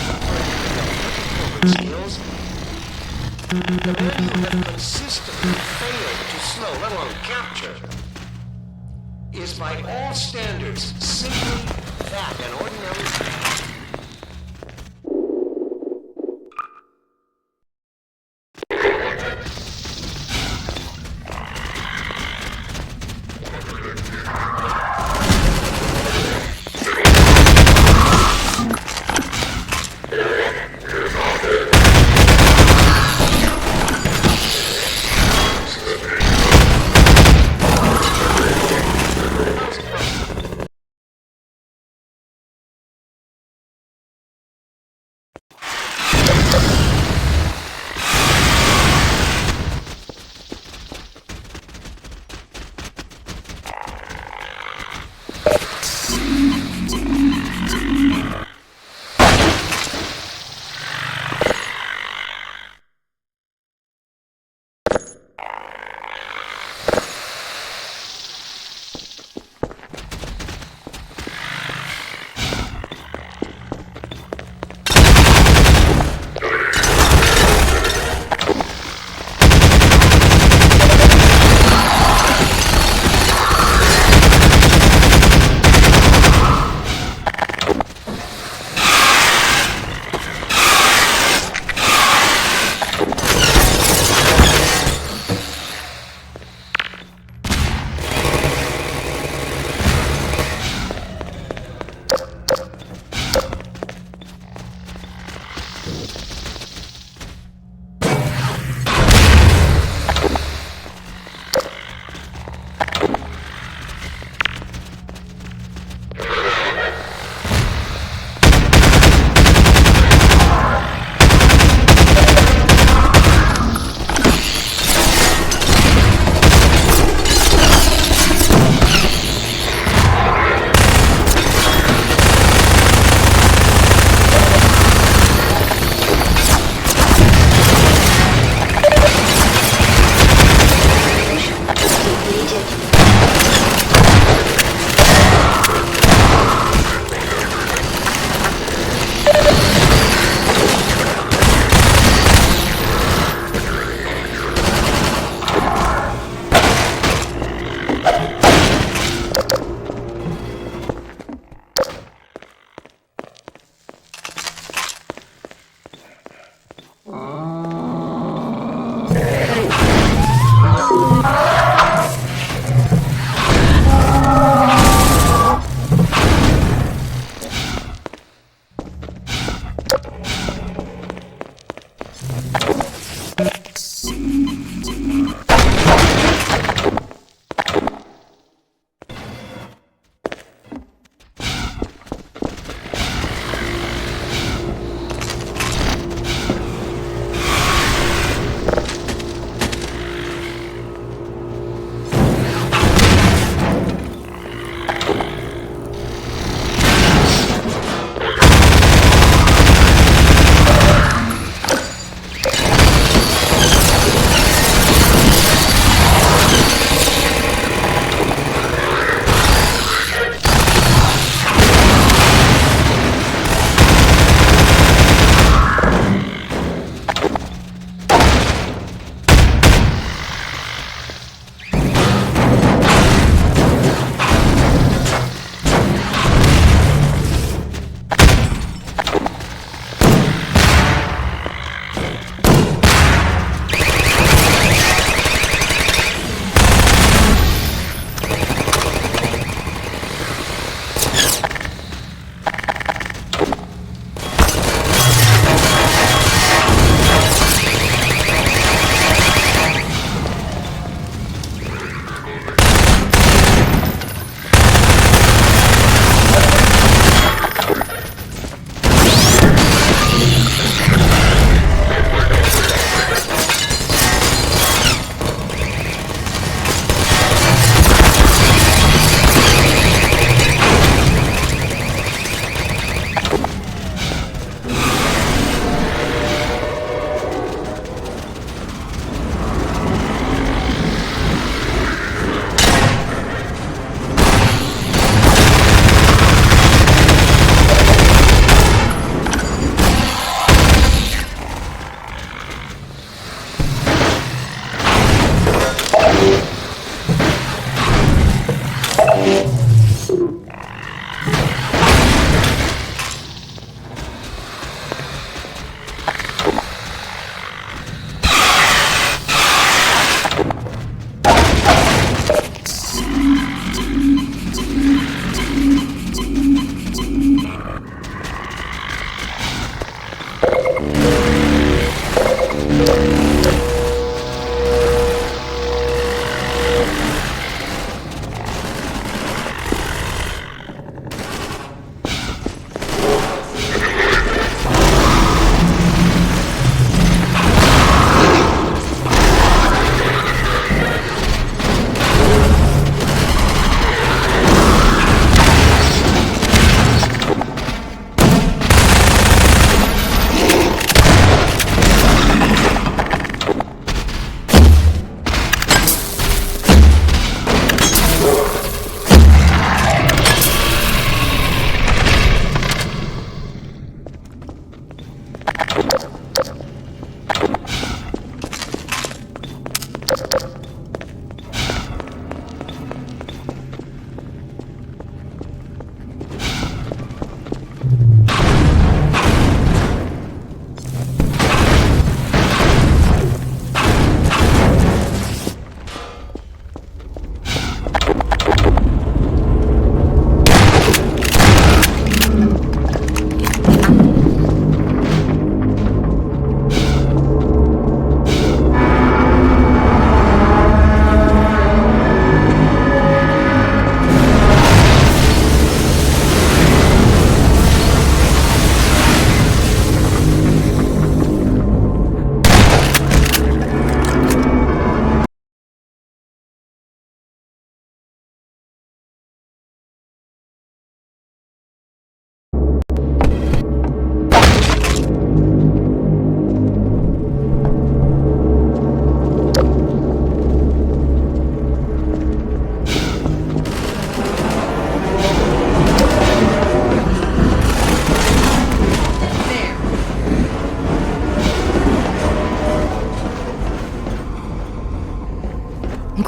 The man you have consistently failed to slow, let alone capture, is by all standards simply that, an ordinary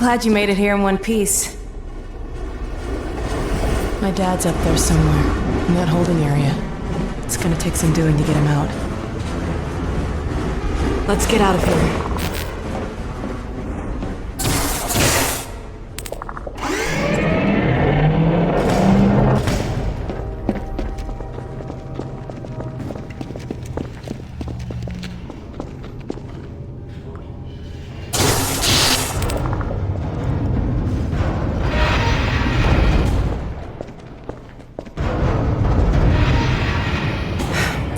glad you made it here in one piece. My dad's up there somewhere, in that holding area. It's gonna take some doing to get him out. Let's get out of here.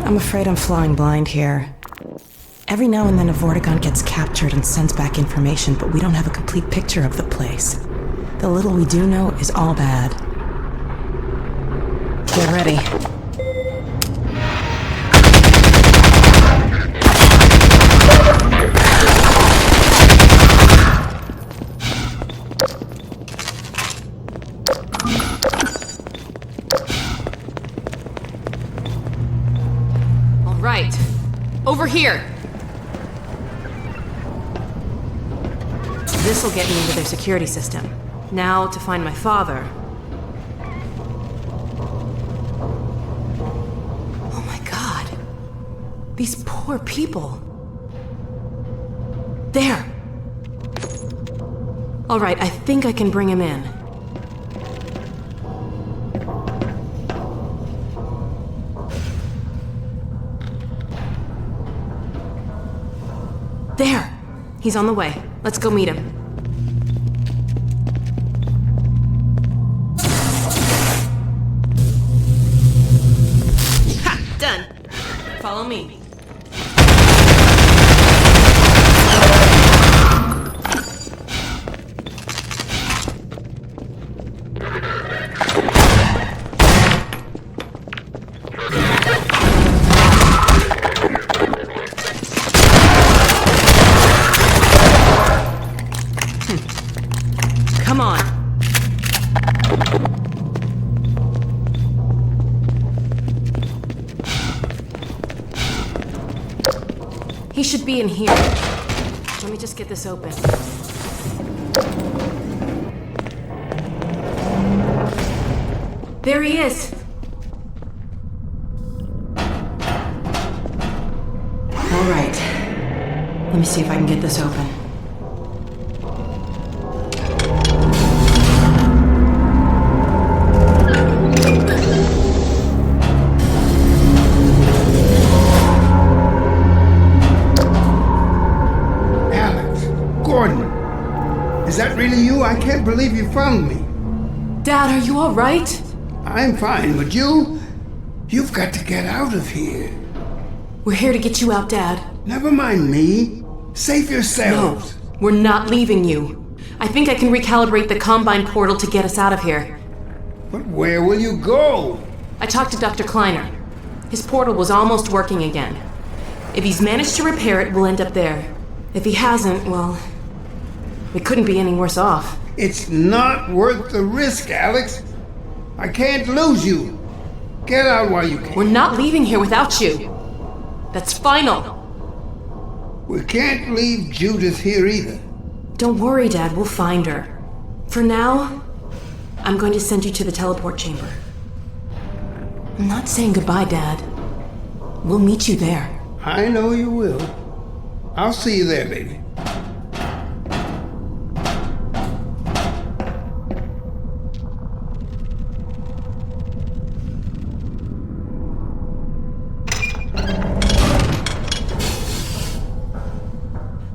I'm afraid I'm flying blind here. Every now and then a Vortigaunt gets captured and sends back information, but we don't have a complete picture of the place. The little we do know is all bad. Get ready. Right. Over here. This'll get me into their security system. Now to find my father. Oh my god. These poor people. There. All right, I think I can bring him in. There! He's on the way. Let's go meet him. Ha! Done! Follow me. Come on. He should be in here. Let me just get this open. There he is. All right. Let me see if I can get this open. Is that really you? I can't believe you found me. Dad, are you all right? I'm fine, but you've got to get out of here. We're here to get you out, Dad. Never mind me. Save yourselves. No, we're not leaving you. I think I can recalibrate the Combine portal to get us out of here. But where will you go? I talked to Dr. Kleiner. His portal was almost working again. If he's managed to repair it, we'll end up there. If he hasn't, well, we couldn't be any worse off. It's not worth the risk, Alex. I can't lose you. Get out while you can. We're not leaving here without you. That's final. We can't leave Judith here either. Don't worry, Dad. We'll find her. For now, I'm going to send you to the teleport chamber. I'm not saying goodbye, Dad. We'll meet you there. I know you will. I'll see you there, baby.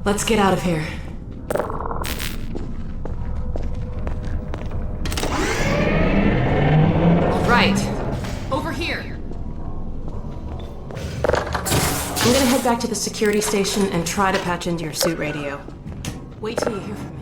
Let's get out of here. All right. Over here. I'm gonna head back to the security station and try to patch into your suit radio. Wait till you hear from me.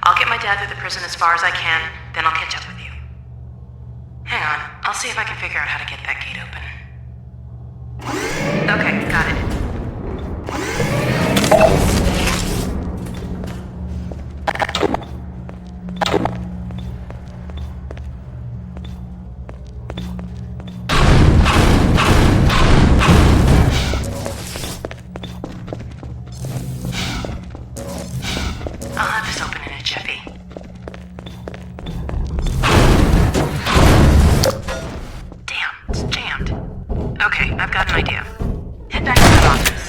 I'll get my dad through the prison as far as I can, then I'll catch up with you. Hang on, I'll see if I can figure out how to get that gate open. Okay, got it. I'll have this open in a jiffy. Damn, it's jammed. Okay, I've got an idea. Head back to the office.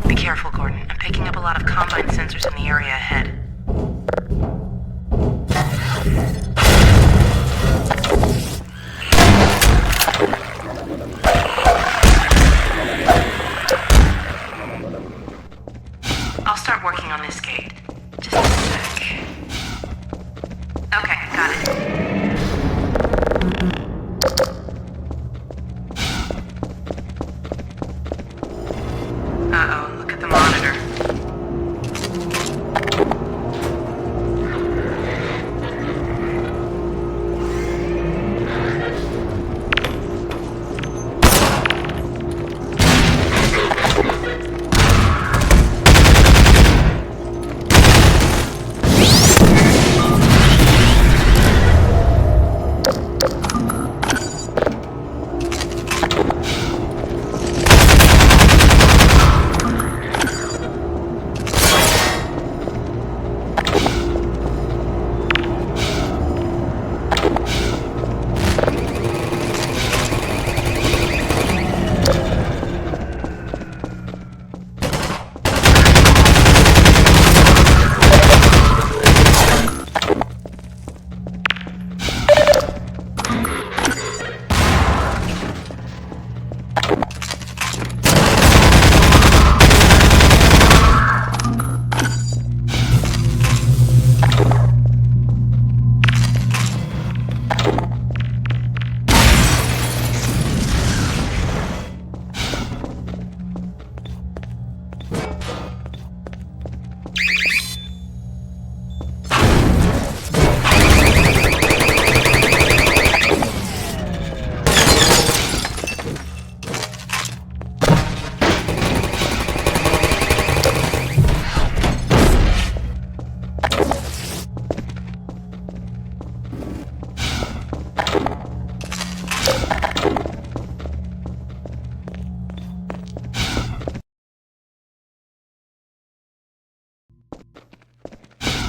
Be careful, Gordon. I'm picking up a lot of Combine sensors in the area ahead. I'll start working on this gate. Just a sec. Okay, got it. Uh-oh, look at the monitor.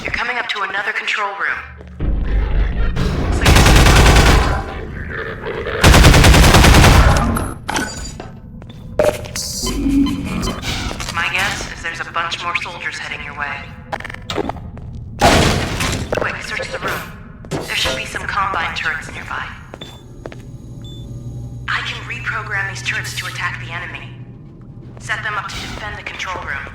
You're coming up to another control room. My guess is there's a bunch more soldiers heading your way. Quick, search the room. There should be some Combine turrets nearby. I can reprogram these turrets to attack the enemy. Set them up to defend the control room.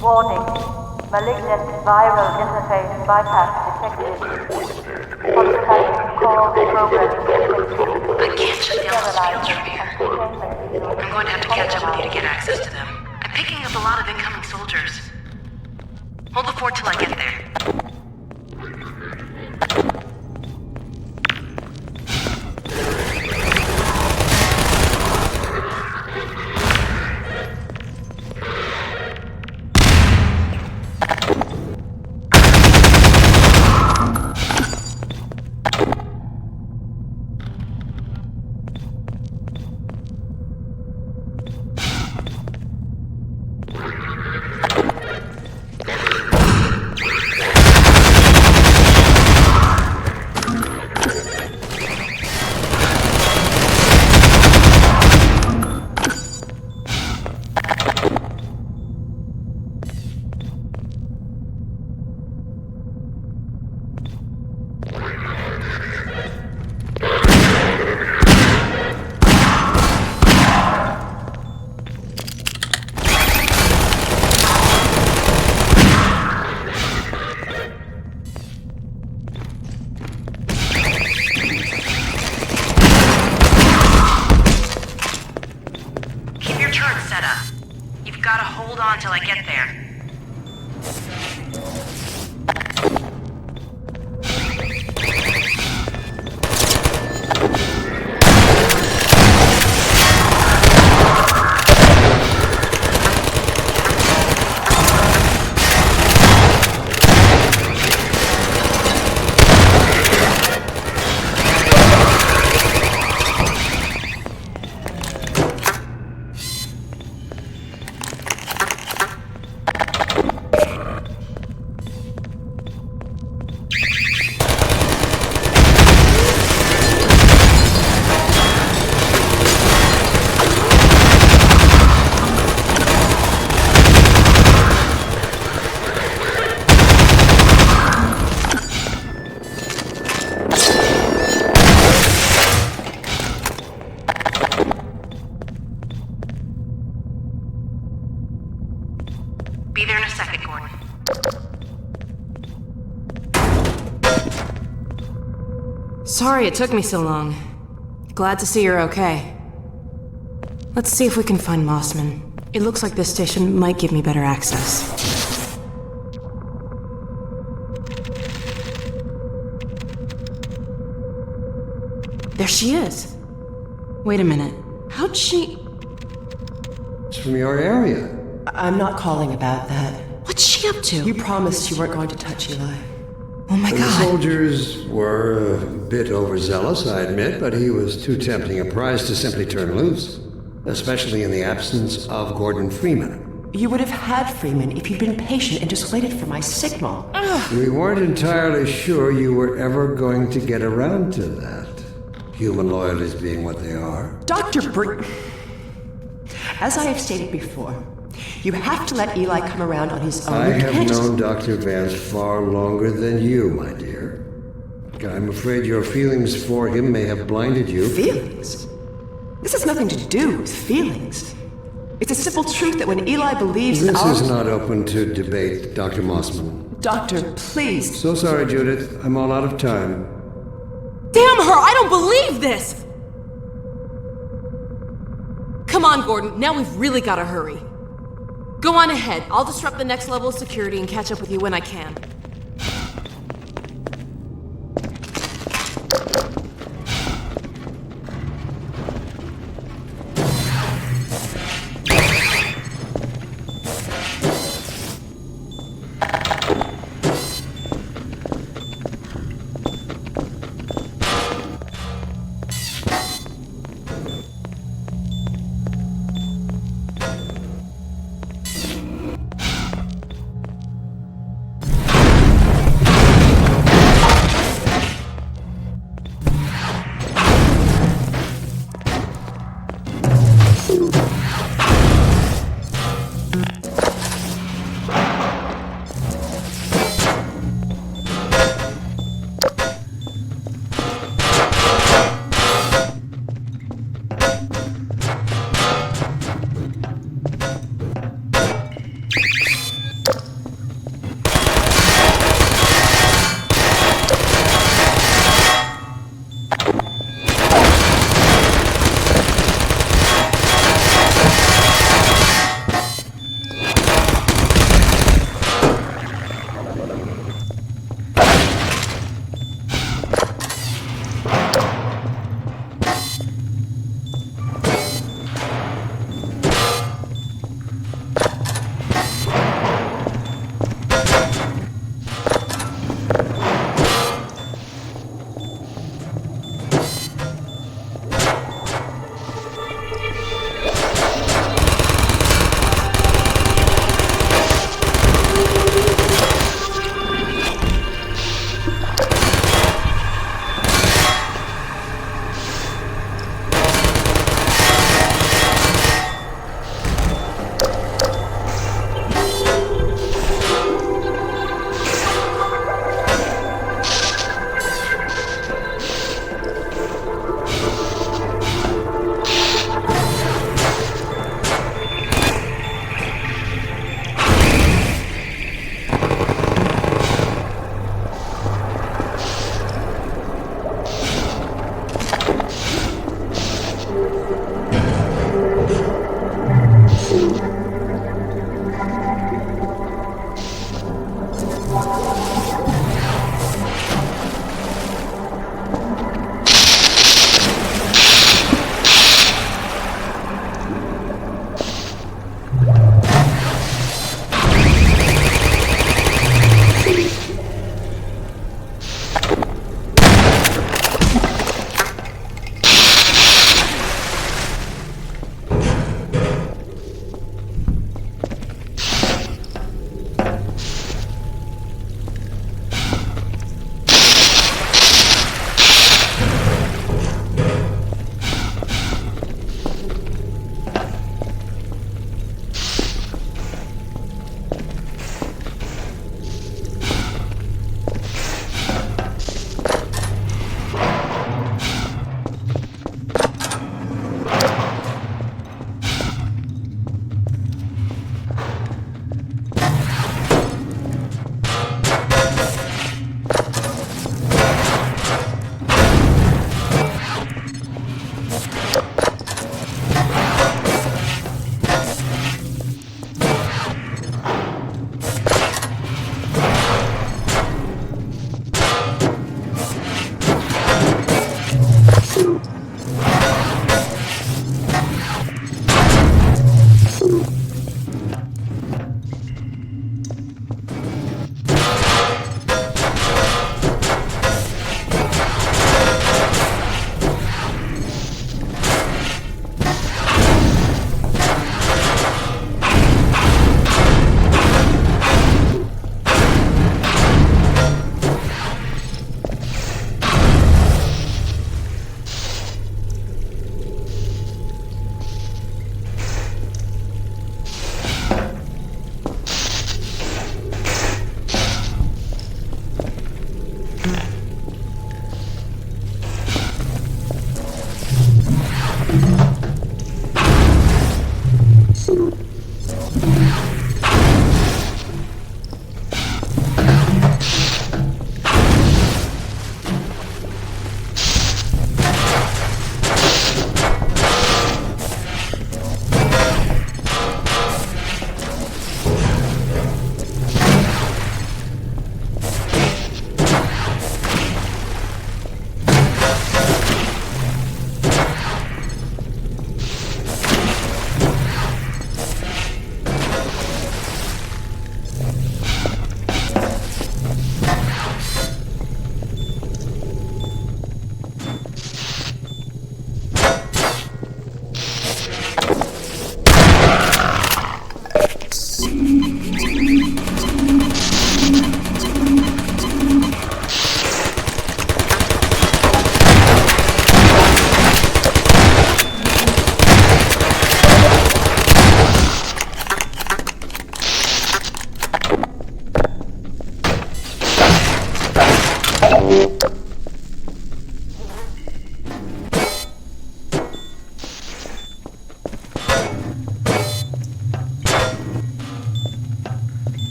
Warning. Malignant viral interface bypass detected. Contact call programming detected. I can't shut down those fields from here. I'm going to have to catch up with you to get access to them. I'm picking up a lot of incoming soldiers. Hold the fort till I get there. hold on till I get there. Be there in a second, Gordon. Sorry it took me so long. Glad to see you're okay. Let's see if we can find Mossman. It looks like this station might give me better access. There she is. Wait a minute. How'd she... It's from your area. I'm not calling about that. What's she up to? You promised you weren't going to touch Eli. Oh my The god. soldiers were a bit overzealous, I admit, but he was too tempting a prize to simply turn loose. Especially in the absence of Gordon Freeman. You would have had Freeman if you'd been patient and just waited for my signal. We weren't entirely sure you were ever going to get around to that. Human loyalties being what they are. Dr. As I have stated before, you have to let Eli come around on his own. I have known Dr. Vance far longer than you, my dear. I'm afraid your feelings for him may have blinded you. Feelings? This has nothing to do with feelings. It's a simple truth that when Eli believes in This is not open to debate, Dr. Mossman. Doctor, please. So sorry, Judith. I'm all out of time. Damn her! I don't believe this! Come on, Gordon. Now we've really got to hurry. Go on ahead. I'll disrupt the next level of security and catch up with you when I can.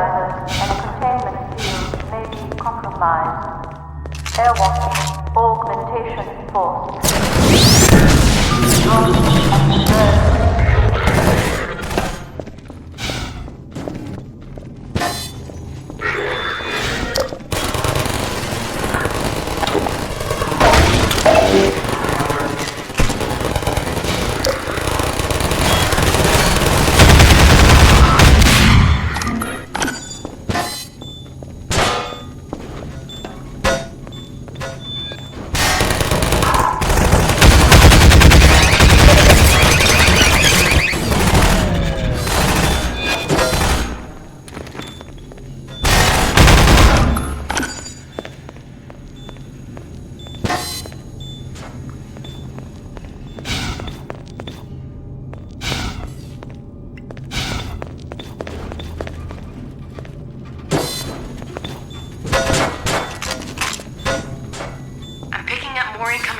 stabilizers and containment field may be compromised. Airwalk augmentation force.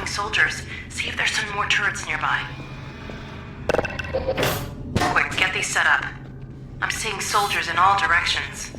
Soldiers. See if there's some more turrets nearby. Quick, get these set up. I'm seeing soldiers in all directions.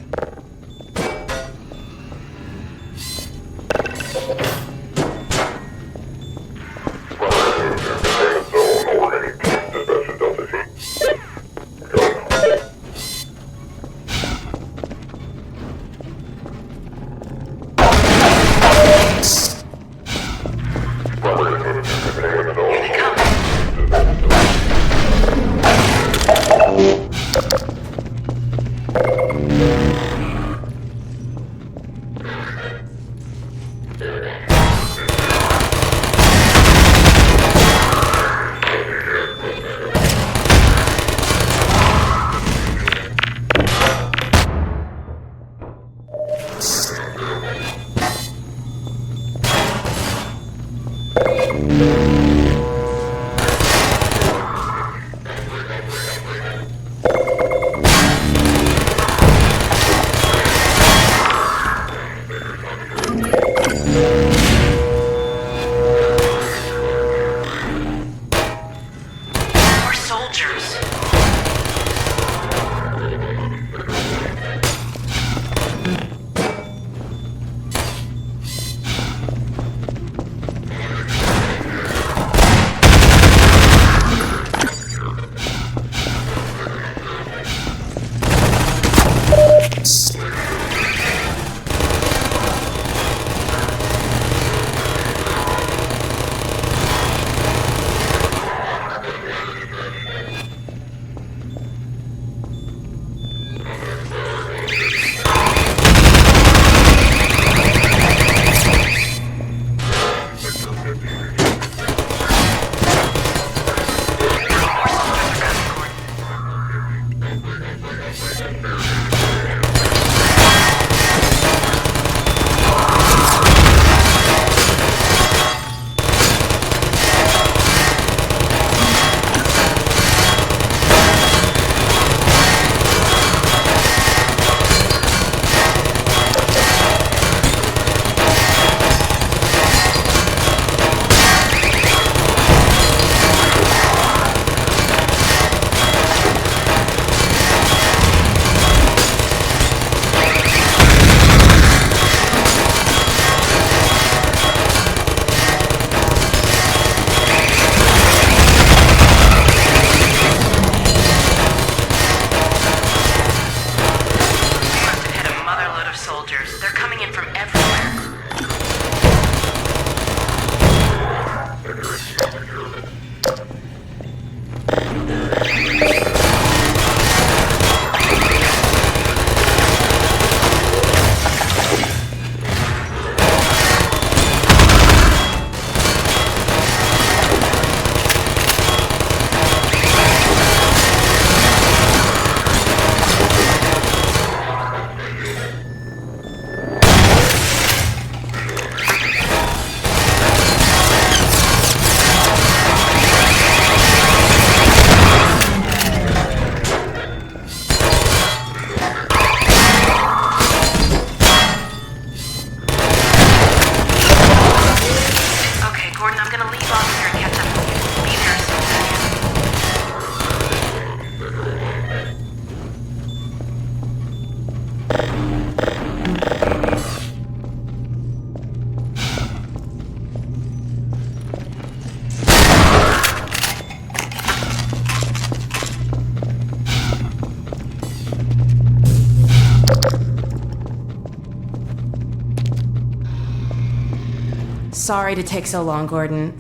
Sorry to take so long, Gordon.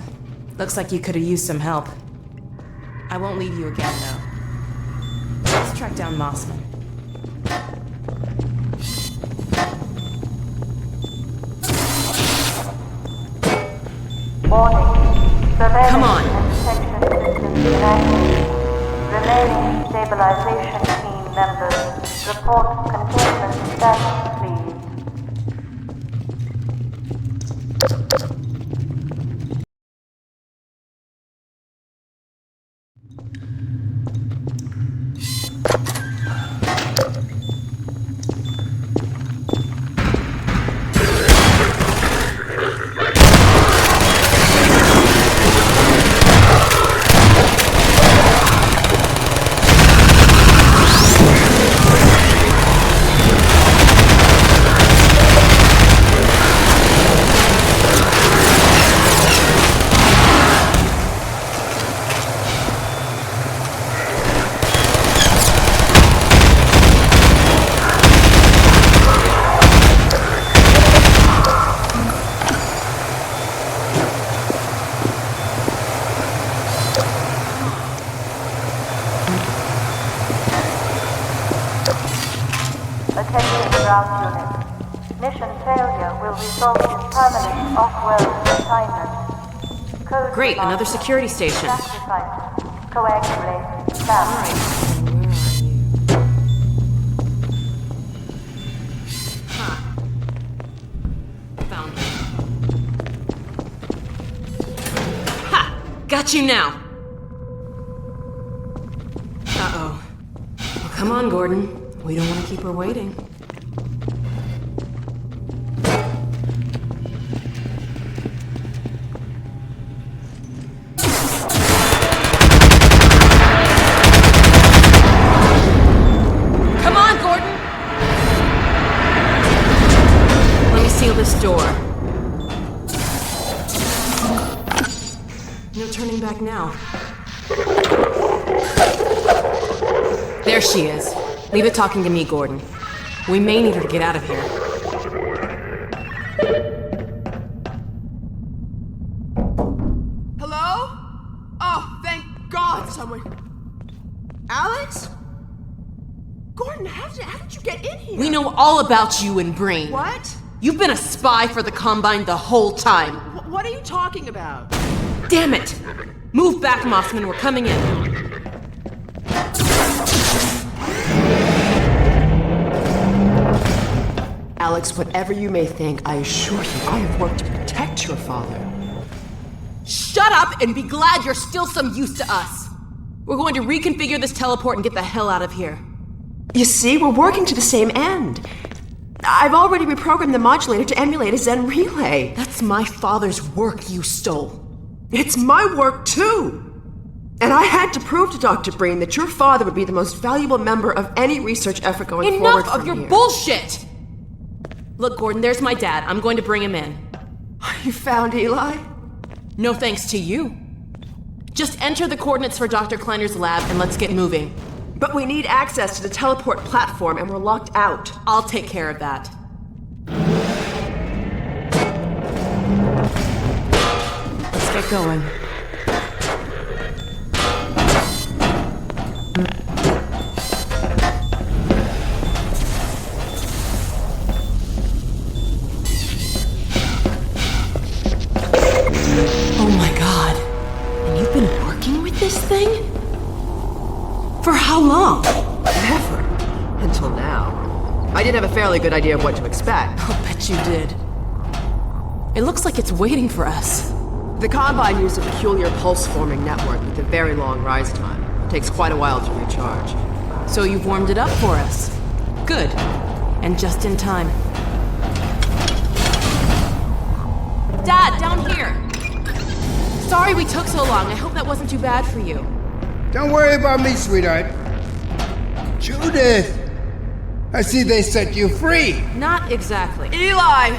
Looks like you could have used some help. I won't leave you again, though. Let's track down Mossman. Come on. Remaining stabilization team members, report containment status, please. Attention ground unit. Mission failure will result in permanent off-world confinement. Code Great, another security station. Sacrifice. Coagulate. Slam. Found her. Ha! Got you now! Uh-oh. Well, come on, Gordon. We don't want to keep her waiting. Come on, Gordon! Let me seal this door. No turning back now. There she is. Leave it talking to me, Gordon. We may need her to get out of here. Hello? Oh, thank God someone... Alex? Gordon, how did you get in here? We know all about you and Brain. What? You've been a spy for the Combine the whole time. What are you talking about? Damn it! Move back, Mossman. We're coming in. Alex, whatever you may think, I assure you, I have worked to protect your father. Shut up and be glad you're still some use to us. We're going to reconfigure this teleport and get the hell out of here. You see, we're working to the same end. I've already reprogrammed the modulator to emulate a Zen relay. That's my father's work you stole. It's my work, too. And I had to prove to Dr. Breen that your father would be the most valuable member of any research effort going forward. Enough of your bullshit! Look, Gordon, there's my dad. I'm going to bring him in. You found Eli? No thanks to you. Just enter the coordinates for Dr. Kleiner's lab and let's get moving. But we need access to the teleport platform and we're locked out. I'll take care of that. Let's get going. Oh my God. And you've been working with this thing? For how long? Never. Until now. I did have a fairly good idea of what to expect. I'll bet you did. It looks like it's waiting for us. The Combine used a peculiar pulse-forming network with a very long rise time. It takes quite a while to recharge. So you've warmed it up for us. Good. And just in time. Dad, down here! Sorry we took so long. I hope that wasn't too bad for you. Don't worry about me, sweetheart. Judith! I see they set you free. Not exactly. Eli!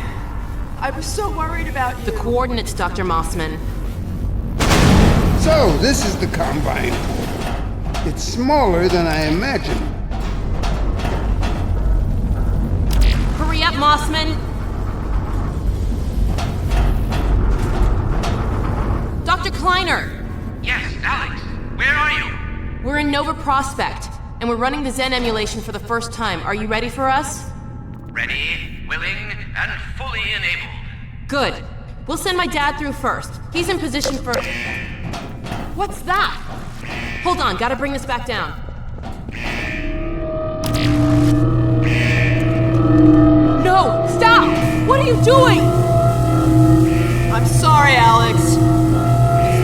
I was so worried about you. The coordinates, Dr. Mossman. So, this is the Combine. It's smaller than I imagined. Hurry up, Mossman! Dr. Kleiner! Yes, Alex. Where are you? We're in Nova Prospect, and we're running the Zen emulation for the first time. Are you ready for us? Ready, willing, and fully enabled. Good. We'll send my dad through first. He's in position for... What's that? Hold on, gotta bring this back down. No! Stop! What are you doing? I'm sorry, Alex. It's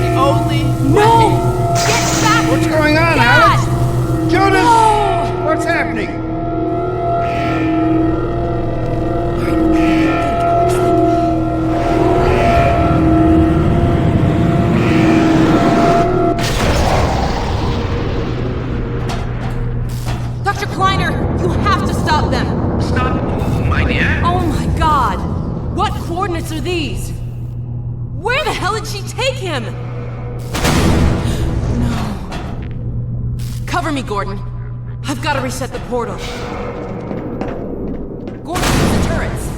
the only No! Get back! What's going on, Dad! Alex? Jonas! No! What's happening? Dr. Kleiner, you have to stop them! Stop who, my dear? Oh my god! What coordinates are these? Where the hell did she take him? No. Cover me, Gordon. I've got to reset the portal. Gordon, use the turrets.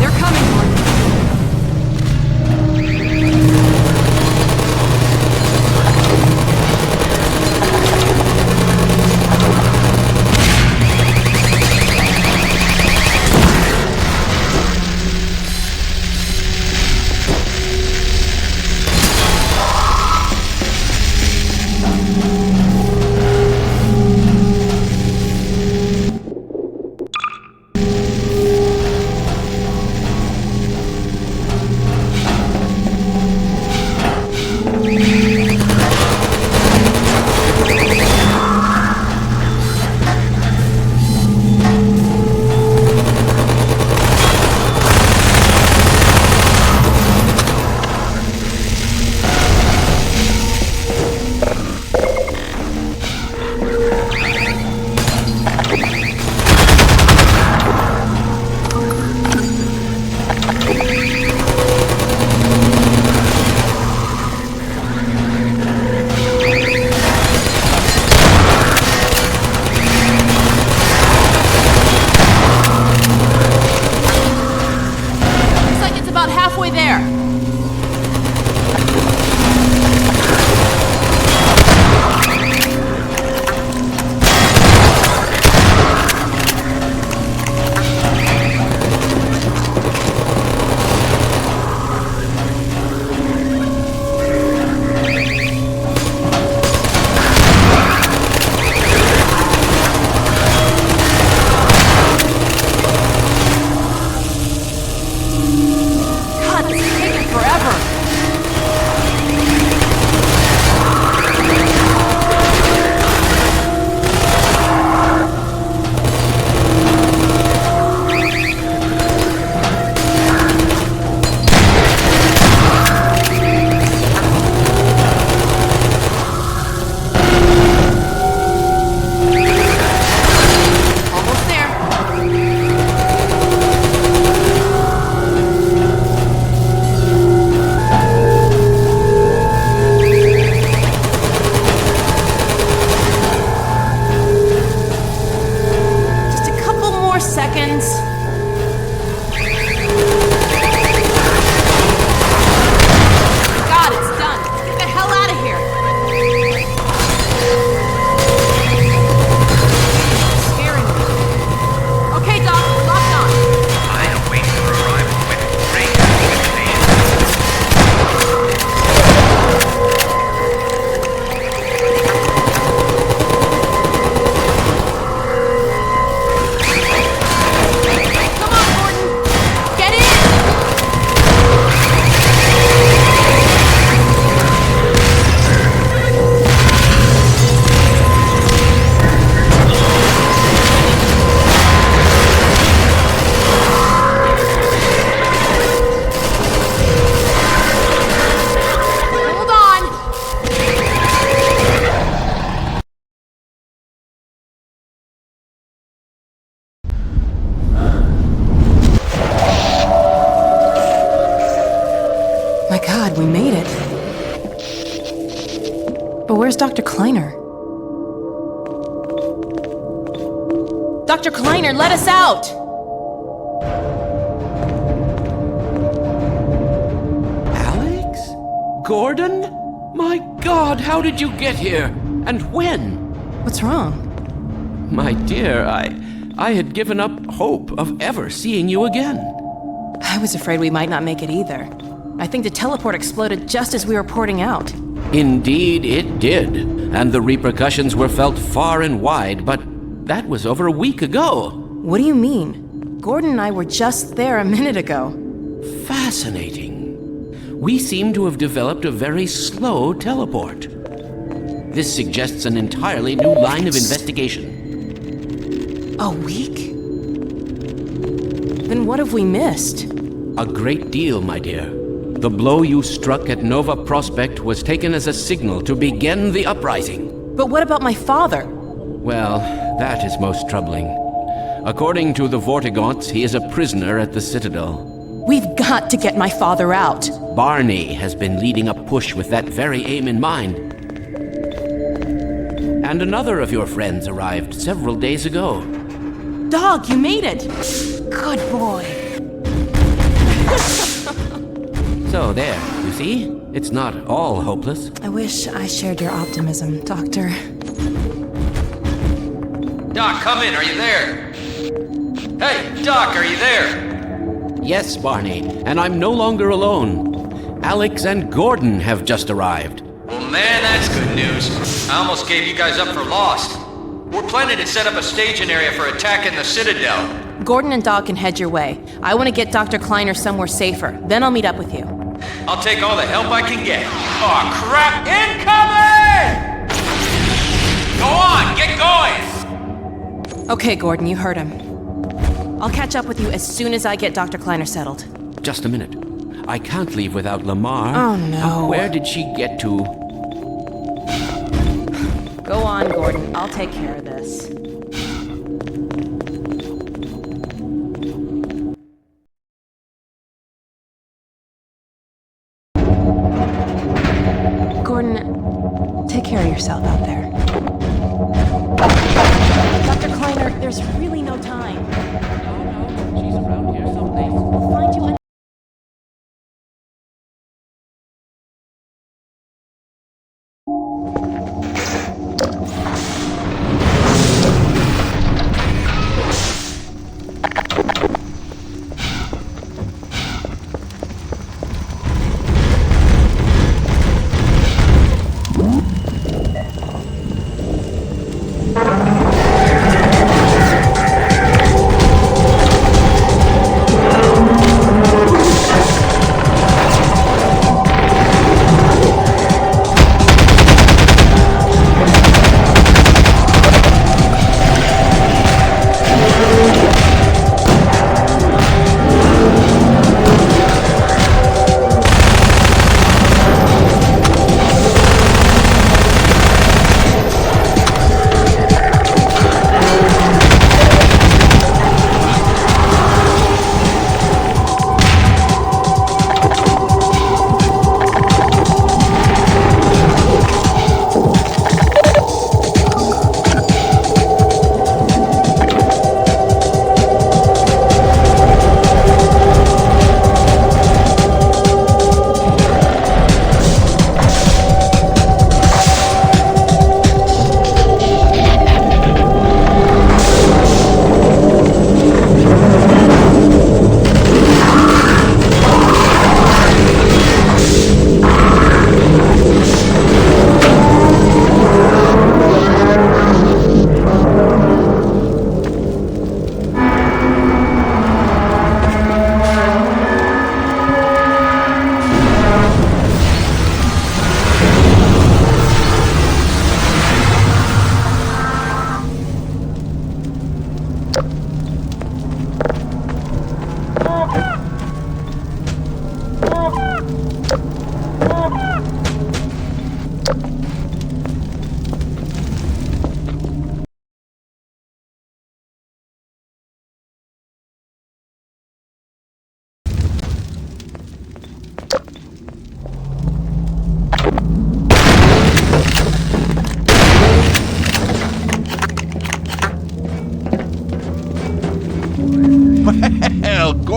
They're coming, Gordon. But where's Dr. Kleiner? Dr. Kleiner, let us out! Alex? Gordon? My God, how did you get here? And when? What's wrong? My dear, I had given up hope of ever seeing you again. I was afraid we might not make it either. I think the teleport exploded just as we were porting out. Indeed, it did. And the repercussions were felt far and wide, but that was over a week ago. What do you mean? Gordon and I were just there a minute ago. Fascinating. We seem to have developed a very slow teleport. This suggests an entirely new line of investigation. A week? Then what have we missed? A great deal, my dear. The blow you struck at Nova Prospect was taken as a signal to begin the uprising. But what about my father? Well, that is most troubling. According to the Vortigaunts, he is a prisoner at the Citadel. We've got to get my father out. Barney has been leading a push with that very aim in mind. And another of your friends arrived several days ago. Dog, you made it! Good boy. So there, you see? It's not all hopeless. I wish I shared your optimism, Doctor. Doc, come in. Are you there? Hey, Doc, are you there? Yes, Barney, and I'm no longer alone. Alex and Gordon have just arrived. Well, man, that's good news. I almost gave you guys up for lost. We're planning to set up a staging area for attacking the Citadel. Gordon and Doc can head your way. I want to get Dr. Kleiner somewhere safer. Then I'll meet up with you. I'll take all the help I can get. Aw, crap! Incoming! Go on, get going! Okay, Gordon, you heard him. I'll catch up with you as soon as I get Dr. Kleiner settled. Just a minute. I can't leave without Lamar. Oh, no. Where did she get to? Go on, Gordon. I'll take care of this. Gordon, take care of yourself out there. Dr. Kleiner, there's really no time. No, she's around here someplace. We'll find you.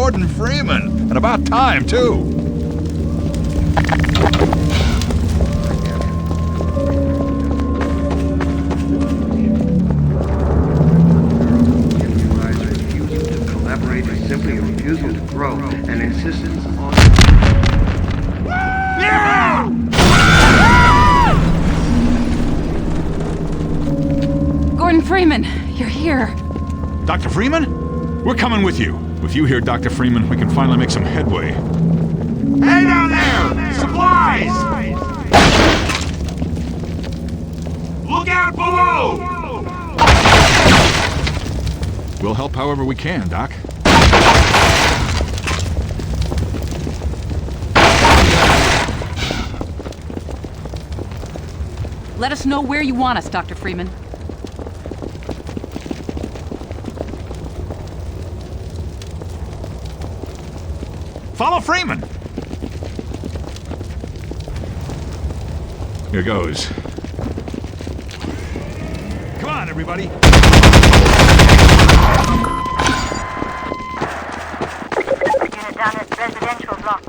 Gordon Freeman. And about time, too. Simply a refusal to grow and insistence on... Gordon Freeman, you're here. Dr. Freeman? We're coming with you. With you here, Dr. Freeman, we can finally make some headway. Hey down there! Supplies! Look out below! We'll help however we can, Doc. Let us know where you want us, Dr. Freeman. Follow Freeman! Here goes. Come on, everybody! Unit down at residential block.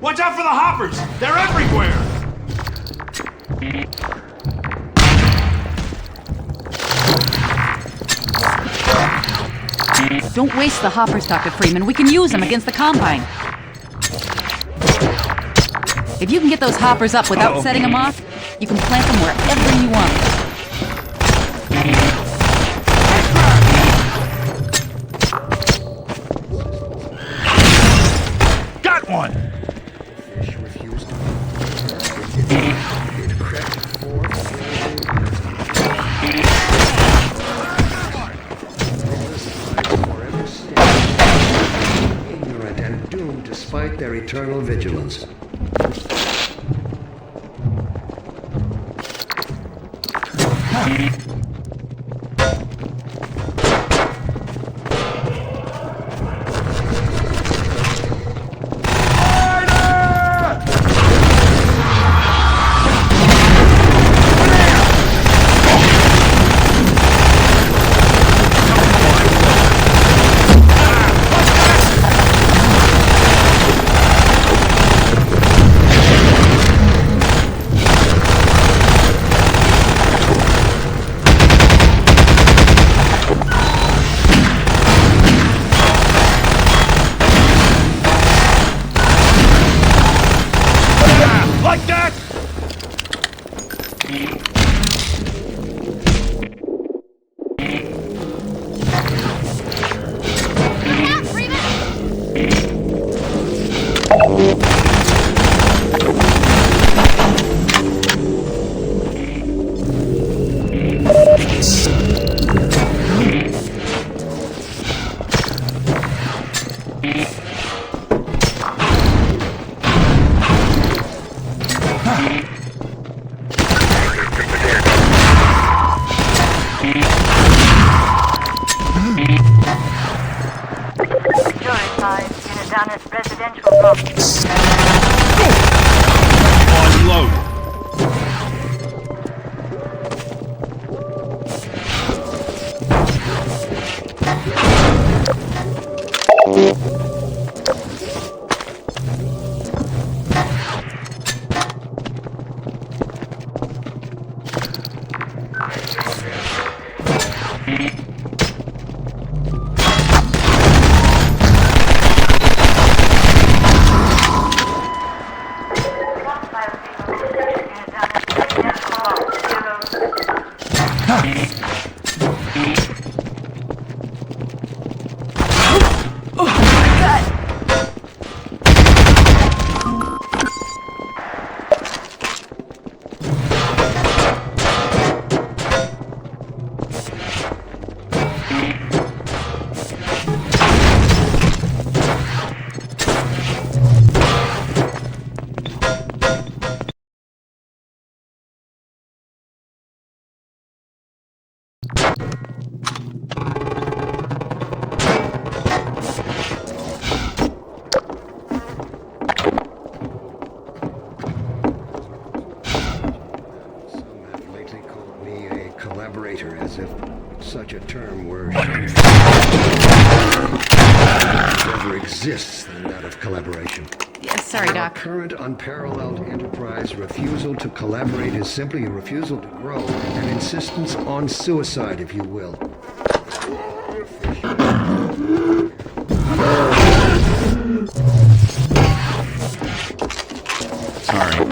Watch out for the hoppers! They're everywhere! Don't waste the hoppers, Dr. Freeman. We can use them against the Combine. If you can get those hoppers up without setting them off, you can plant them wherever you want. Got one! Fish refused to... ignorant and doomed despite their eternal vigilance. Down at residential block. On load. that of collaboration. Yes, sorry, Our Doc. current unparalleled enterprise refusal to collaborate is simply a refusal to grow, an insistence on suicide, if you will. Sorry.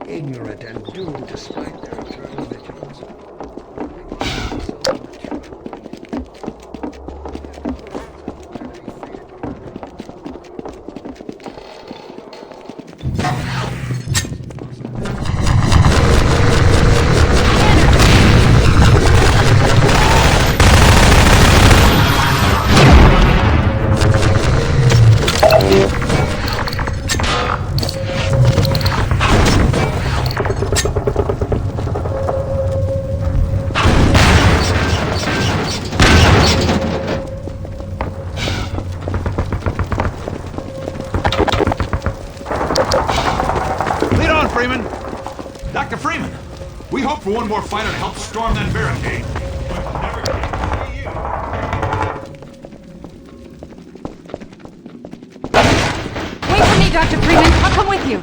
Ignorant and doomed despite their eternal vigilance. Lead on, Freeman! Dr. Freeman, we hope for one more fighter to help storm that barricade. Wait for me, Dr. Freeman. I'll come with you.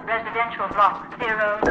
Residential block 0.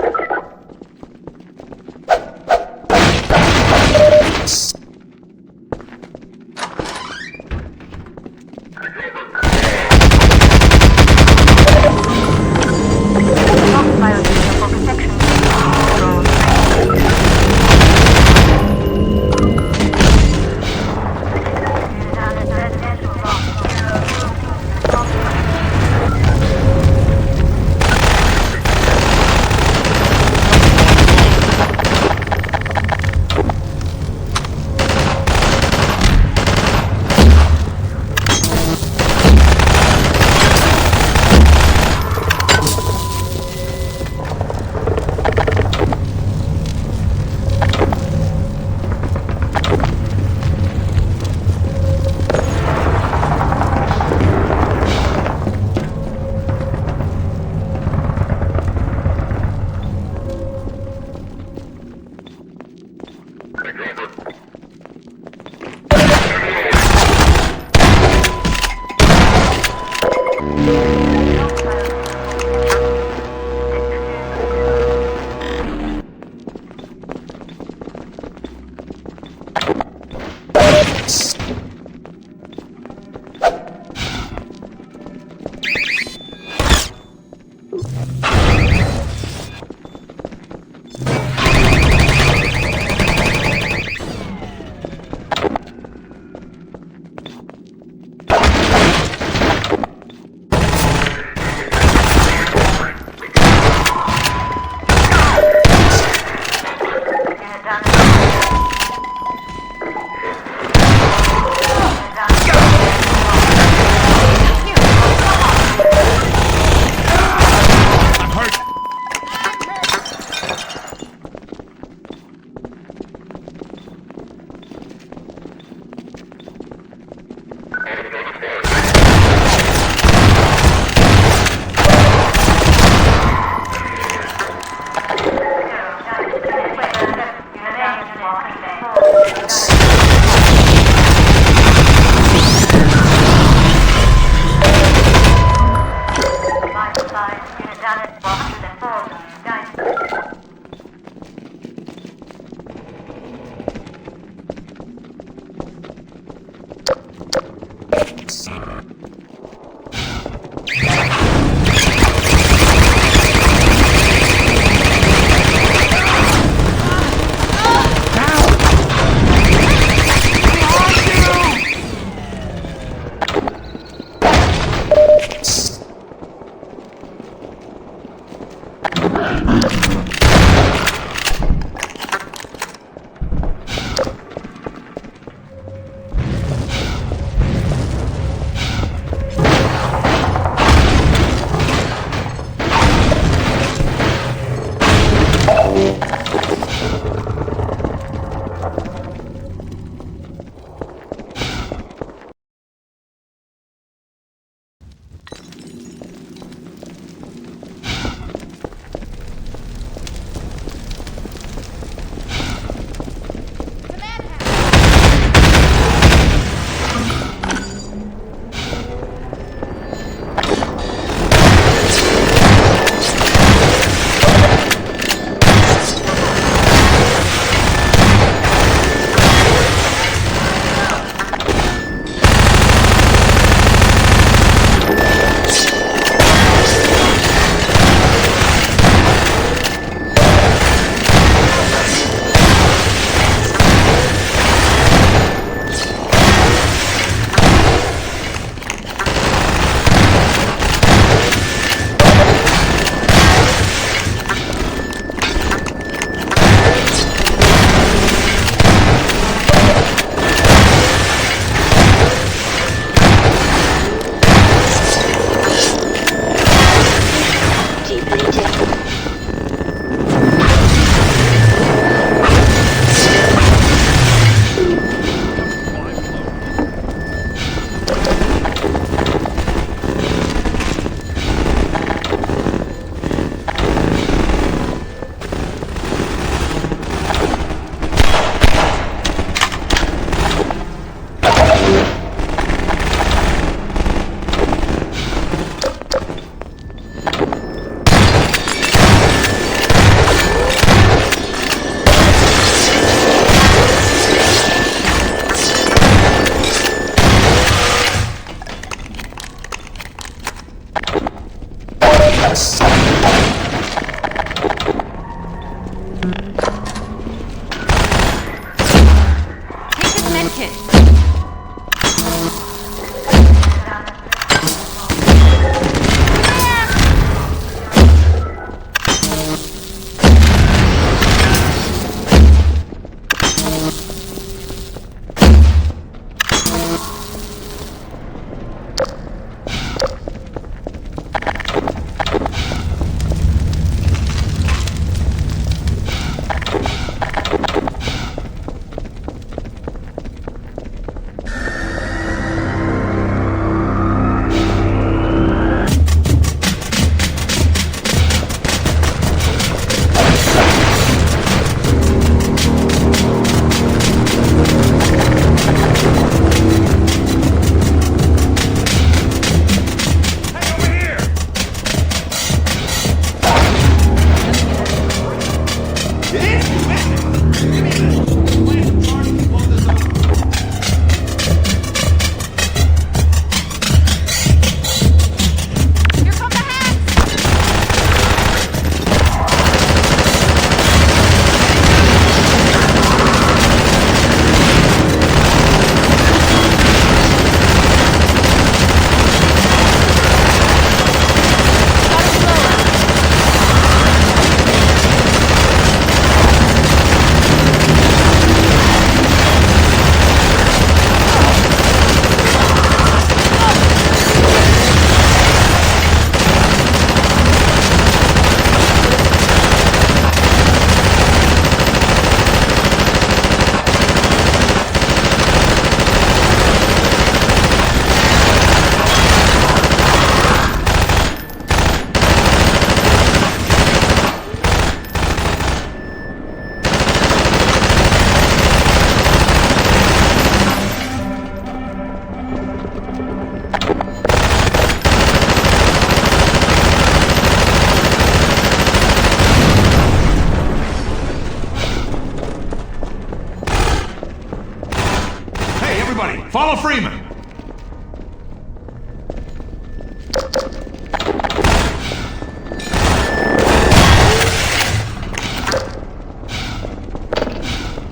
Follow Freeman!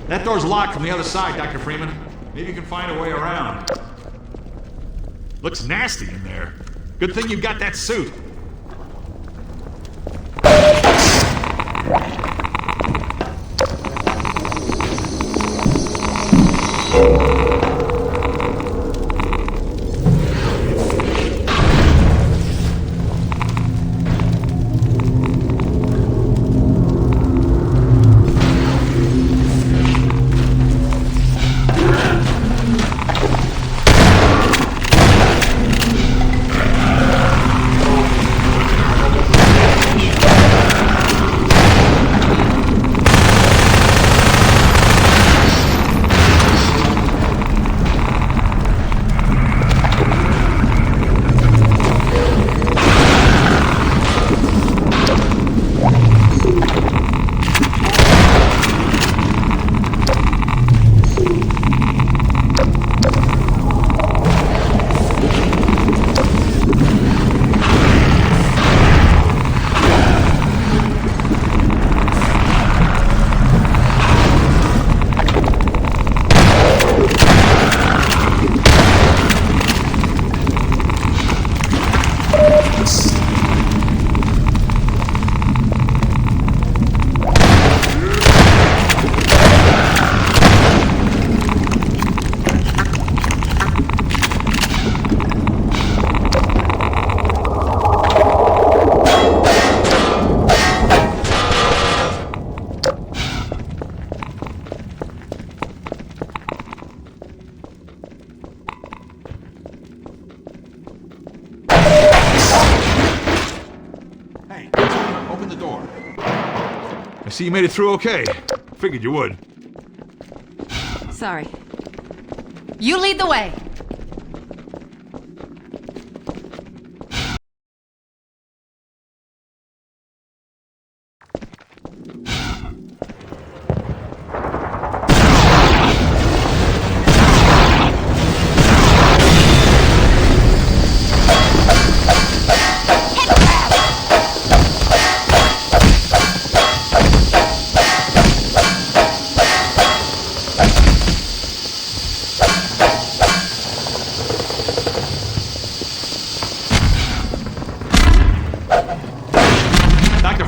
That door's locked from the other side, Dr. Freeman. Maybe you can find a way around. Looks nasty in there. Good thing you got that suit. I see you made it through okay. Figured you would. Sorry. You lead the way.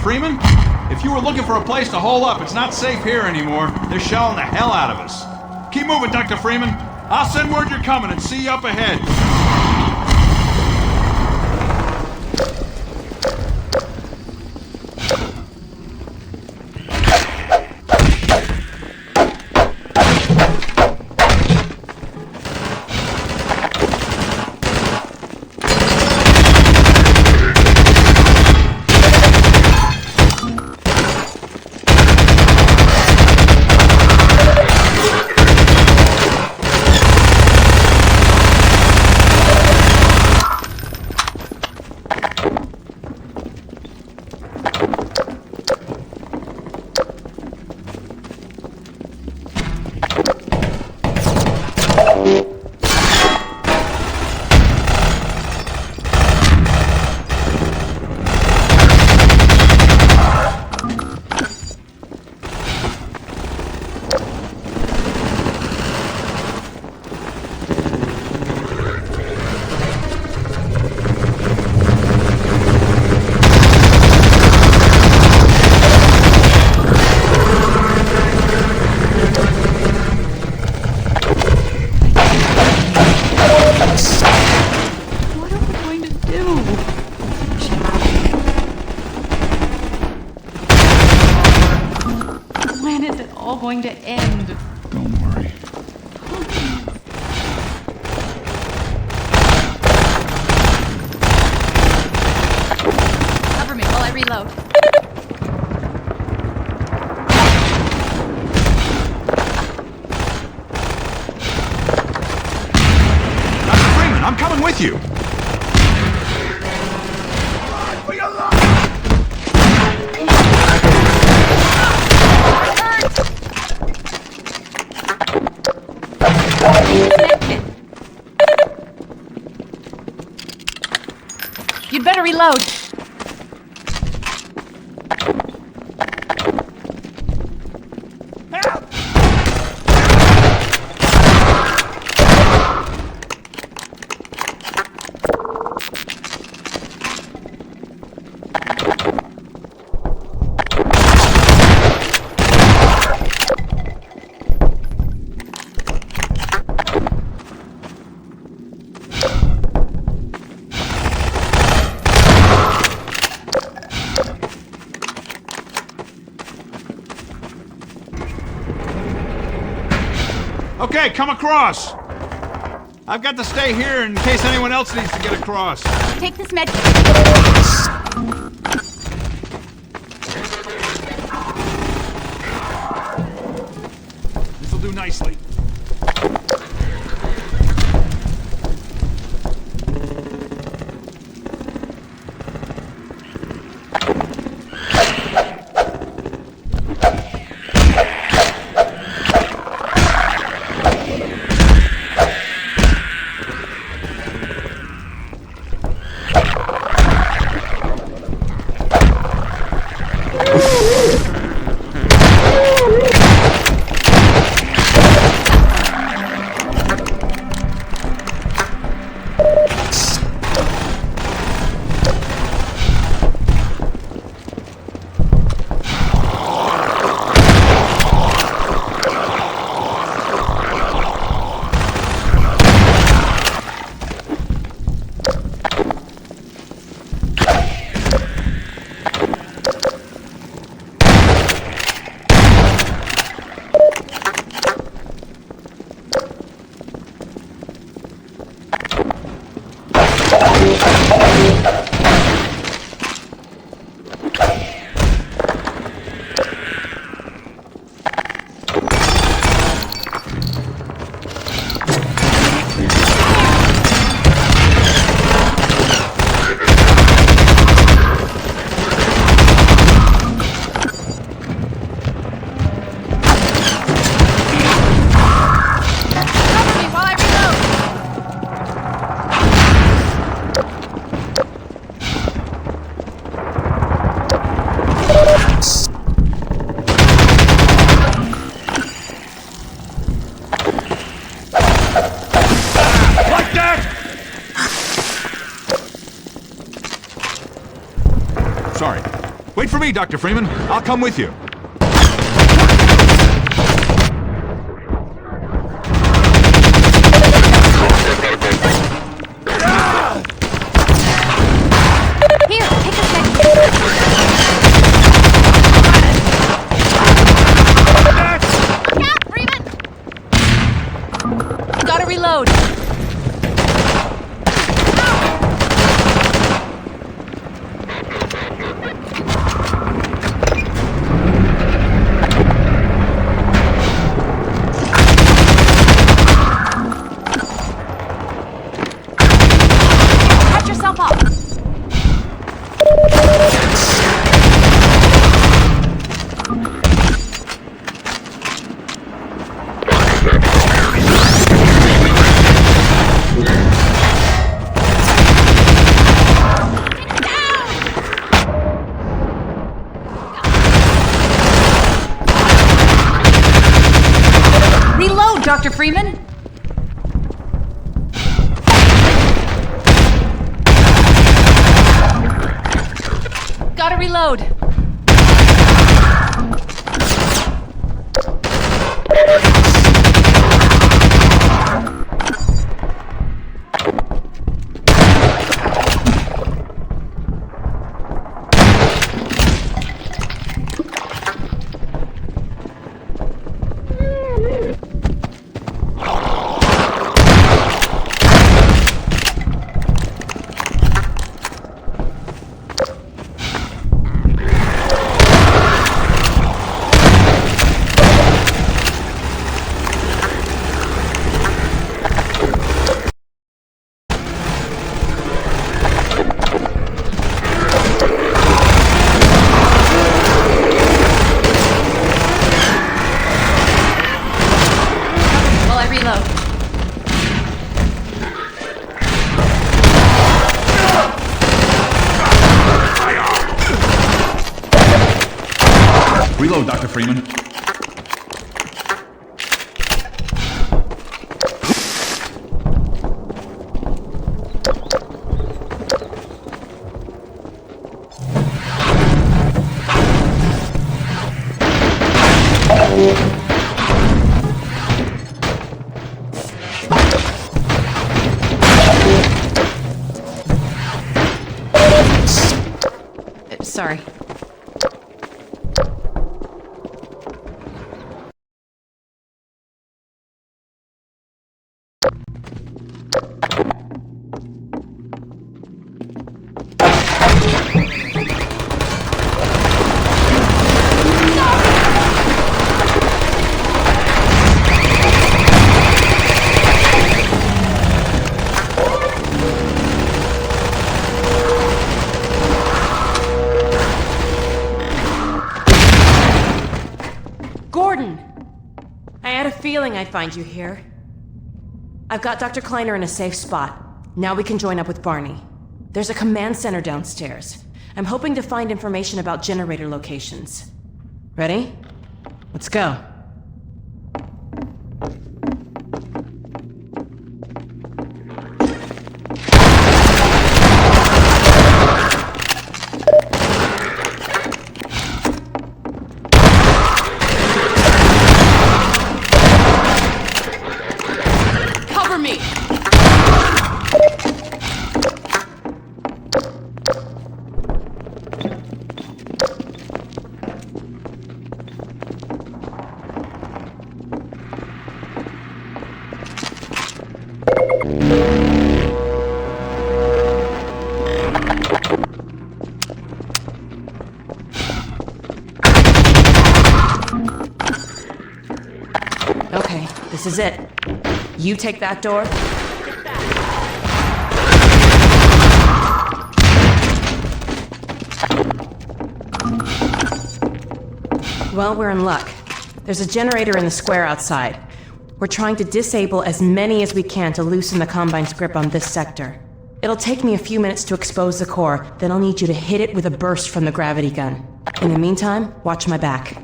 Freeman? If you were looking for a place to hole up, it's not safe here anymore. They're shelling the hell out of us. Keep moving, Dr. Freeman. I'll send word you're coming and see you up ahead. Going to end. Don't worry. Cover me while I reload. Dr. Freeman, I'm coming with you. You'd better reload. Okay, come across. I've got to stay here in case anyone else needs to get across. Take this med. This'll do nicely. me, Dr. Freeman. I'll come with you. Here, take a second. Yeah, Freeman! Gotta reload. Patch yourself up. Reload, Dr. Freeman! Gotta reload. While I reload. Reload, Dr. Freeman. Sorry. Gordon! I had a feeling I'd find you here. I've got Dr. Kleiner in a safe spot. Now we can join up with Barney. There's a command center downstairs. I'm hoping to find information about generator locations. Ready? Let's go. Cover me! Okay, this is it. You take that door. Well, we're in luck. There's a generator in the square outside. We're trying to disable as many as we can to loosen the Combine's grip on this sector. It'll take me a few minutes to expose the core, then I'll need you to hit it with a burst from the gravity gun. In the meantime, watch my back.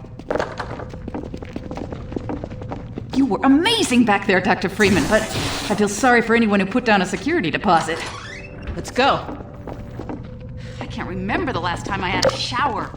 You were amazing back there, Dr. Freeman, but I feel sorry for anyone who put down a security deposit. Let's go. I can't remember the last time I had a shower.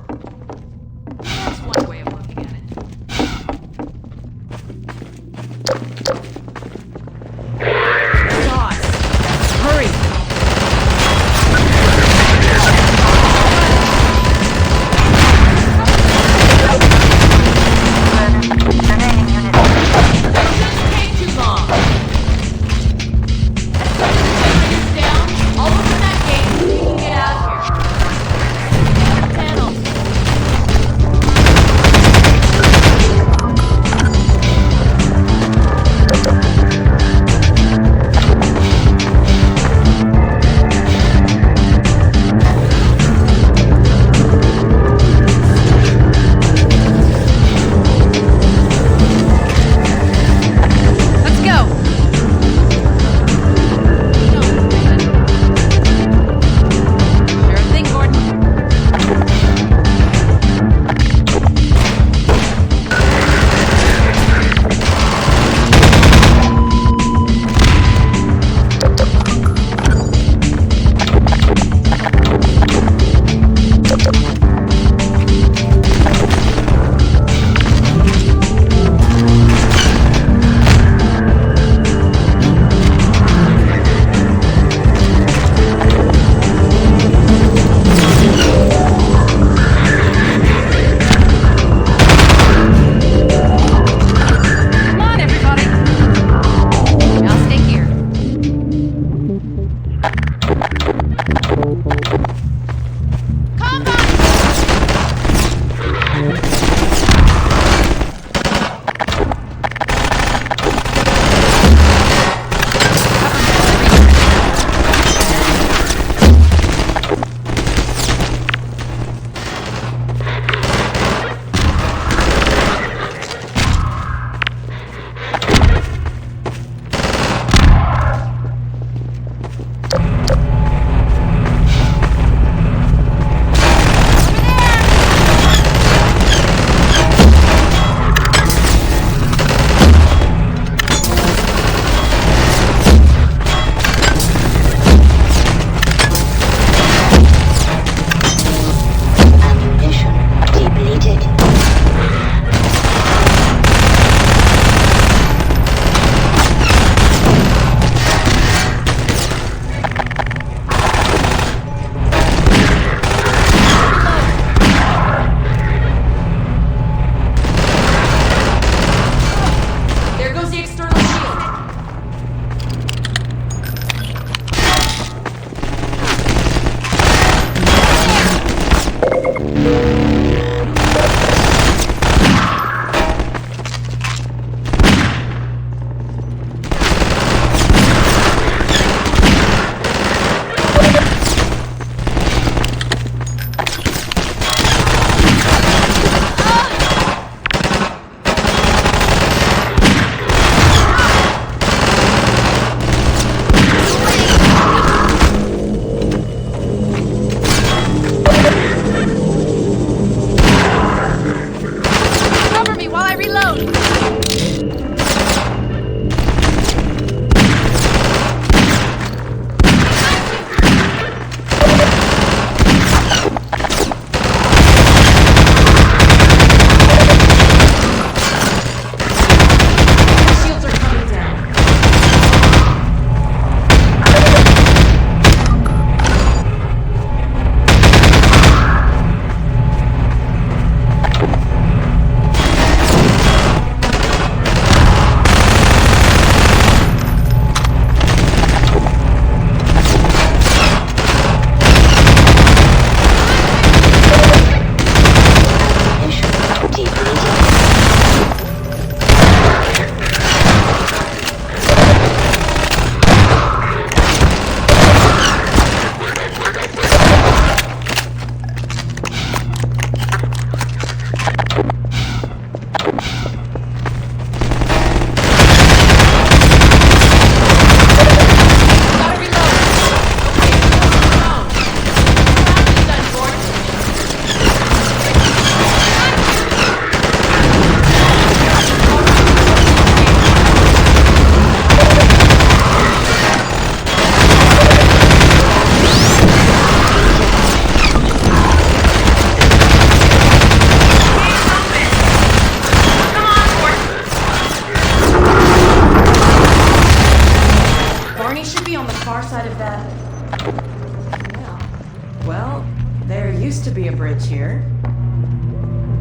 be a bridge here.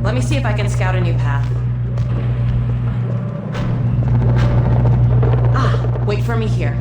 Let me see if I can scout a new path. Ah, wait for me here.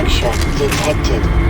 fracture detected.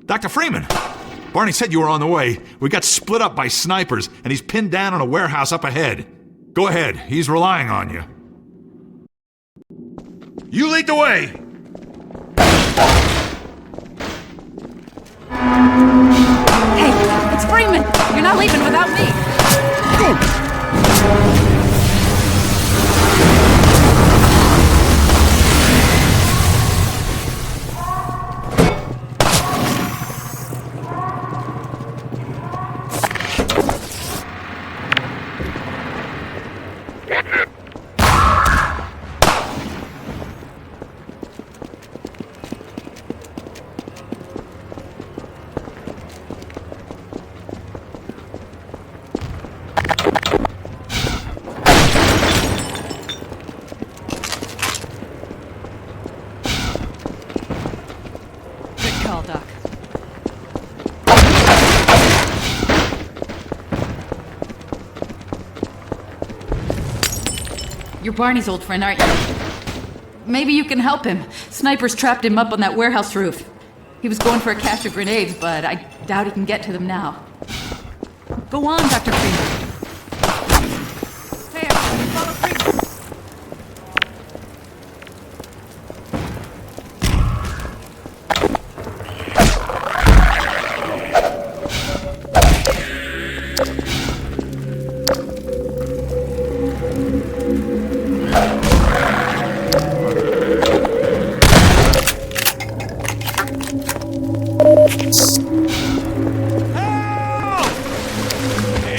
Dr. Freeman! Barney said you were on the way. We got split up by snipers, and he's pinned down in a warehouse up ahead. Go ahead, he's relying on you. You lead the way! Hey, it's Freeman! You're not leaving without me! You're Barney's old friend, aren't you? Maybe you can help him. Snipers trapped him up on that warehouse roof. He was going for a cache of grenades, but I doubt he can get to them now. Go on, Dr. Freeman. Hey, everybody, follow Freeman.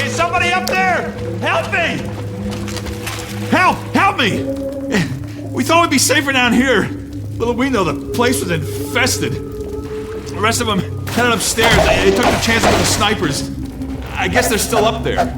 Is somebody up there? Help me! Help me! We thought we'd be safer down here. Little we know the place was infested. The rest of them headed upstairs. They took the chance with the snipers. I guess they're still up there.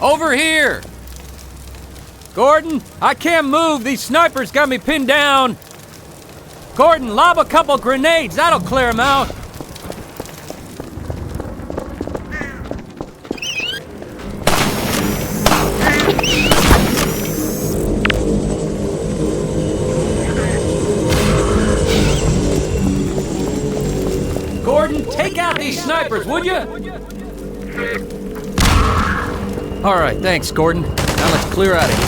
Over here! Gordon, I can't move. These snipers got me pinned down. Gordon, lob a couple grenades. That'll clear them out. Gordon, take out these snipers, would you? All right, thanks, Gordon. Now let's clear out of here.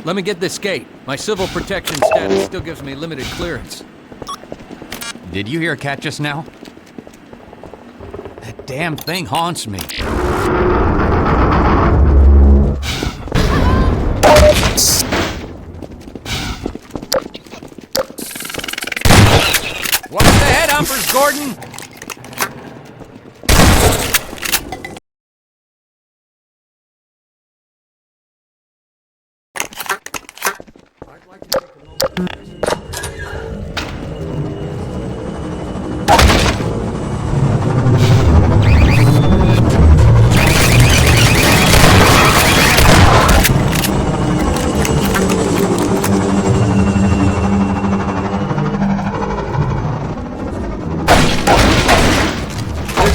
Let me get this gate. My civil protection status still gives me limited clearance. Did you hear a cat just now? That damn thing haunts me. Watch the head humpers, Gordon!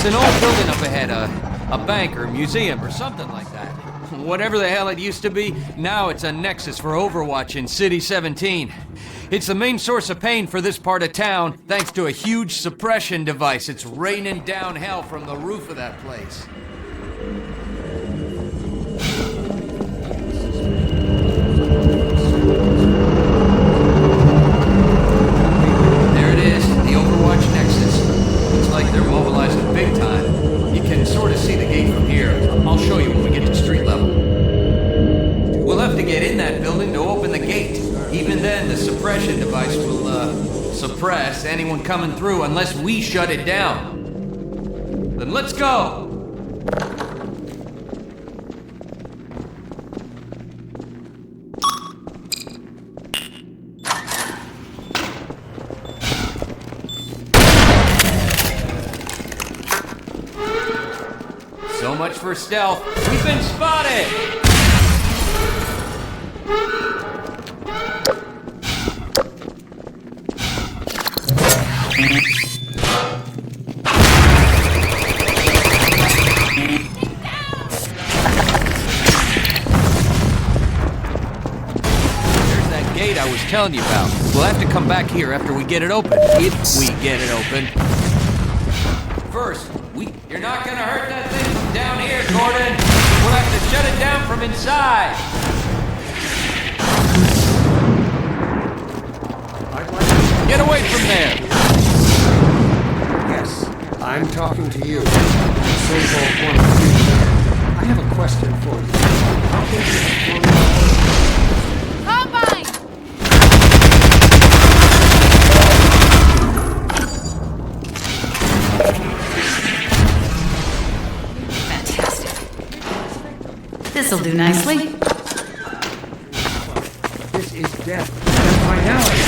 There's an old building up ahead, a bank or museum or something like that. Whatever the hell it used to be, now it's a nexus for Overwatch in City 17. It's the main source of pain for this part of town, thanks to a huge suppression device. It's raining down hell from the roof of that place. There it is, the Overwatch nexus. Looks like they're mobilizing big time. You can sort of see the gate from here. I'll show you when we get to street level. We'll have to get in that building to open the gate. Even then, the suppression device will, suppress anyone coming through unless we shut it down. Then let's go! much for stealth. We've been spotted! I was telling you about. We'll have to come back here after we get it open. If we get it open. First, you're not gonna hurt that thing from down here, Gordon. We'll have to shut it down from inside. Get away from there. Yes, I'm talking to you. So-called one of you. I have a question for you. How can you perform? Combine! This'll do nicely. This is death and finality.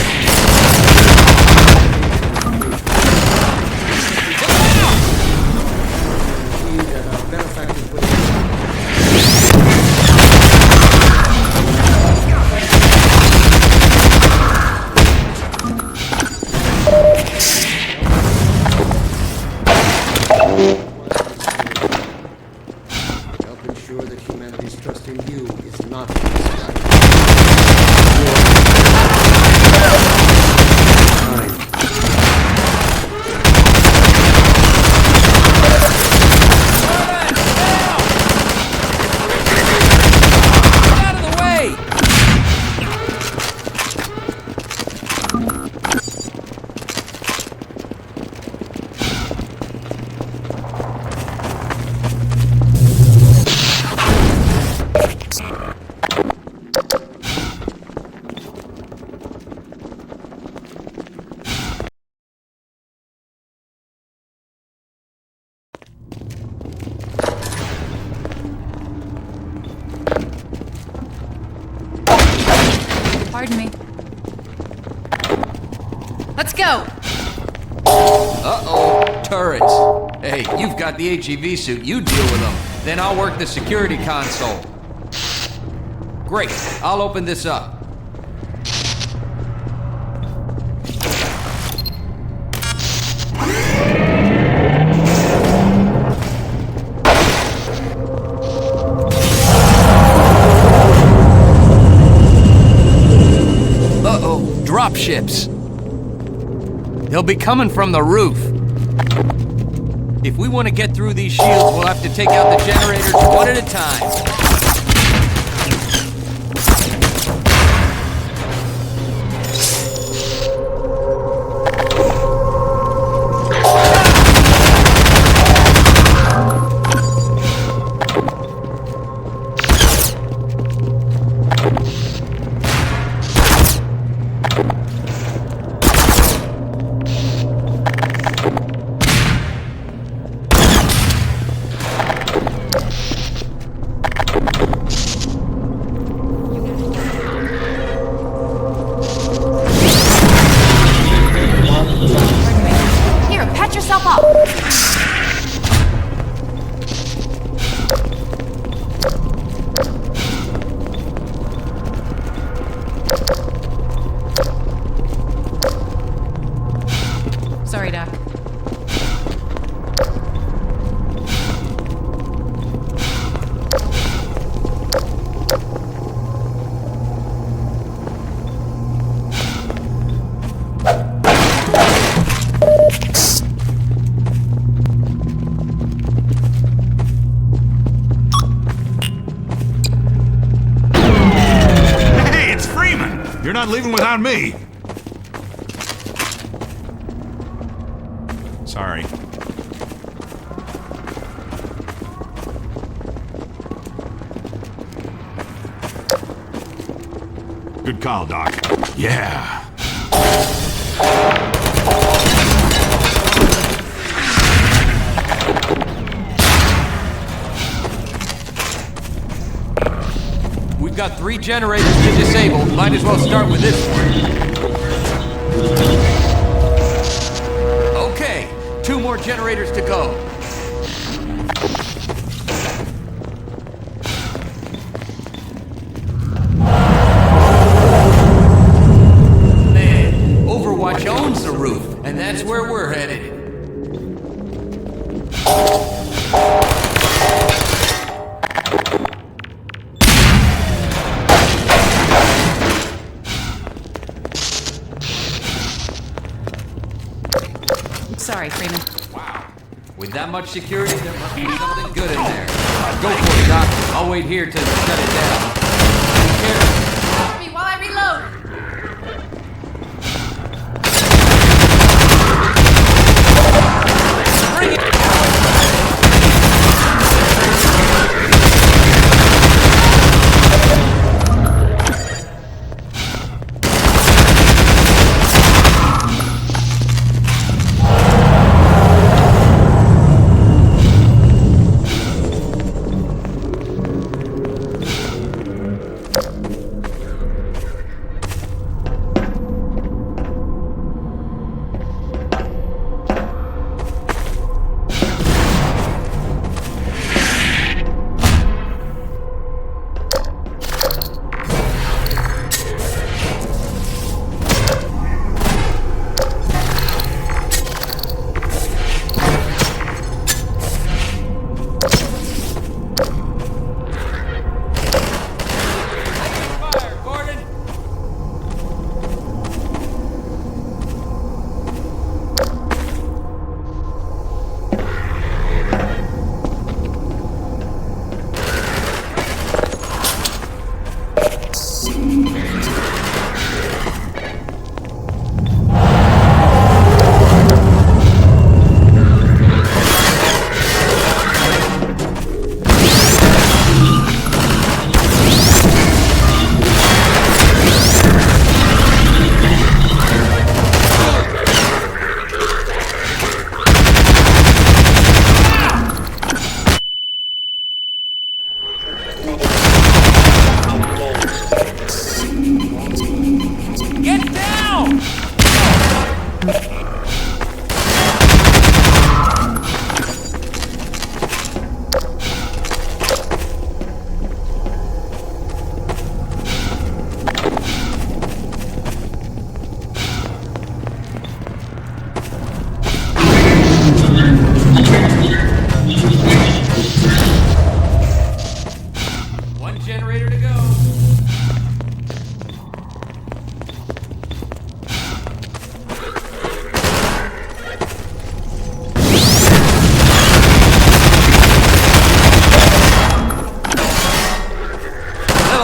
Pardon me. Let's go! Uh-oh, turrets. Hey, you've got the HEV suit, you deal with them. Then I'll work the security console. Great, I'll open this up. Ships. They'll be coming from the roof. If we want to get through these shields, we'll have to take out the generators one at a time. Sorry, Doc. Hey, it's Freeman! You're not leaving without me! Sorry. Good call, Doc. Yeah. We've got 3 generators to disable. Might as well start with this one. Okay, 2 more generators to go. Sorry, Freeman. Wow. With that much security, there must be something good in there. Go for it, Doc. I'll wait here to shut it down. Take care. Help me while I reload! Bring it!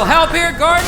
Help here, Gordon?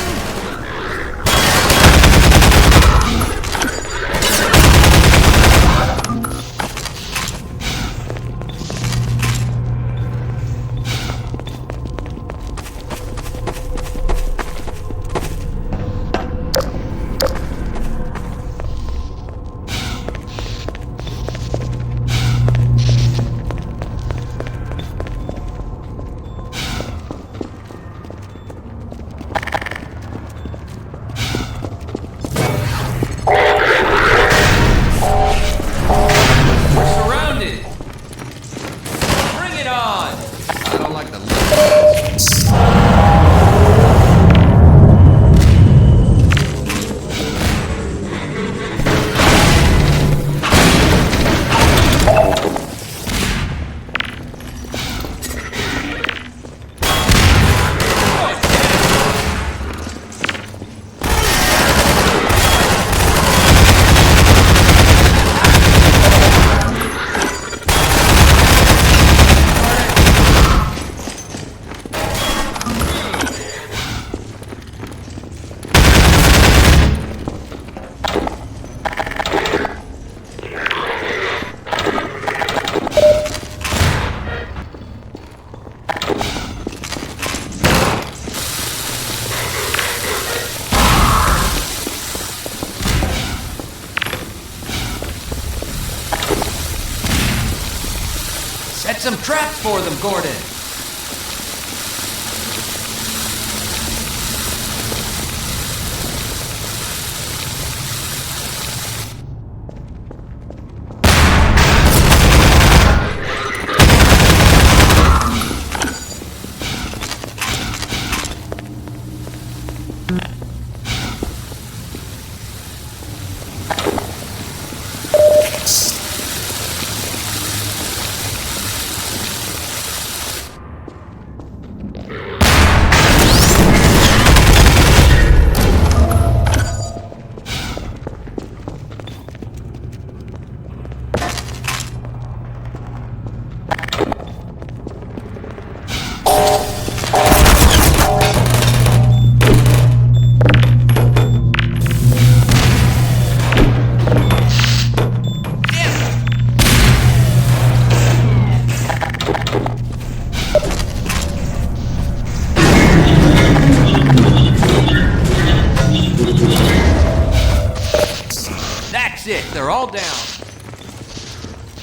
Set some traps for them, Gordon. all down.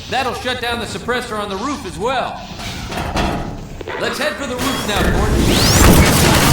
That'll shut down the suppressor on the roof as well. Let's head for the roof now, Gordon.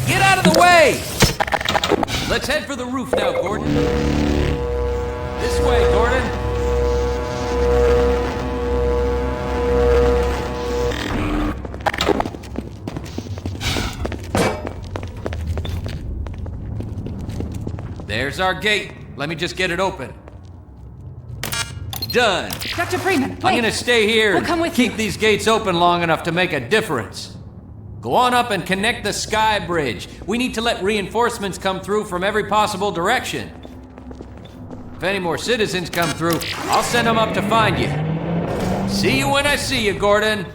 Get out of the way! Let's head for the roof now, Gordon. This way, Gordon. There's our gate. Let me just get it open. Done. Dr. Freeman, wait. I'm gonna stay here. We'll come with keep you. these gates open long enough to make a difference. Go on up and connect the sky bridge. We need to let reinforcements come through from every possible direction. If any more citizens come through, I'll send them up to find you. See you when I see you, Gordon.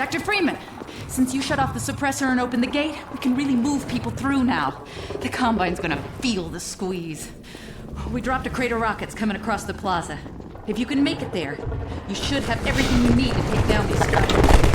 Dr. Freeman, since you shut off the suppressor and opened the gate, we can really move people through now. The Combine's gonna feel the squeeze. We dropped a crate of rockets coming across the plaza. If you can make it there, you should have everything you need to take down these guys.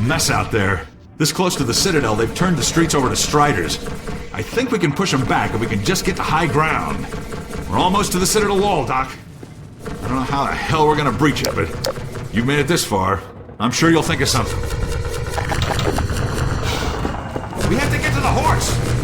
mess out there. This close to the Citadel, they've turned the streets over to Striders. I think we can push them back if we can just get to high ground. We're almost to the Citadel wall, Doc. I don't know how the hell we're gonna breach it, but you've made it this far. I'm sure you'll think of something. We have to get to the horse!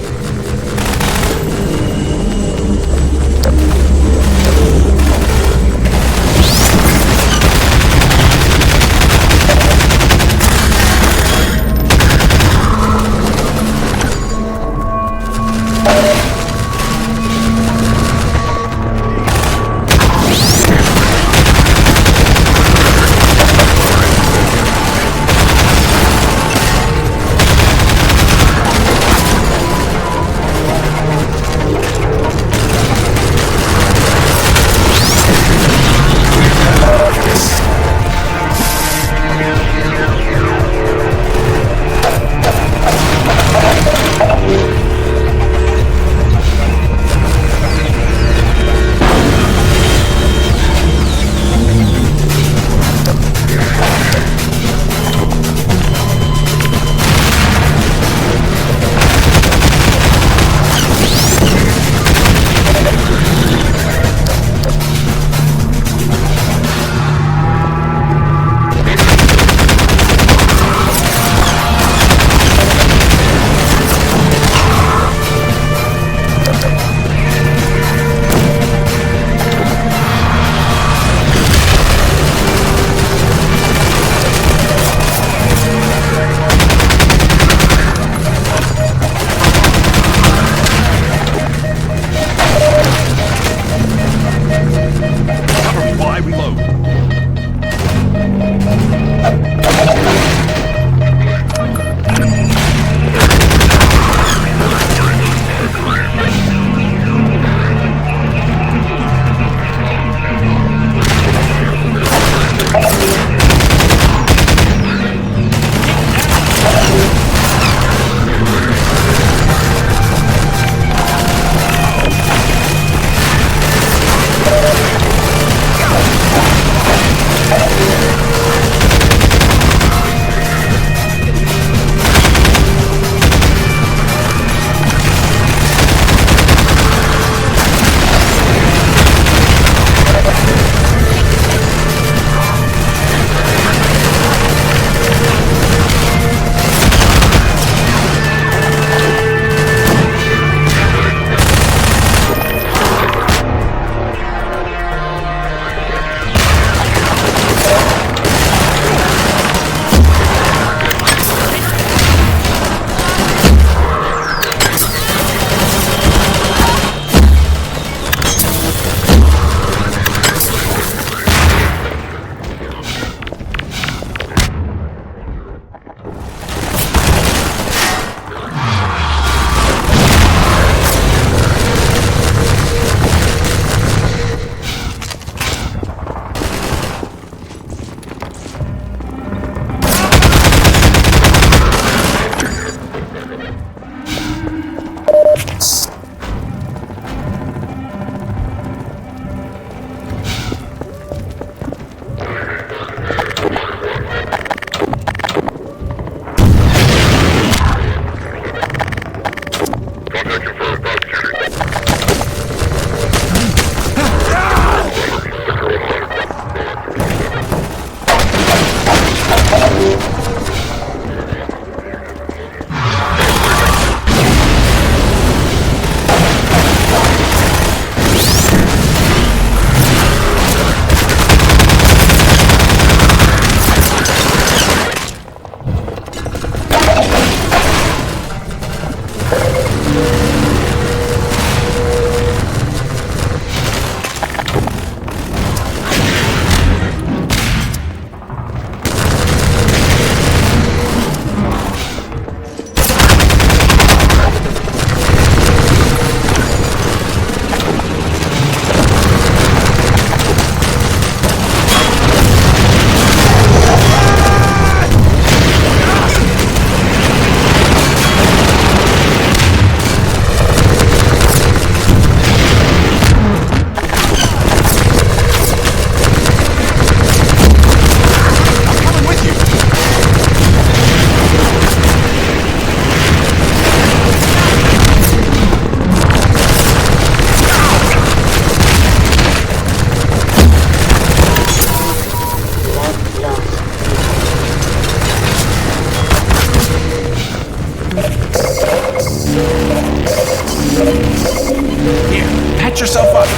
Here, patch yourself up.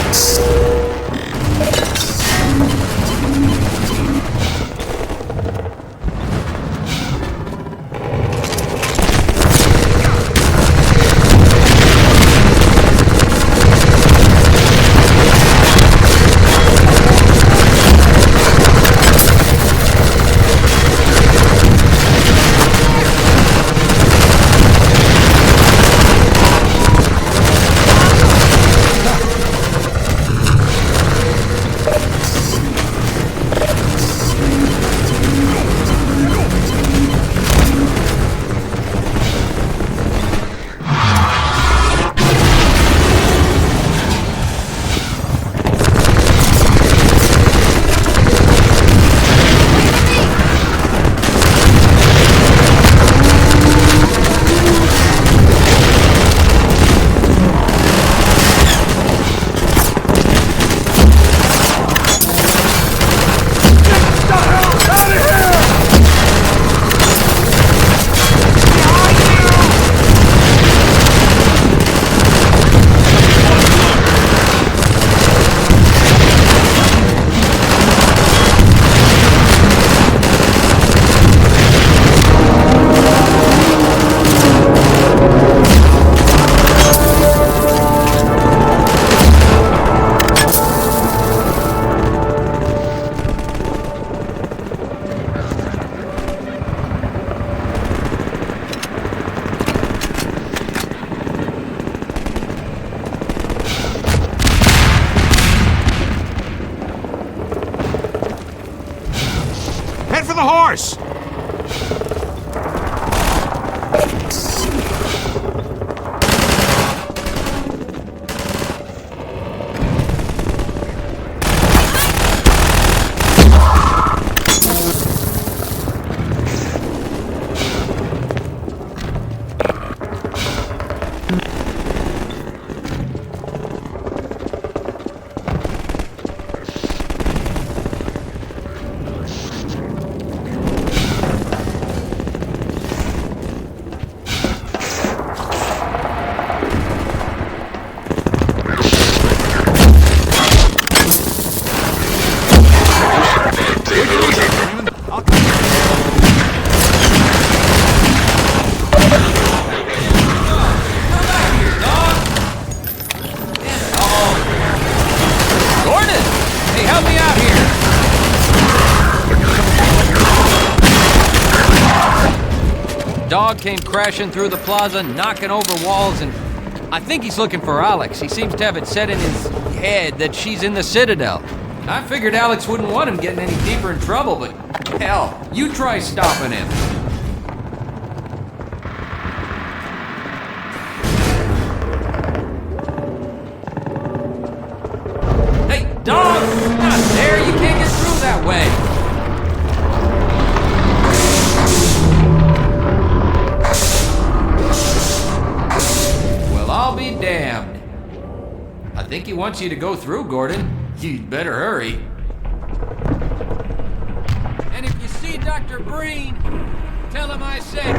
Head for the horse! Dog came crashing through the plaza, knocking over walls, and I think he's looking for Alex. He seems to have it set in his head that she's in the Citadel. I figured Alex wouldn't want him getting any deeper in trouble, but hell, you try stopping him. Hey, dog! Not there! You can't get through that way! I'll be damned. I think he wants you to go through, Gordon. You'd better hurry. And if you see Dr. Breen, tell him I said...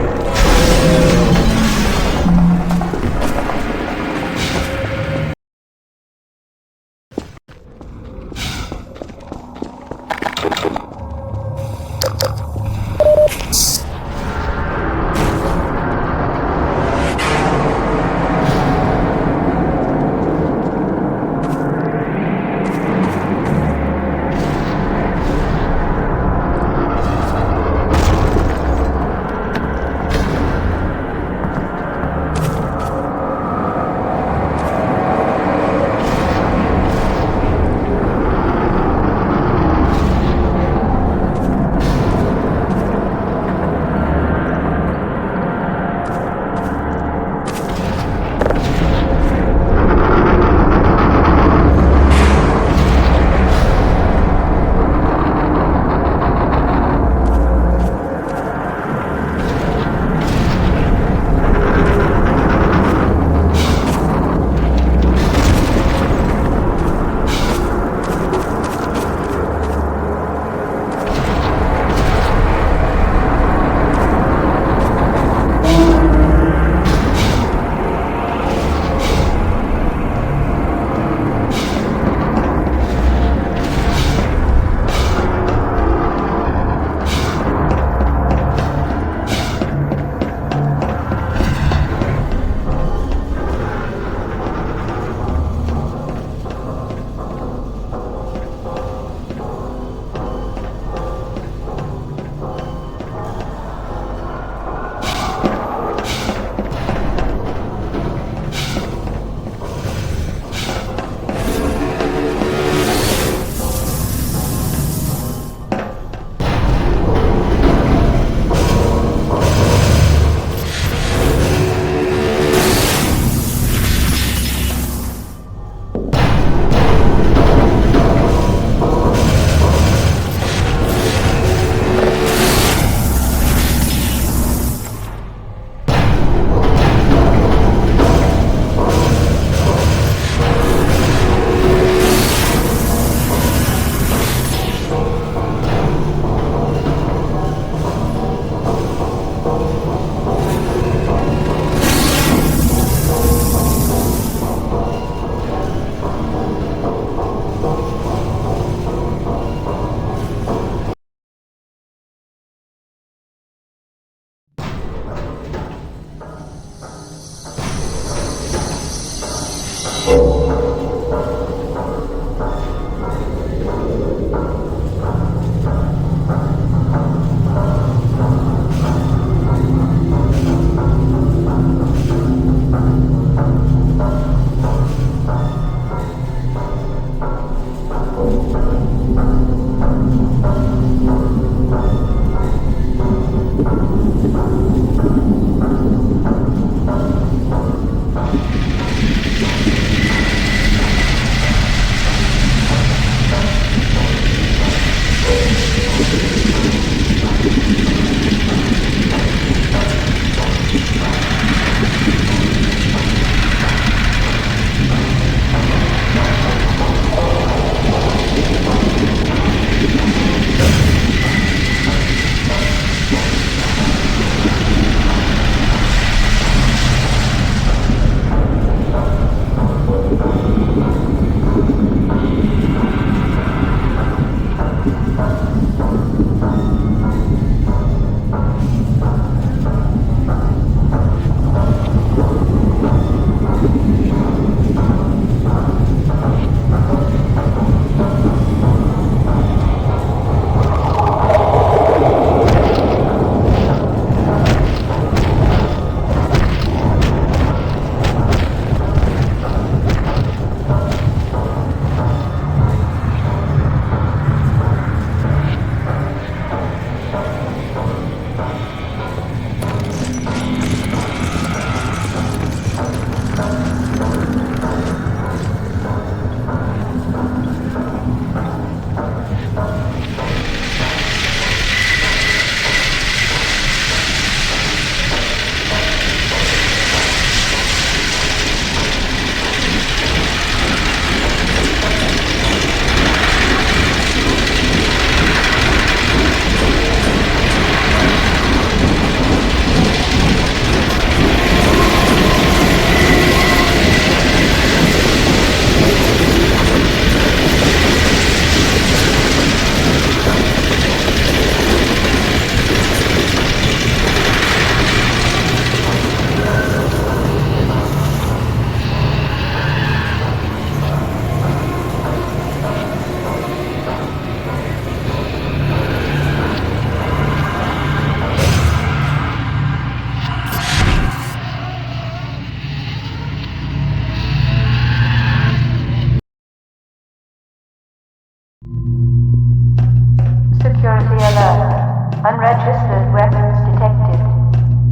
Security alert. Unregistered weapons detected.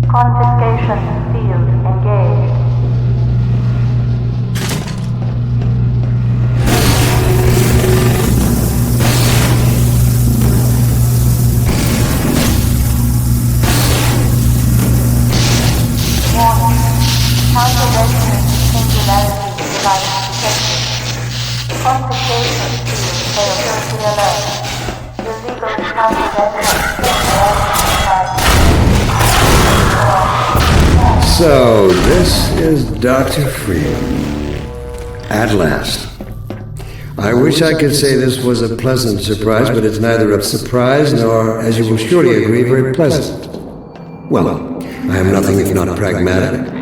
Confiscation field engaged. Warning. Counter-resident singularity device detected. Confiscation field security alert. Illegal counter-resident So, this is Dr. Freeman. At last. I wish I could say this was a pleasant surprise, but it's neither a surprise nor, as you will surely agree, very pleasant. Well, I am nothing if not pragmatic.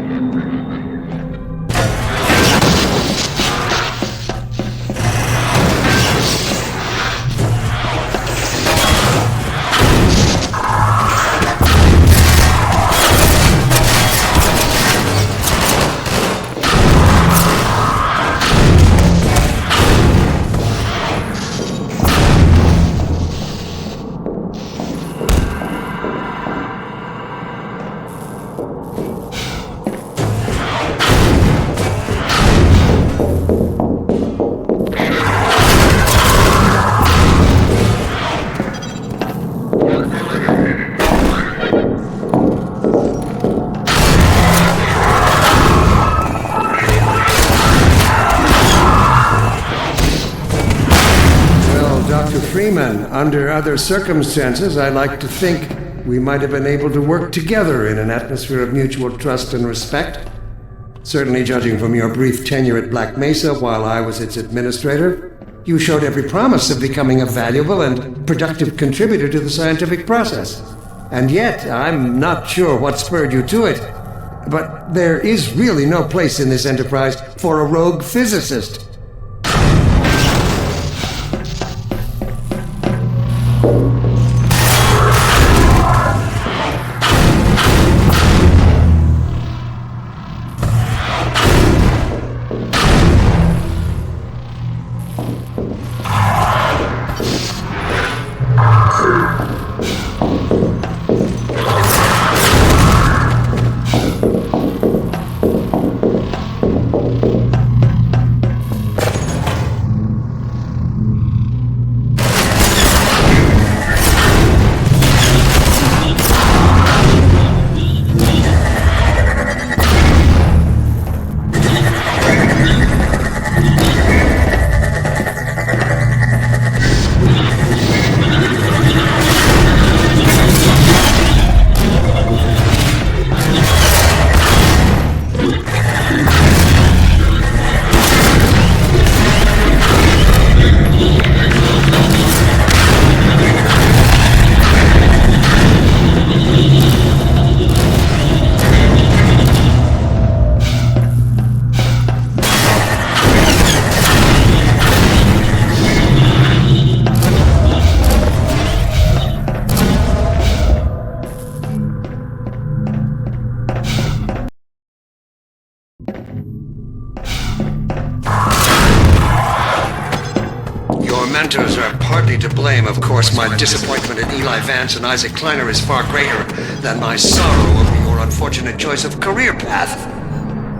Freeman, under other circumstances, I like to think we might have been able to work together in an atmosphere of mutual trust and respect. Certainly, judging from your brief tenure at Black Mesa while I was its administrator, you showed every promise of becoming a valuable and productive contributor to the scientific process. And yet, I'm not sure what spurred you to it. But there is really no place in this enterprise for a rogue physicist. Mentors are partly to blame, of course. My disappointment in Eli Vance and Isaac Kleiner is far greater than my sorrow over your unfortunate choice of career path.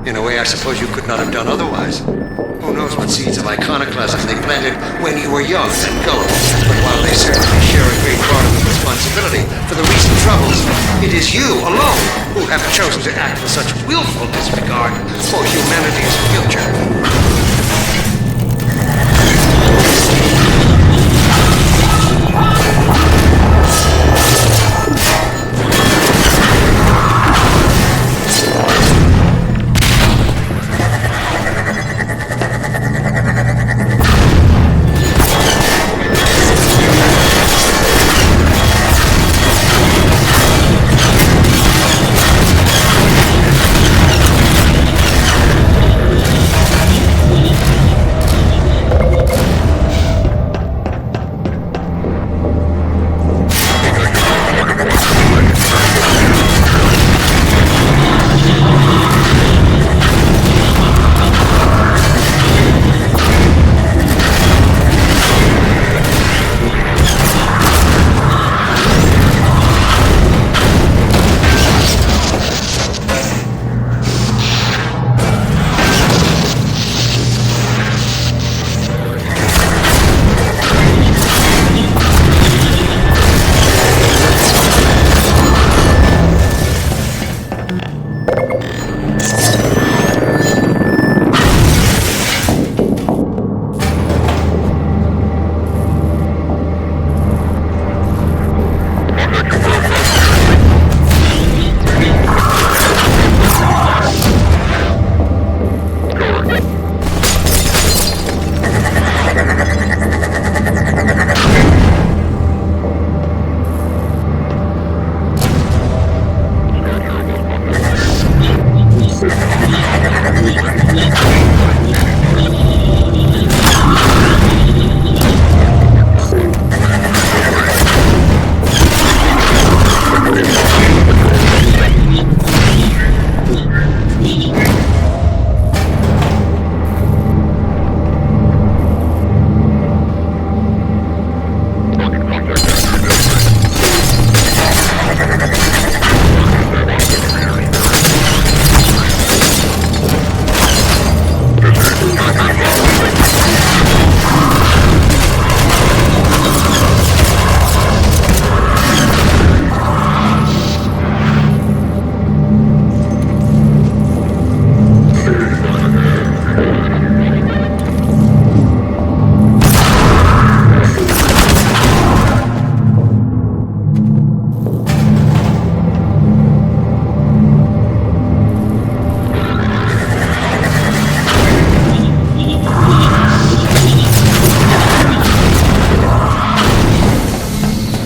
In a way, I suppose you could not have done otherwise. Who knows what seeds of iconoclasm they planted when you were young and gullible. But while they certainly share a great part of the responsibility for the recent troubles, it is you alone who have chosen to act with such willful disregard for humanity's future.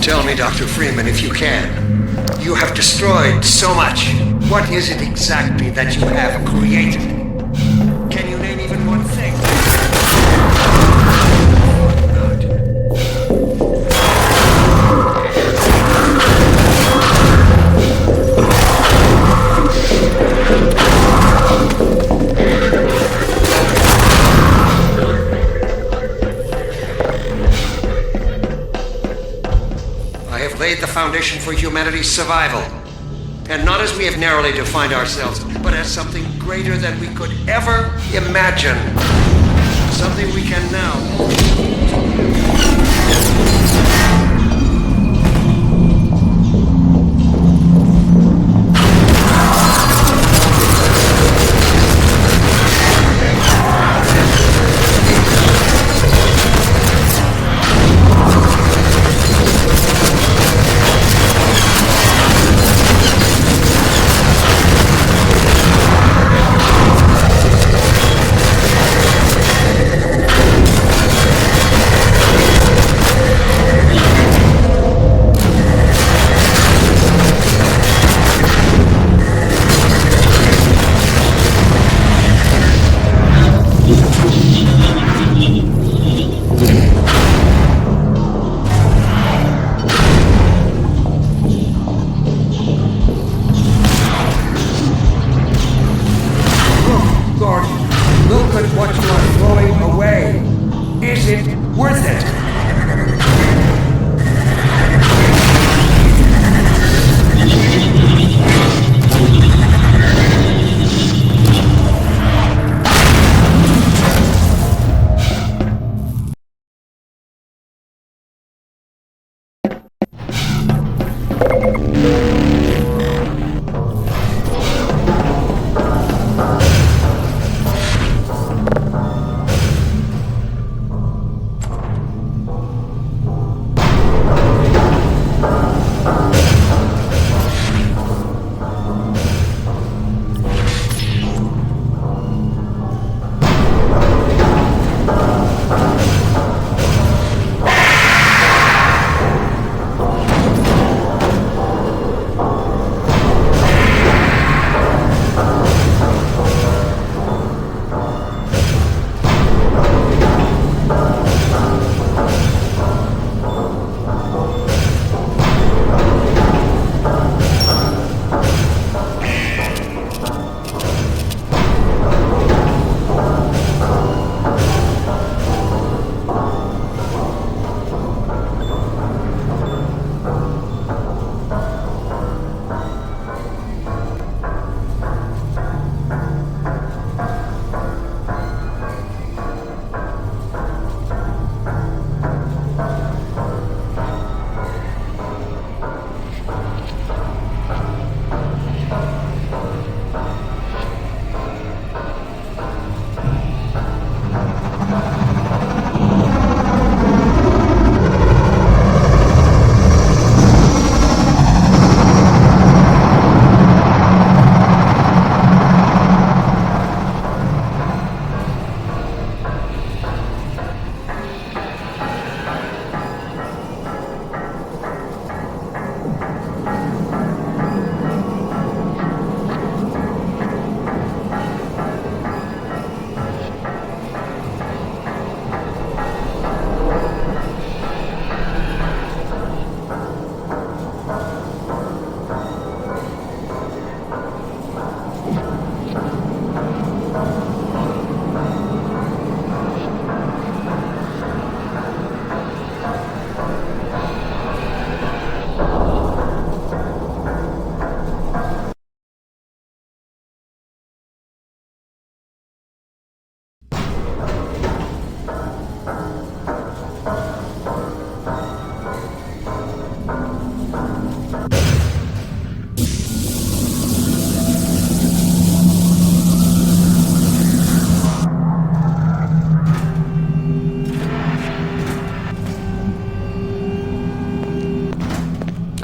Tell me, Dr. Freeman, if you can. You have destroyed so much. What is it exactly that you have created? Can you name even one thing? I have laid the foundation for humanity's survival. And not as we have narrowly defined ourselves, but as something greater than we could ever imagine. Something we can now.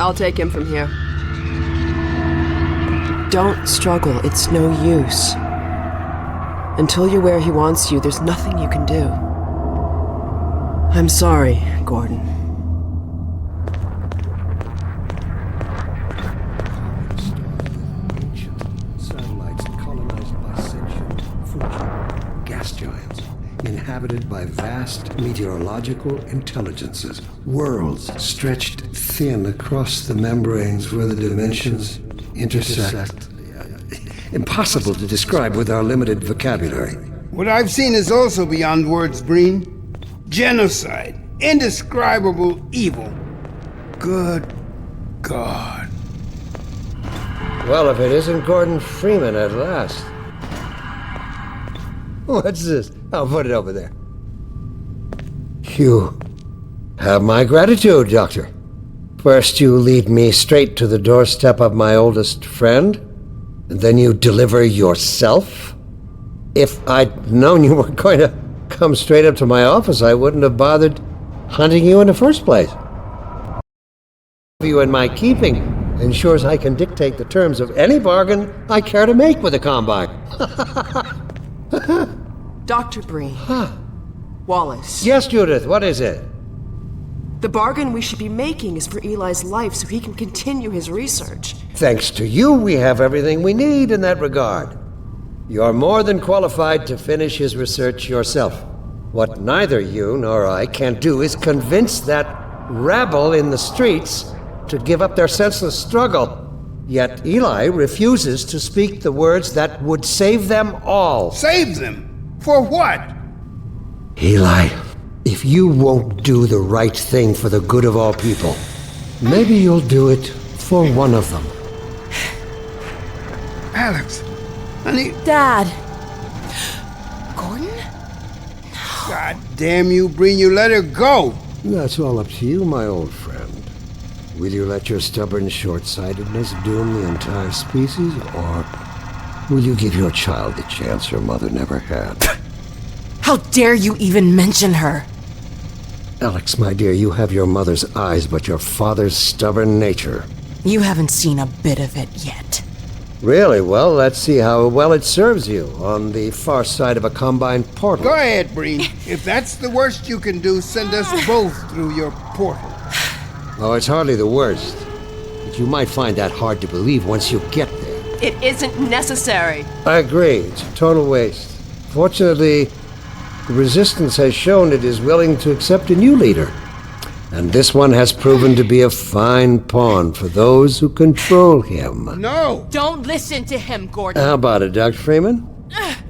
I'll take him from here. Don't struggle, it's no use. Until you're where he wants you, there's nothing you can do. I'm sorry, Gordon. gas giants, inhabited by vast meteorological intelligences, worlds stretched thin across the membranes where the dimensions intersect. Impossible to describe with our limited vocabulary. What I've seen is also beyond words, Breen. Genocide. Indescribable evil. Good God. Well, if it isn't Gordon Freeman at last. What's this? I'll put it over there. You have my gratitude, Doctor. First you lead me straight to the doorstep of my oldest friend, and then you deliver yourself? If I'd known you were going to come straight up to my office, I wouldn't have bothered hunting you in the first place. You in my keeping ensures I can dictate the terms of any bargain I care to make with the Combine. Dr. Breen. Wallace. Yes, Judith, what is it? The bargain we should be making is for Eli's life so he can continue his research. Thanks to you, we have everything we need in that regard. You're more than qualified to finish his research yourself. What neither you nor I can do is convince that rabble in the streets to give up their senseless struggle. Yet Eli refuses to speak the words that would save them all. Save them? For what? Eli, if you won't do the right thing for the good of all people, maybe you'll do it for one of them. Alex, honey. Dad. Gordon? God damn you, Breen, you let her go. That's all up to you, my old friend. Will you let your stubborn short-sightedness doom the entire species, or will you give your child the chance your mother never had? How dare you even mention her? Alex, my dear, you have your mother's eyes, but your father's stubborn nature. You haven't seen a bit of it yet. Really? Well, let's see how well it serves you on the far side of a Combine portal. Go ahead, Breen. If that's the worst you can do, send us both through your portal. Oh, it's hardly the worst. But you might find that hard to believe once you get there. It isn't necessary. I agree. It's a total waste. Fortunately, the Resistance has shown it is willing to accept a new leader. And this one has proven to be a fine pawn for those who control him. No! Don't listen to him, Gordon. How about it, Dr. Freeman?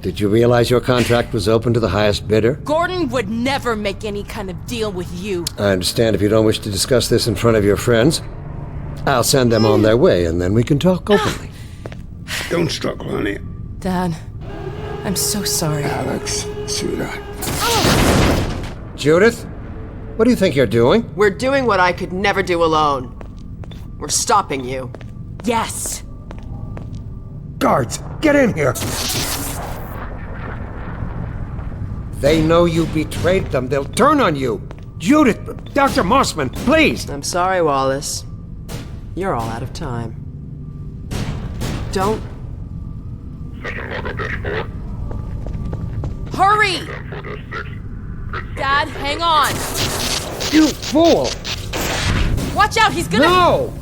Did you realize your contract was open to the highest bidder? Gordon would never make any kind of deal with you. I understand if you don't wish to discuss this in front of your friends. I'll send them on their way, and then we can talk openly. Don't struggle, honey. Dad, I'm so sorry. Alex, sweetheart. Judith, what do you think you're doing? We're doing what I could never do alone. We're stopping you. Yes! Guards, get in here! They know you betrayed them. They'll turn on you. Judith, Dr. Mossman, please! I'm sorry, Wallace. You're all out of time. Don't... Hurry! Dad, hang on! You fool! Watch out, he's gonna... No!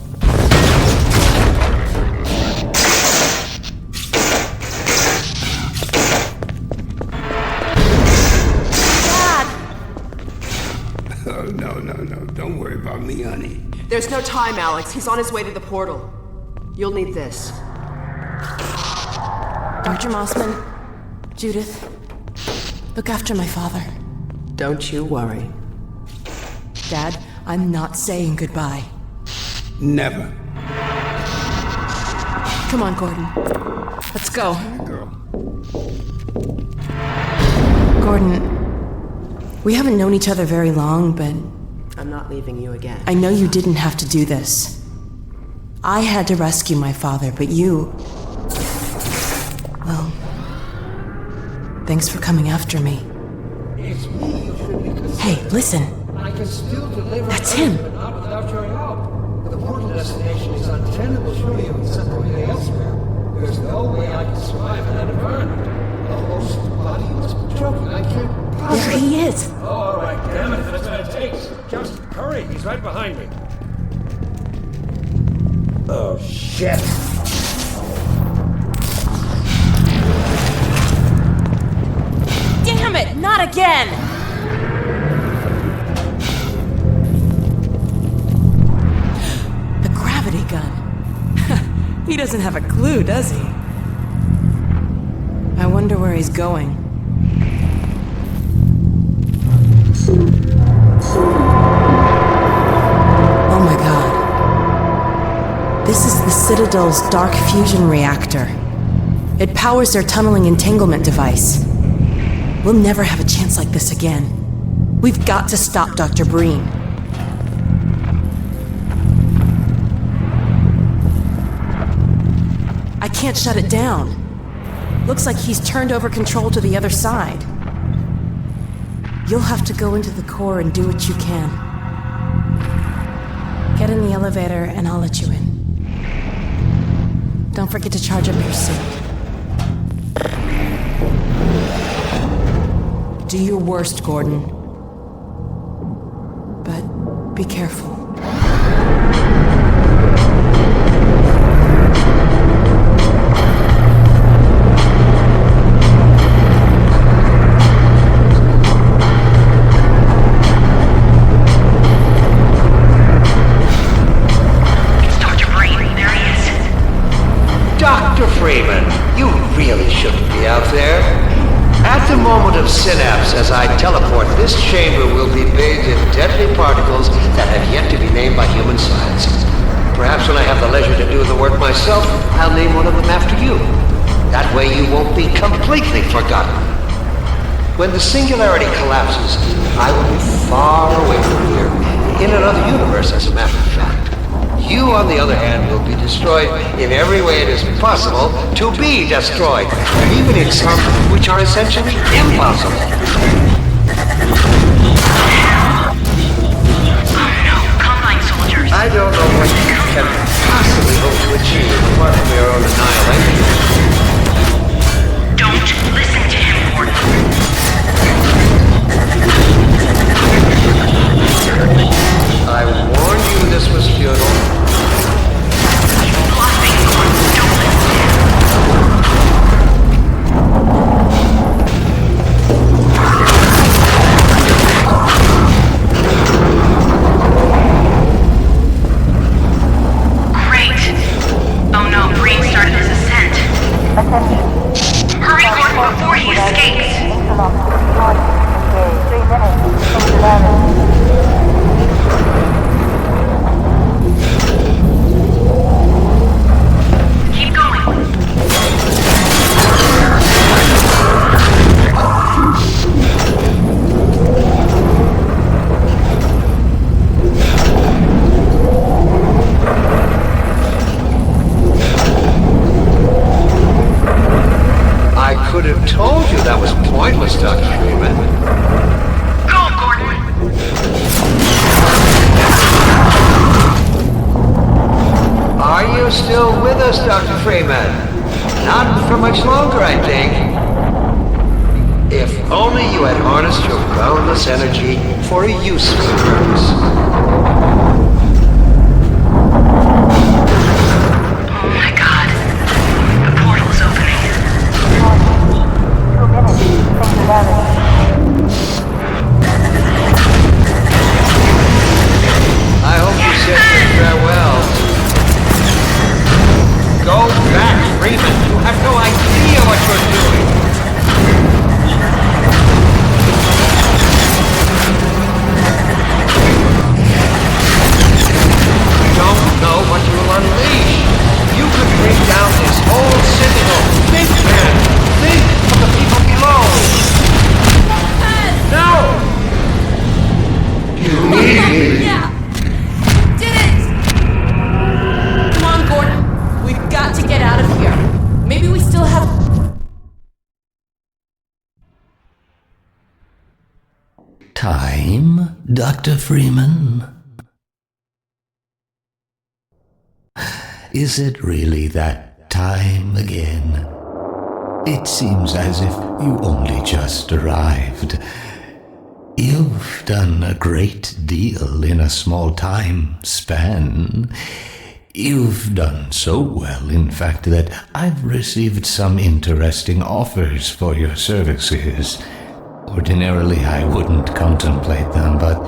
Oh, no. Don't worry about me, honey. There's no time, Alex. He's on his way to the portal. You'll need this. Dr. Mossman, Judith, look after my father. Don't you worry. Dad, I'm not saying goodbye. Never. Come on, Gordon. Let's go. Girl. Gordon, we haven't known each other very long, but I'm not leaving you again. I know you didn't have to do this. I had to rescue my father, but you... Well... Thanks for coming after me. It's me. Hey, listen. I can still deliver. That's him. But not without your help. The portal destination is untenable for you except for me elsewhere. There's no way I can survive in that environment. The host body must be choking. I can't possibly... There he is. Oh, all right, damn it, that's what it takes. Just hurry, he's right behind me. Oh, shit. doesn't have a clue, does he? I wonder where he's going. Oh my god. This is the Citadel's dark fusion reactor. It powers their tunneling entanglement device. We'll never have a chance like this again. We've got to stop Dr. Breen. I can't shut it down. Looks like he's turned over control to the other side. You'll have to go into the core and do what you can. Get in the elevator and I'll let you in. Don't forget to charge up your suit. Do your worst, Gordon. But be careful. Synapse as I teleport, this chamber will be bathed in deadly particles that have yet to be named by human science. Perhaps when I have the leisure to do the work myself, I'll name one of them after you. That way you won't be completely forgotten. When the singularity collapses, I will be far away from here, in another universe as a matter of fact. You, on the other hand, will be destroyed in every way it is possible to be destroyed, even in some which are essentially impossible. Combine soldiers. I don't know what you can possibly hope to achieve apart from your own annihilation. Don't listen to him, Gordon. I warned you this was futile. Hurry, Gordon, before he escapes! Keep going. I could have told you that was pointless, Dr. Freeman. Go, Gordon! Are you still with us, Dr. Freeman? Not for much longer, I think. If only you had harnessed your boundless energy for a useful purpose. I hope you said your farewell. Go back, Freeman. You have no idea what you're doing. You don't know what you will unleash. You could bring down this whole citadel. Think, man. Think of the people below. No! You need me. Yeah! Did it! Come on, Gordon. We've got to get out of here. Maybe we still have... Time, Dr. Freeman? Is it really that time again? It seems as if you only just arrived. You've done a great deal in a small time span. You've done so well, in fact, that I've received some interesting offers for your services. Ordinarily, I wouldn't contemplate them, but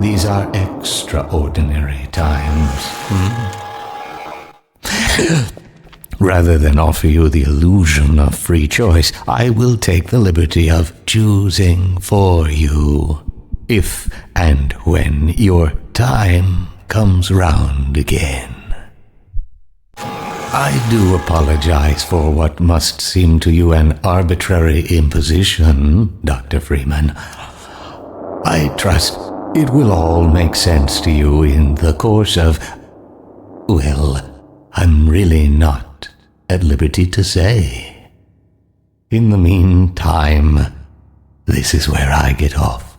these are extraordinary times. Rather than offer you the illusion of free choice, I will take the liberty of choosing for you, if and when your time comes round again. I do apologize for what must seem to you an arbitrary imposition, Dr. Freeman. I trust it will all make sense to you in the course of... well, I'm really not at liberty to say. In the meantime, this is where I get off.